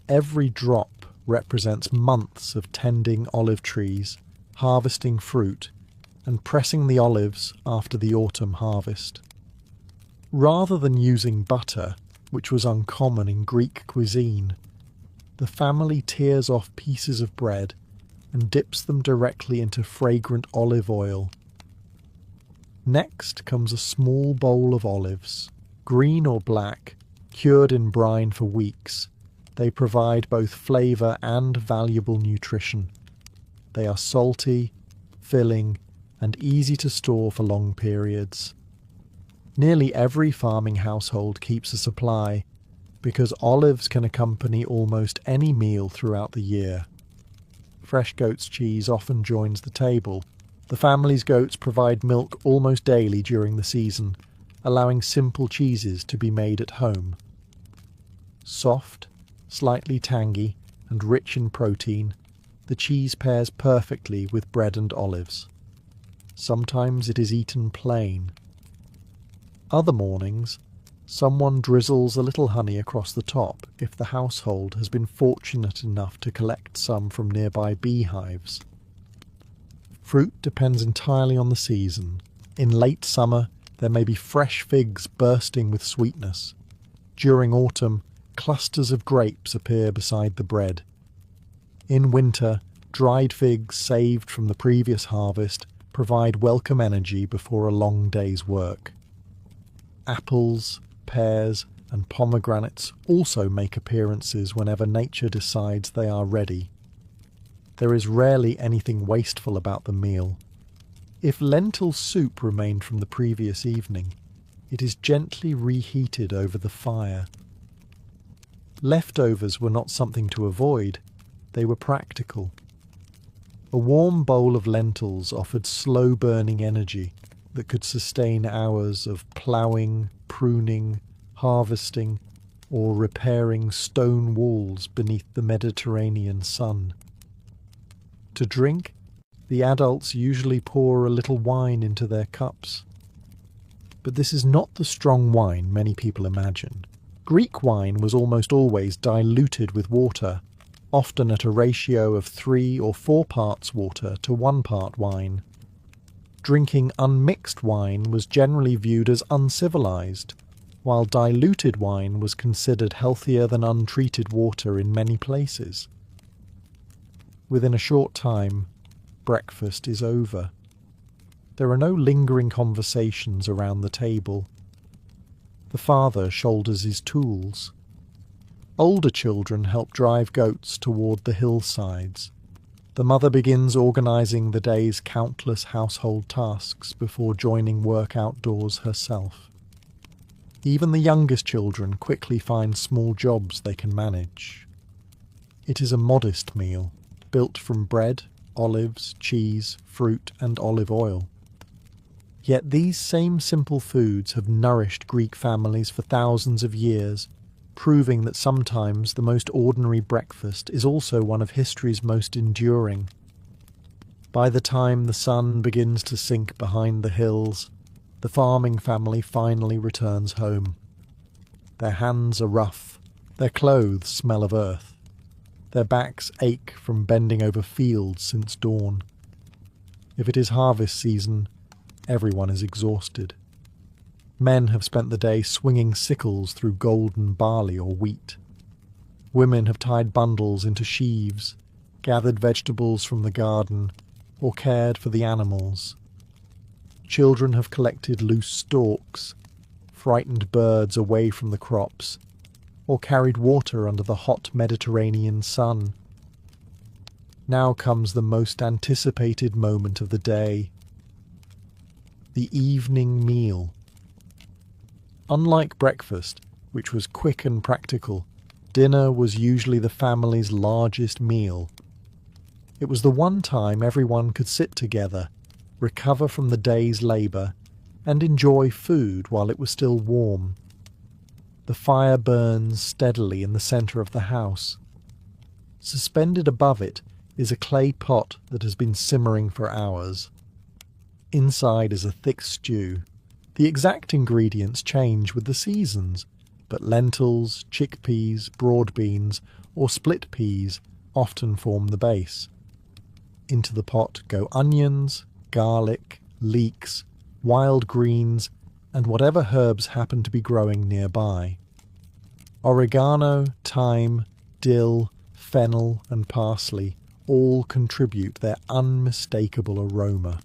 Every drop represents months of tending olive trees, harvesting fruit, and pressing the olives after the autumn harvest. Rather than using butter, which was uncommon in Greek cuisine, the family tears off pieces of bread and dips them directly into fragrant olive oil. Next comes a small bowl of olives, green or black, cured in brine for weeks. They provide both flavour and valuable nutrition. They are salty, filling, and easy to store for long periods. Nearly every farming household keeps a supply, because olives can accompany almost any meal throughout the year. Fresh goat's cheese often joins the table. The family's goats provide milk almost daily during the season, allowing simple cheeses to be made at home. Soft, slightly tangy, and rich in protein, the cheese pairs perfectly with bread and olives. Sometimes it is eaten plain. Other mornings, someone drizzles a little honey across the top if the household has been fortunate enough to collect some from nearby beehives. Fruit depends entirely on the season. In late summer, there may be fresh figs bursting with sweetness. During autumn, clusters of grapes appear beside the bread. In winter, dried figs saved from the previous harvest provide welcome energy before a long day's work. Apples, pears, and pomegranates also make appearances whenever nature decides they are ready. There is rarely anything wasteful about the meal. If lentil soup remained from the previous evening, It is gently reheated over the fire. Leftovers were not something to avoid, they were practical. A warm bowl of lentils offered slow-burning energy that could sustain hours of ploughing, pruning, harvesting, or repairing stone walls beneath the Mediterranean sun. To drink, the adults usually pour a little wine into their cups. But this is not the strong wine many people imagine. Greek wine was almost always diluted with water, often at a ratio of 3 or 4 parts water to 1 part wine. Drinking unmixed wine was generally viewed as uncivilized, while diluted wine was considered healthier than untreated water in many places. Within a short time, breakfast is over. There are no lingering conversations around the table. The father shoulders his tools. Older children help drive goats toward the hillsides. The mother begins organizing the day's countless household tasks before joining work outdoors herself. Even the youngest children quickly find small jobs they can manage. It is a modest meal, built from bread, olives, cheese, fruit, and olive oil. Yet these same simple foods have nourished Greek families for thousands of years, proving that sometimes the most ordinary breakfast is also one of history's most enduring. By the time the sun begins to sink behind the hills, the farming family finally returns home. Their hands are rough, their clothes smell of earth, their backs ache from bending over fields since dawn. If it is harvest season, everyone is exhausted. Men have spent the day swinging sickles through golden barley or wheat. Women have tied bundles into sheaves, gathered vegetables from the garden, or cared for the animals. Children have collected loose stalks, frightened birds away from the crops, or carried water under the hot Mediterranean sun. Now comes the most anticipated moment of the day: the evening meal. Unlike breakfast, which was quick and practical, dinner was usually the family's largest meal. It was the one time everyone could sit together, recover from the day's labour, and enjoy food while it was still warm. The fire burns steadily in the centre of the house. Suspended above it is a clay pot that has been simmering for hours. Inside is a thick stew. The exact ingredients change with the seasons, but lentils, chickpeas, broad beans, or split peas often form the base. Into the pot go onions, garlic, leeks, wild greens, and whatever herbs happen to be growing nearby. Oregano, thyme, dill, fennel, and parsley all contribute their unmistakable aroma.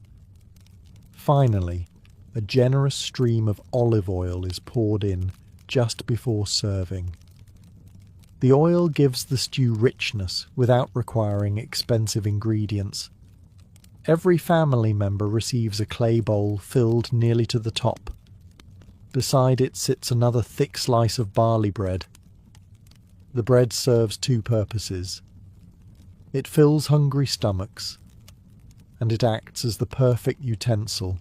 Finally, a generous stream of olive oil is poured in just before serving. The oil gives the stew richness without requiring expensive ingredients. Every family member receives a clay bowl filled nearly to the top. Beside it sits another thick slice of barley bread. The bread serves 2 purposes. It fills hungry stomachs, and it acts as the perfect utensil.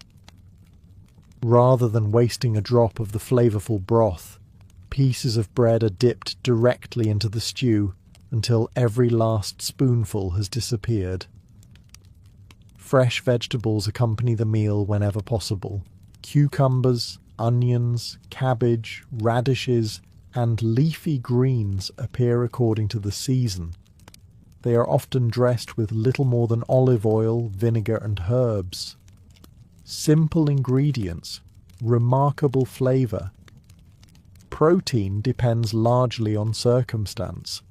Rather than wasting a drop of the flavourful broth, pieces of bread are dipped directly into the stew until every last spoonful has disappeared. Fresh vegetables accompany the meal whenever possible. Cucumbers, onions, cabbage, radishes, and leafy greens appear according to the season. They are often dressed with little more than olive oil, vinegar, and herbs. Simple ingredients, remarkable flavour. Protein depends largely on circumstance.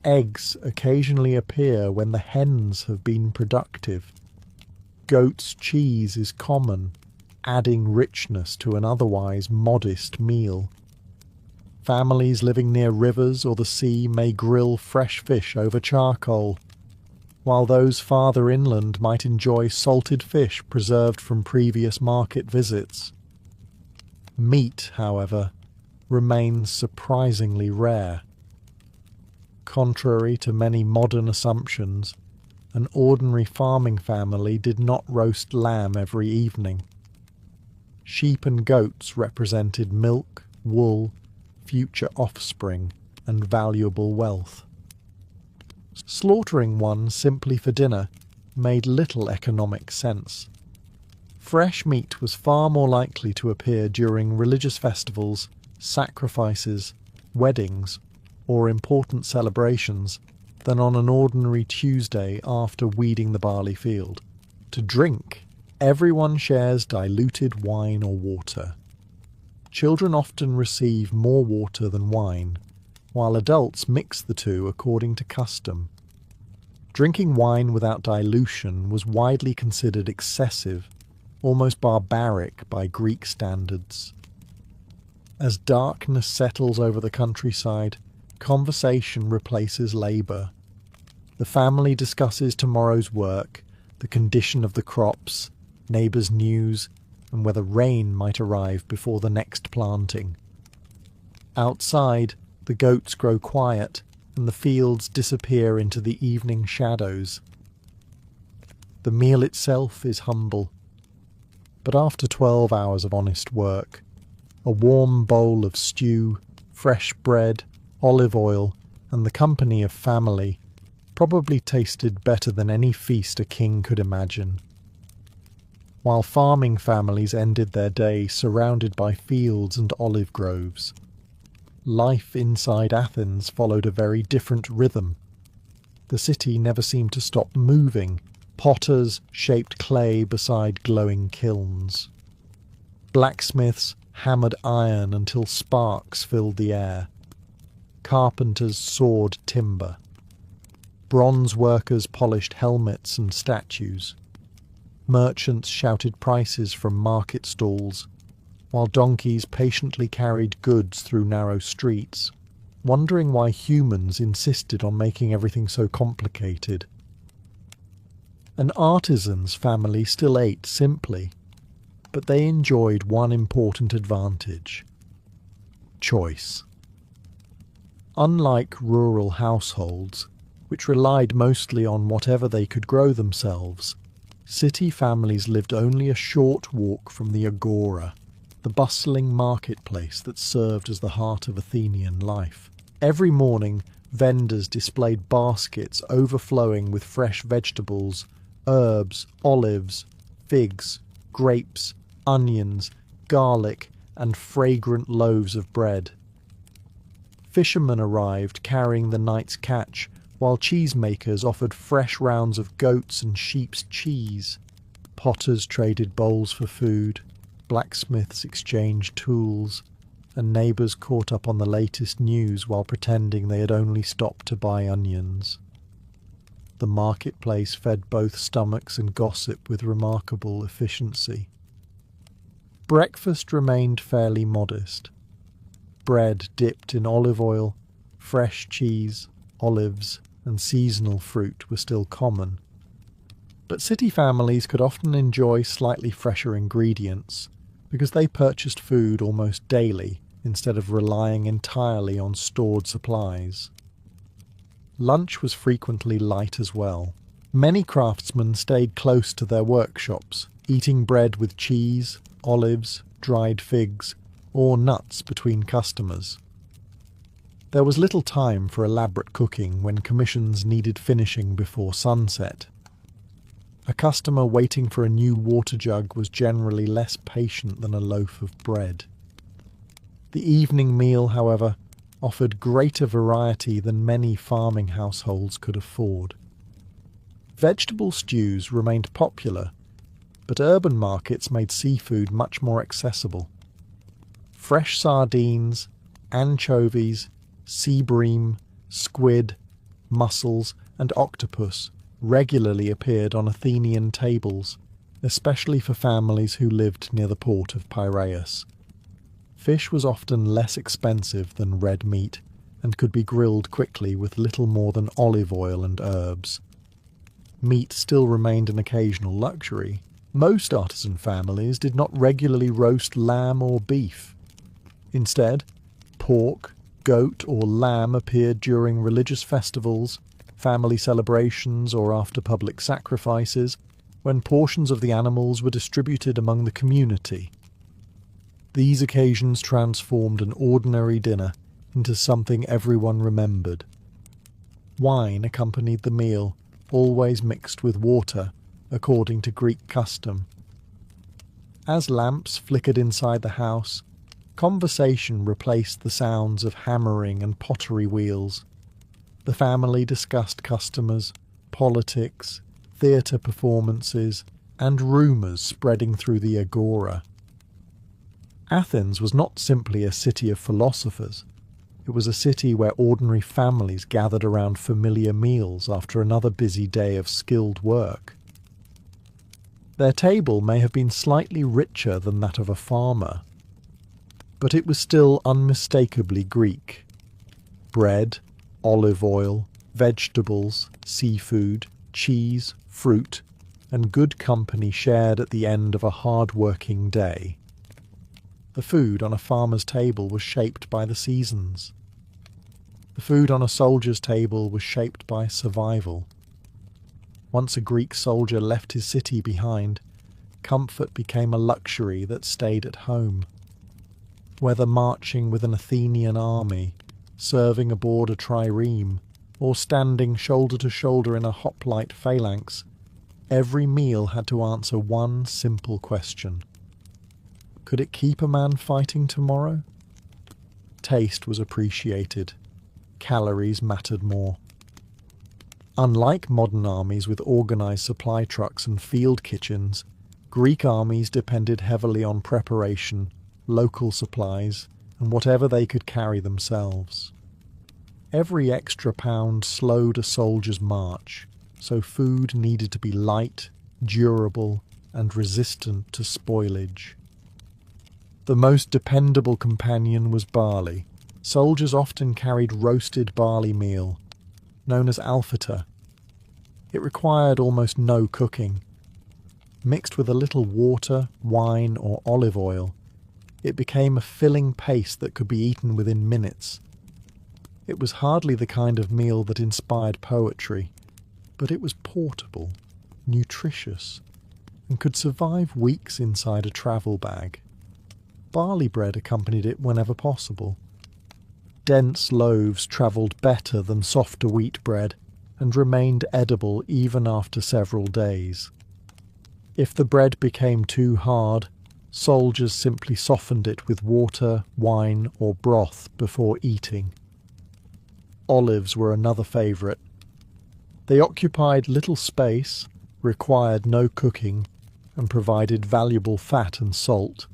Eggs occasionally appear when the hens have been productive. Goat's cheese is common, adding richness to an otherwise modest meal. Families living near rivers or the sea may grill fresh fish over charcoal, while those farther inland might enjoy salted fish preserved from previous market visits. Meat, however, remains surprisingly rare. Contrary to many modern assumptions, an ordinary farming family did not roast lamb every evening. Sheep and goats represented milk, wool, future offspring, and valuable wealth. Slaughtering one simply for dinner made little economic sense. Fresh meat was far more likely to appear during religious festivals, sacrifices, weddings, or important celebrations than on an ordinary Tuesday after weeding the barley field. To drink, everyone shares diluted wine or water. Children often receive more water than wine, while adults mix the two according to custom. Drinking wine without dilution was widely considered excessive, almost barbaric by Greek standards. As darkness settles over the countryside, conversation replaces labour. The family discusses tomorrow's work, the condition of the crops, neighbours' news, and whether rain might arrive before the next planting. Outside, the goats grow quiet, and the fields disappear into the evening shadows. The meal itself is humble, but after 12 hours of honest work, a warm bowl of stew, fresh bread, olive oil, and the company of family probably tasted better than any feast a king could imagine. While farming families ended their day surrounded by fields and olive groves, life inside Athens followed a very different rhythm. The city never seemed to stop moving. Potters shaped clay beside glowing kilns. Blacksmiths hammered iron until sparks filled the air. Carpenters sawed timber. Bronze workers polished helmets and statues. Merchants shouted prices from market stalls, while donkeys patiently carried goods through narrow streets, wondering why humans insisted on making everything so complicated. An artisan's family still ate simply, but they enjoyed one important advantage: choice. Unlike rural households, which relied mostly on whatever they could grow themselves, city families lived only a short walk from the agora, the bustling marketplace that served as the heart of Athenian life. Every morning, vendors displayed baskets overflowing with fresh vegetables, herbs, olives, figs, grapes, onions, garlic, and fragrant loaves of bread. Fishermen arrived carrying the night's catch, while cheesemakers offered fresh rounds of goats and sheep's cheese. Potters traded bowls for food, blacksmiths exchanged tools, and neighbours caught up on the latest news while pretending they had only stopped to buy onions. The marketplace fed both stomachs and gossip with remarkable efficiency. Breakfast remained fairly modest. Bread dipped in olive oil, fresh cheese, olives, and seasonal fruit were still common. But city families could often enjoy slightly fresher ingredients because they purchased food almost daily instead of relying entirely on stored supplies. Lunch was frequently light as well. Many craftsmen stayed close to their workshops, eating bread with cheese, olives, dried figs, or nuts between customers. There was little time for elaborate cooking when commissions needed finishing before sunset. A customer waiting for a new water jug was generally less patient than a loaf of bread. The evening meal, however, offered greater variety than many farming households could afford. Vegetable stews remained popular, but urban markets made seafood much more accessible. Fresh sardines, anchovies, sea bream, squid, mussels, and octopus regularly appeared on Athenian tables, especially for families who lived near the port of Piraeus. Fish was often less expensive than red meat and could be grilled quickly with little more than olive oil and herbs. Meat still remained an occasional luxury, Most artisan families did not regularly roast lamb or beef. Instead, pork, goat or lamb appeared during religious festivals, family celebrations or after public sacrifices, when portions of the animals were distributed among the community. These occasions transformed an ordinary dinner into something everyone remembered. Wine accompanied the meal, always mixed with water, according to Greek custom. As lamps flickered inside the house, conversation replaced the sounds of hammering and pottery wheels. The family discussed customers, politics, theatre performances, and rumours spreading through the agora. Athens was not simply a city of philosophers. It was a city where ordinary families gathered around familiar meals after another busy day of skilled work. Their table may have been slightly richer than that of a farmer, but it was still unmistakably Greek. Bread, olive oil, vegetables, seafood, cheese, fruit, and good company shared at the end of a hard-working day. The food on a farmer's table was shaped by the seasons. The food on a soldier's table was shaped by survival. Once a Greek soldier left his city behind, comfort became a luxury that stayed at home. Whether marching with an Athenian army, serving aboard a trireme, or standing shoulder to shoulder in a hoplite phalanx, every meal had to answer one simple question. Could it keep a man fighting tomorrow? Taste was appreciated. Calories mattered more. Unlike modern armies with organised supply trucks and field kitchens, Greek armies depended heavily on preparation, local supplies, and whatever they could carry themselves. Every extra pound slowed a soldier's march, so food needed to be light, durable, and resistant to spoilage. The most dependable companion was barley. Soldiers often carried roasted barley meal, known as alphata. It required almost no cooking. Mixed with a little water, wine, or olive oil, it became a filling paste that could be eaten within minutes. It was hardly the kind of meal that inspired poetry, but it was portable, nutritious, and could survive weeks inside a travel bag. Barley bread accompanied it whenever possible. Dense loaves travelled better than softer wheat bread and remained edible even after several days. If the bread became too hard, soldiers simply softened it with water, wine, or broth before eating. Olives were another favourite. They occupied little space, required no cooking, and provided valuable fat and salt.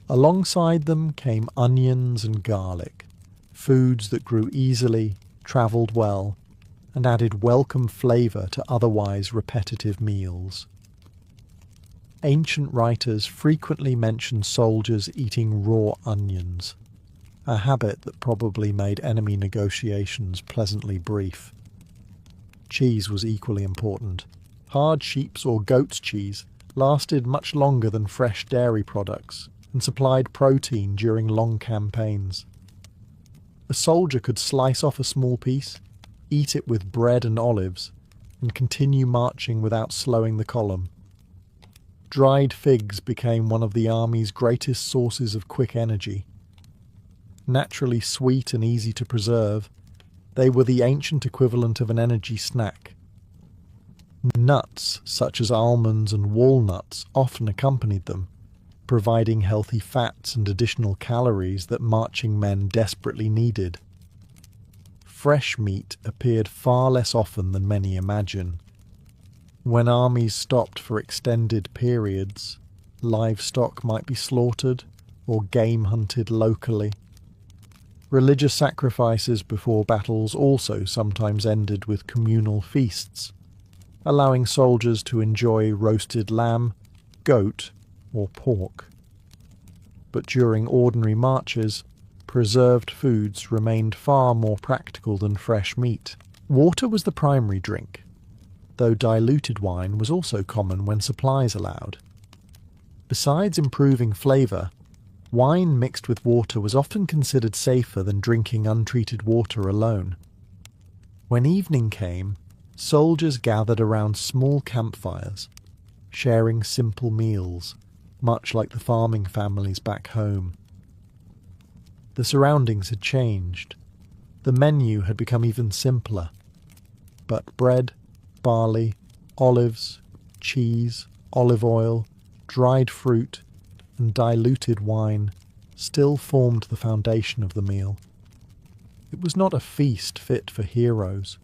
Alongside them came onions and garlic, foods that grew easily, travelled well, and added welcome flavour to otherwise repetitive meals. Ancient writers frequently mention soldiers eating raw onions, a habit that probably made enemy negotiations pleasantly brief. Cheese was equally important. Hard sheep's or goat's cheese lasted much longer than fresh dairy products and supplied protein during long campaigns. A soldier could slice off a small piece, eat it with bread and olives, and continue marching without slowing the column. Dried figs became one of the army's greatest sources of quick energy. Naturally sweet and easy to preserve, they were the ancient equivalent of an energy snack. Nuts, such as almonds and walnuts, often accompanied them, providing healthy fats and additional calories that marching men desperately needed. Fresh meat appeared far less often than many imagine. When armies stopped for extended periods, livestock might be slaughtered or game hunted locally. Religious sacrifices before battles also sometimes ended with communal feasts, allowing soldiers to enjoy roasted lamb, goat, or pork. But during ordinary marches, preserved foods remained far more practical than fresh meat. Water was the primary drink. though diluted wine was also common when supplies allowed. Besides improving flavour, wine mixed with water was often considered safer than drinking untreated water alone. When evening came, soldiers gathered around small campfires, sharing simple meals, much like the farming families back home. The surroundings had changed. The menu had become even simpler. But bread, barley, olives, cheese, olive oil, dried fruit, and diluted wine still formed the foundation of the meal. It was not a feast fit for heroes,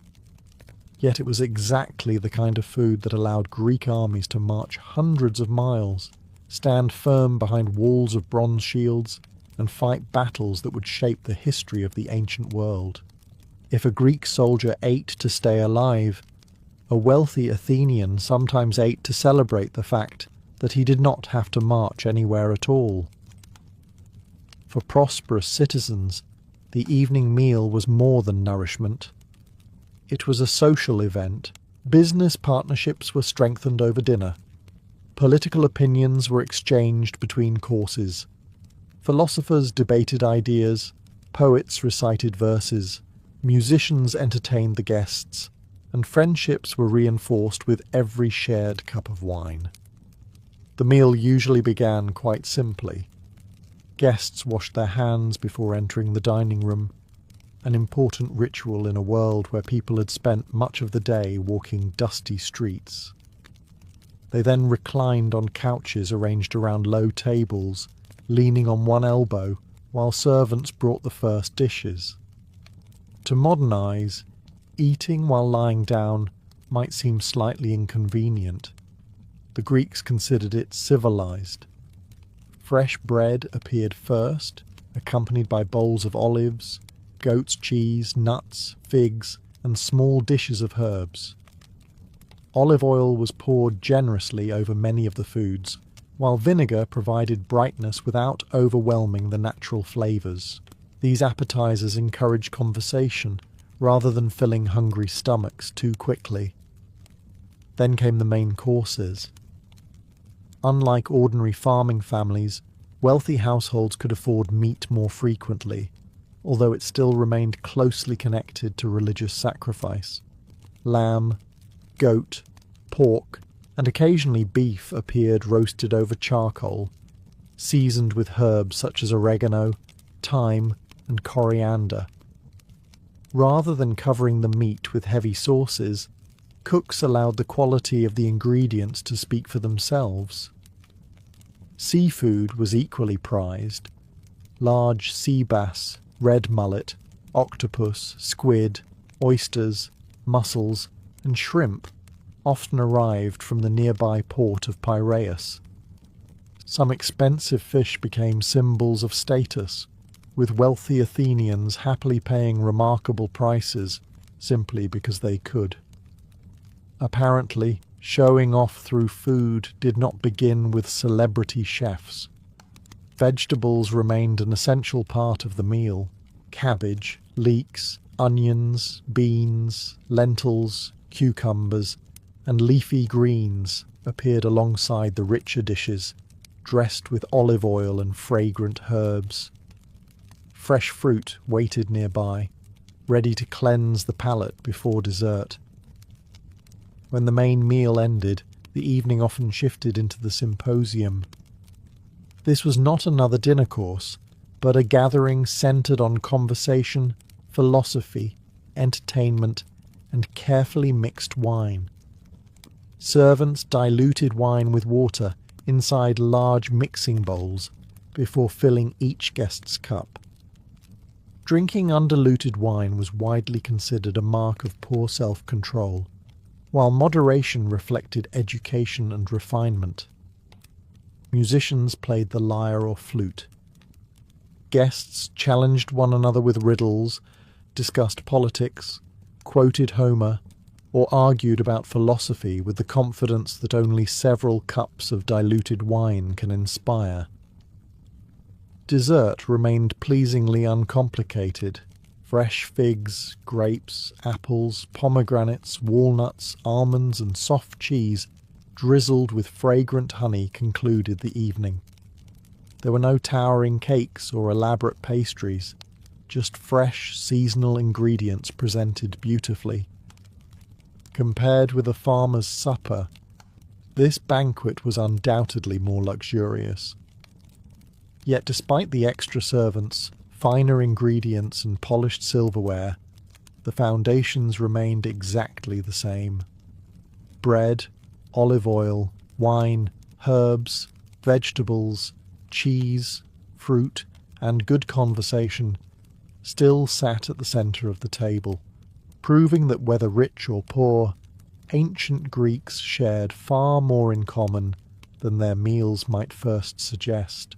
yet it was exactly the kind of food that allowed Greek armies to march hundreds of miles, stand firm behind walls of bronze shields, and fight battles that would shape the history of the ancient world. If a Greek soldier ate to stay alive, a wealthy Athenian sometimes ate to celebrate the fact that he did not have to march anywhere at all. For prosperous citizens, the evening meal was more than nourishment. It was a social event. Business partnerships were strengthened over dinner. Political opinions were exchanged between courses. Philosophers debated ideas, poets recited verses, musicians entertained the guests, and friendships were reinforced with every shared cup of wine. The meal usually began quite simply. Guests washed their hands before entering the dining room, an important ritual in a world where people had spent much of the day walking dusty streets. They then reclined on couches arranged around low tables, leaning on one elbow while servants brought the first dishes. To modern eyes, eating while lying down might seem slightly inconvenient. The Greeks considered it civilized. Fresh bread appeared first, accompanied by bowls of olives, goat's cheese, nuts, figs, and small dishes of herbs. Olive oil was poured generously over many of the foods, while vinegar provided brightness without overwhelming the natural flavours. These appetizers encouraged conversation, rather than filling hungry stomachs too quickly. Then came the main courses. Unlike ordinary farming families, wealthy households could afford meat more frequently, although it still remained closely connected to religious sacrifice. Lamb, goat, pork, and occasionally beef appeared roasted over charcoal, seasoned with herbs such as oregano, thyme, and coriander. Rather than covering the meat with heavy sauces, cooks allowed the quality of the ingredients to speak for themselves. Seafood was equally prized. Large sea bass, red mullet, octopus, squid, oysters, mussels, and shrimp often arrived from the nearby port of Piraeus. Some expensive fish became symbols of status, with wealthy Athenians happily paying remarkable prices simply because they could. Apparently, showing off through food did not begin with celebrity chefs. Vegetables remained an essential part of the meal. Cabbage, leeks, onions, beans, lentils, cucumbers, and leafy greens appeared alongside the richer dishes, dressed with olive oil and fragrant herbs. Fresh fruit waited nearby, ready to cleanse the palate before dessert. When the main meal ended, the evening often shifted into the symposium. This was not another dinner course, but a gathering centered on conversation, philosophy, entertainment, and carefully mixed wine. Servants diluted wine with water inside large mixing bowls before filling each guest's cup. Drinking undiluted wine was widely considered a mark of poor self-control, while moderation reflected education and refinement. Musicians played the lyre or flute. Guests challenged one another with riddles, discussed politics, quoted Homer, or argued about philosophy with the confidence that only several cups of diluted wine can inspire. Dessert remained pleasingly uncomplicated. Fresh figs, grapes, apples, pomegranates, walnuts, almonds, and soft cheese drizzled with fragrant honey concluded the evening. There were no towering cakes or elaborate pastries, just fresh, seasonal ingredients presented beautifully. Compared with a farmer's supper, this banquet was undoubtedly more luxurious. Yet despite the extra servants, finer ingredients and polished silverware, the foundations remained exactly the same. Bread, olive oil, wine, herbs, vegetables, cheese, fruit, and good conversation still sat at the centre of the table, proving that whether rich or poor, ancient Greeks shared far more in common than their meals might first suggest.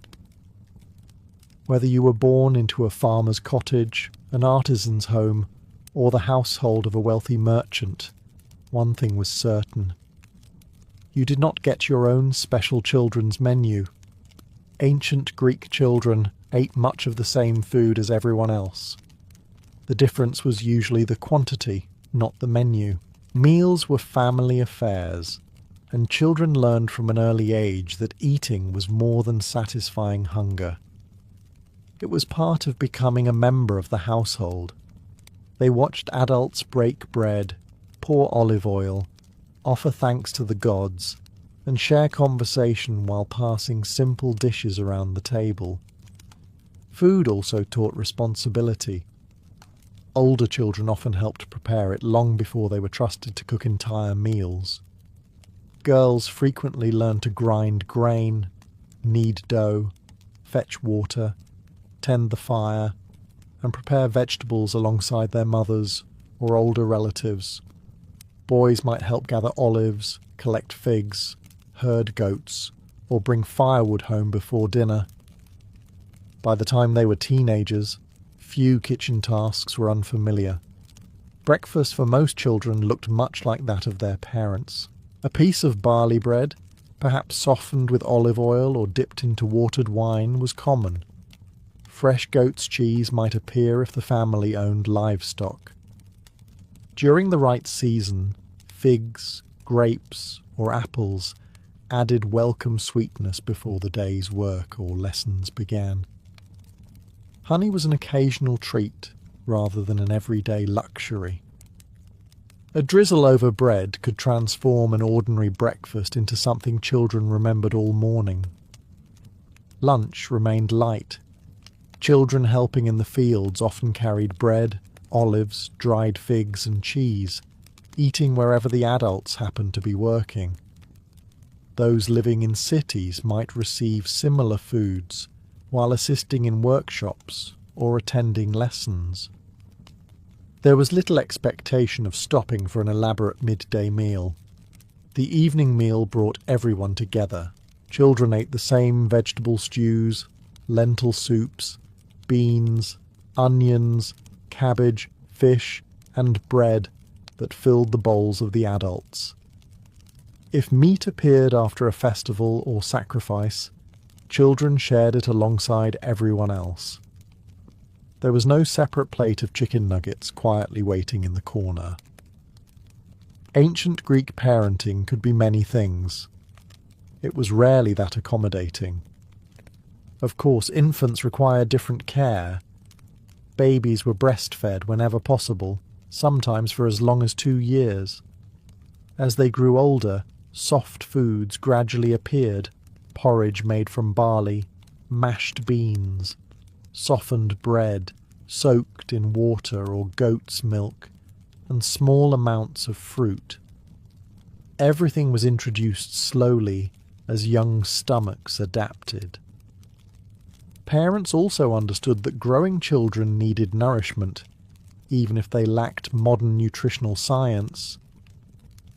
Whether you were born into a farmer's cottage, an artisan's home, or the household of a wealthy merchant, one thing was certain. You did not get your own special children's menu. Ancient Greek children ate much of the same food as everyone else. The difference was usually the quantity, not the menu. Meals were family affairs, and children learned from an early age that eating was more than satisfying hunger. It was part of becoming a member of the household. They watched adults break bread, pour olive oil, offer thanks to the gods, and share conversation while passing simple dishes around the table. Food also taught responsibility. Older children often helped prepare it long before they were trusted to cook entire meals. Girls frequently learned to grind grain, knead dough, fetch water, tend the fire, and prepare vegetables alongside their mothers or older relatives. Boys might help gather olives, collect figs, herd goats, or bring firewood home before dinner. By the time they were teenagers, few kitchen tasks were unfamiliar. Breakfast for most children looked much like that of their parents. A piece of barley bread, perhaps softened with olive oil or dipped into watered wine, was common. Fresh goat's cheese might appear if the family owned livestock. During the right season, figs, grapes, or apples added welcome sweetness before the day's work or lessons began. Honey was an occasional treat rather than an everyday luxury. A drizzle over bread could transform an ordinary breakfast into something children remembered all morning. Lunch remained light. Children helping in the fields often carried bread, olives, dried figs, and cheese, eating wherever the adults happened to be working. Those living in cities might receive similar foods while assisting in workshops or attending lessons. There was little expectation of stopping for an elaborate midday meal. The evening meal brought everyone together. Children ate the same vegetable stews, lentil soups, beans, onions, cabbage, fish, and bread that filled the bowls of the adults. If meat appeared after a festival or sacrifice, children shared it alongside everyone else. There was no separate plate of chicken nuggets quietly waiting in the corner. Ancient Greek parenting could be many things. It was rarely that accommodating. Of course, infants required different care. Babies were breastfed whenever possible, sometimes for as long as 2 years. As they grew older, soft foods gradually appeared: porridge made from barley, mashed beans, softened bread, soaked in water or goat's milk, and small amounts of fruit. Everything was introduced slowly as young stomachs adapted. Parents also understood that growing children needed nourishment, even if they lacked modern nutritional science.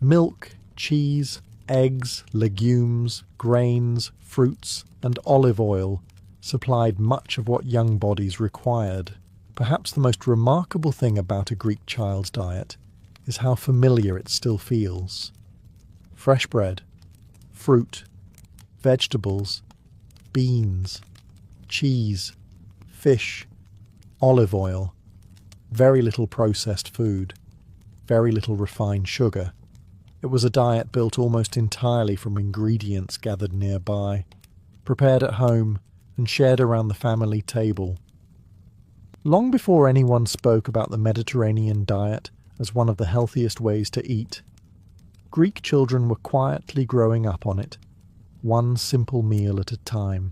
Milk, cheese, eggs, legumes, grains, fruits, and olive oil supplied much of what young bodies required. Perhaps the most remarkable thing about a Greek child's diet is how familiar it still feels. Fresh bread, fruit, vegetables, beans, cheese, fish, olive oil. Very little processed food, very little refined sugar. It was a diet built almost entirely from ingredients gathered nearby, prepared at home and shared around the family table. Long before anyone spoke about the Mediterranean diet as one of the healthiest ways to eat, Greek children were quietly growing up on it, one simple meal at a time.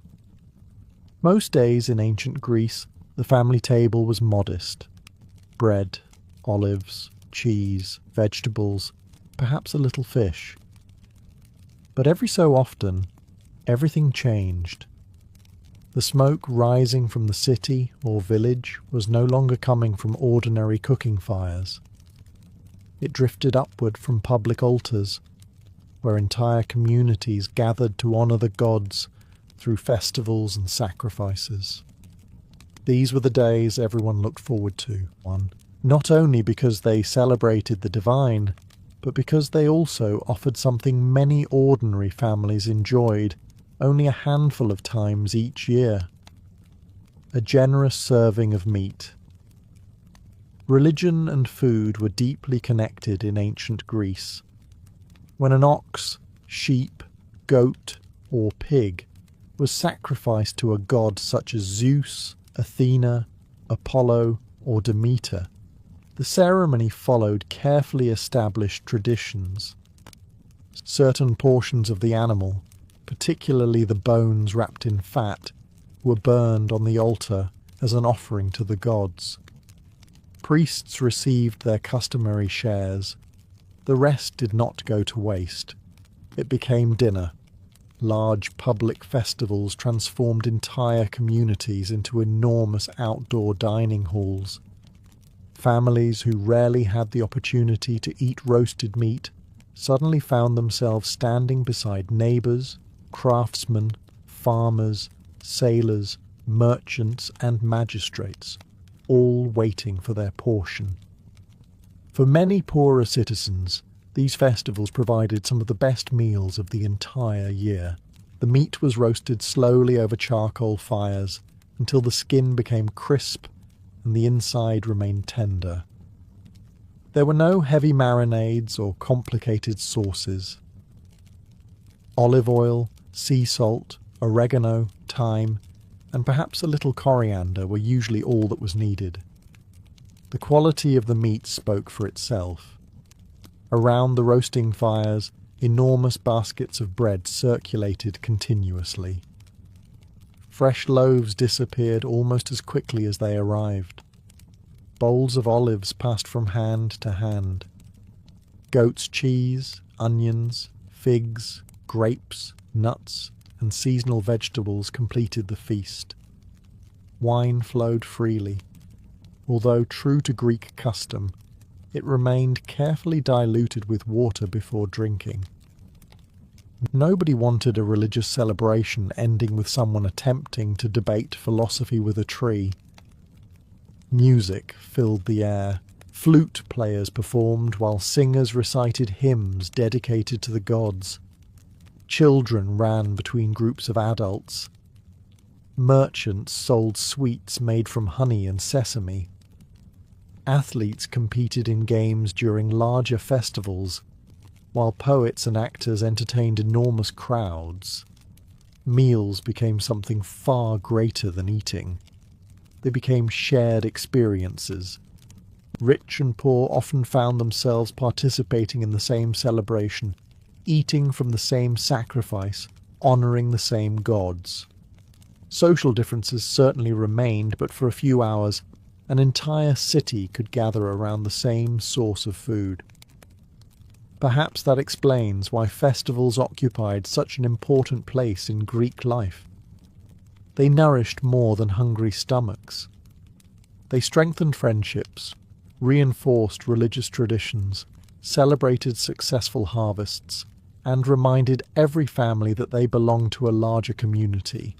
Most days in ancient Greece, the family table was modest. Bread, olives, cheese, vegetables, perhaps a little fish. But every so often, everything changed. The smoke rising from the city or village was no longer coming from ordinary cooking fires. It drifted upward from public altars, where entire communities gathered to honour the gods through festivals and sacrifices. These were the days everyone looked forward to, not only because they celebrated the divine, but because they also offered something many ordinary families enjoyed only a handful of times each year: a generous serving of meat. Religion and food were deeply connected in ancient Greece. When an ox, sheep, goat, or pig was sacrificed to a god such as Zeus, Athena, Apollo, or Demeter, the ceremony followed carefully established traditions. Certain portions of the animal, particularly the bones wrapped in fat, were burned on the altar as an offering to the gods. Priests received their customary shares. The rest did not go to waste. It became dinner. Large public festivals transformed entire communities into enormous outdoor dining halls. Families who rarely had the opportunity to eat roasted meat suddenly found themselves standing beside neighbours, craftsmen, farmers, sailors, merchants, and magistrates, all waiting for their portion. For many poorer citizens, these festivals provided some of the best meals of the entire year. The meat was roasted slowly over charcoal fires until the skin became crisp and the inside remained tender. There were no heavy marinades or complicated sauces. Olive oil, sea salt, oregano, thyme, and perhaps a little coriander were usually all that was needed. The quality of the meat spoke for itself. Around the roasting fires, enormous baskets of bread circulated continuously. Fresh loaves disappeared almost as quickly as they arrived. Bowls of olives passed from hand to hand. Goat's cheese, onions, figs, grapes, nuts, and seasonal vegetables completed the feast. Wine flowed freely. Although true to Greek custom, it remained carefully diluted with water before drinking. Nobody wanted a religious celebration ending with someone attempting to debate philosophy with a tree. Music filled the air. Flute players performed while singers recited hymns dedicated to the gods. Children ran between groups of adults. Merchants sold sweets made from honey and sesame. Athletes competed in games during larger festivals, while poets and actors entertained enormous crowds. Meals became something far greater than eating. They became shared experiences. Rich and poor often found themselves participating in the same celebration, eating from the same sacrifice, honouring the same gods. Social differences certainly remained, but for a few hours, an entire city could gather around the same source of food. Perhaps that explains why festivals occupied such an important place in Greek life. They nourished more than hungry stomachs. They strengthened friendships, reinforced religious traditions, celebrated successful harvests, and reminded every family that they belonged to a larger community.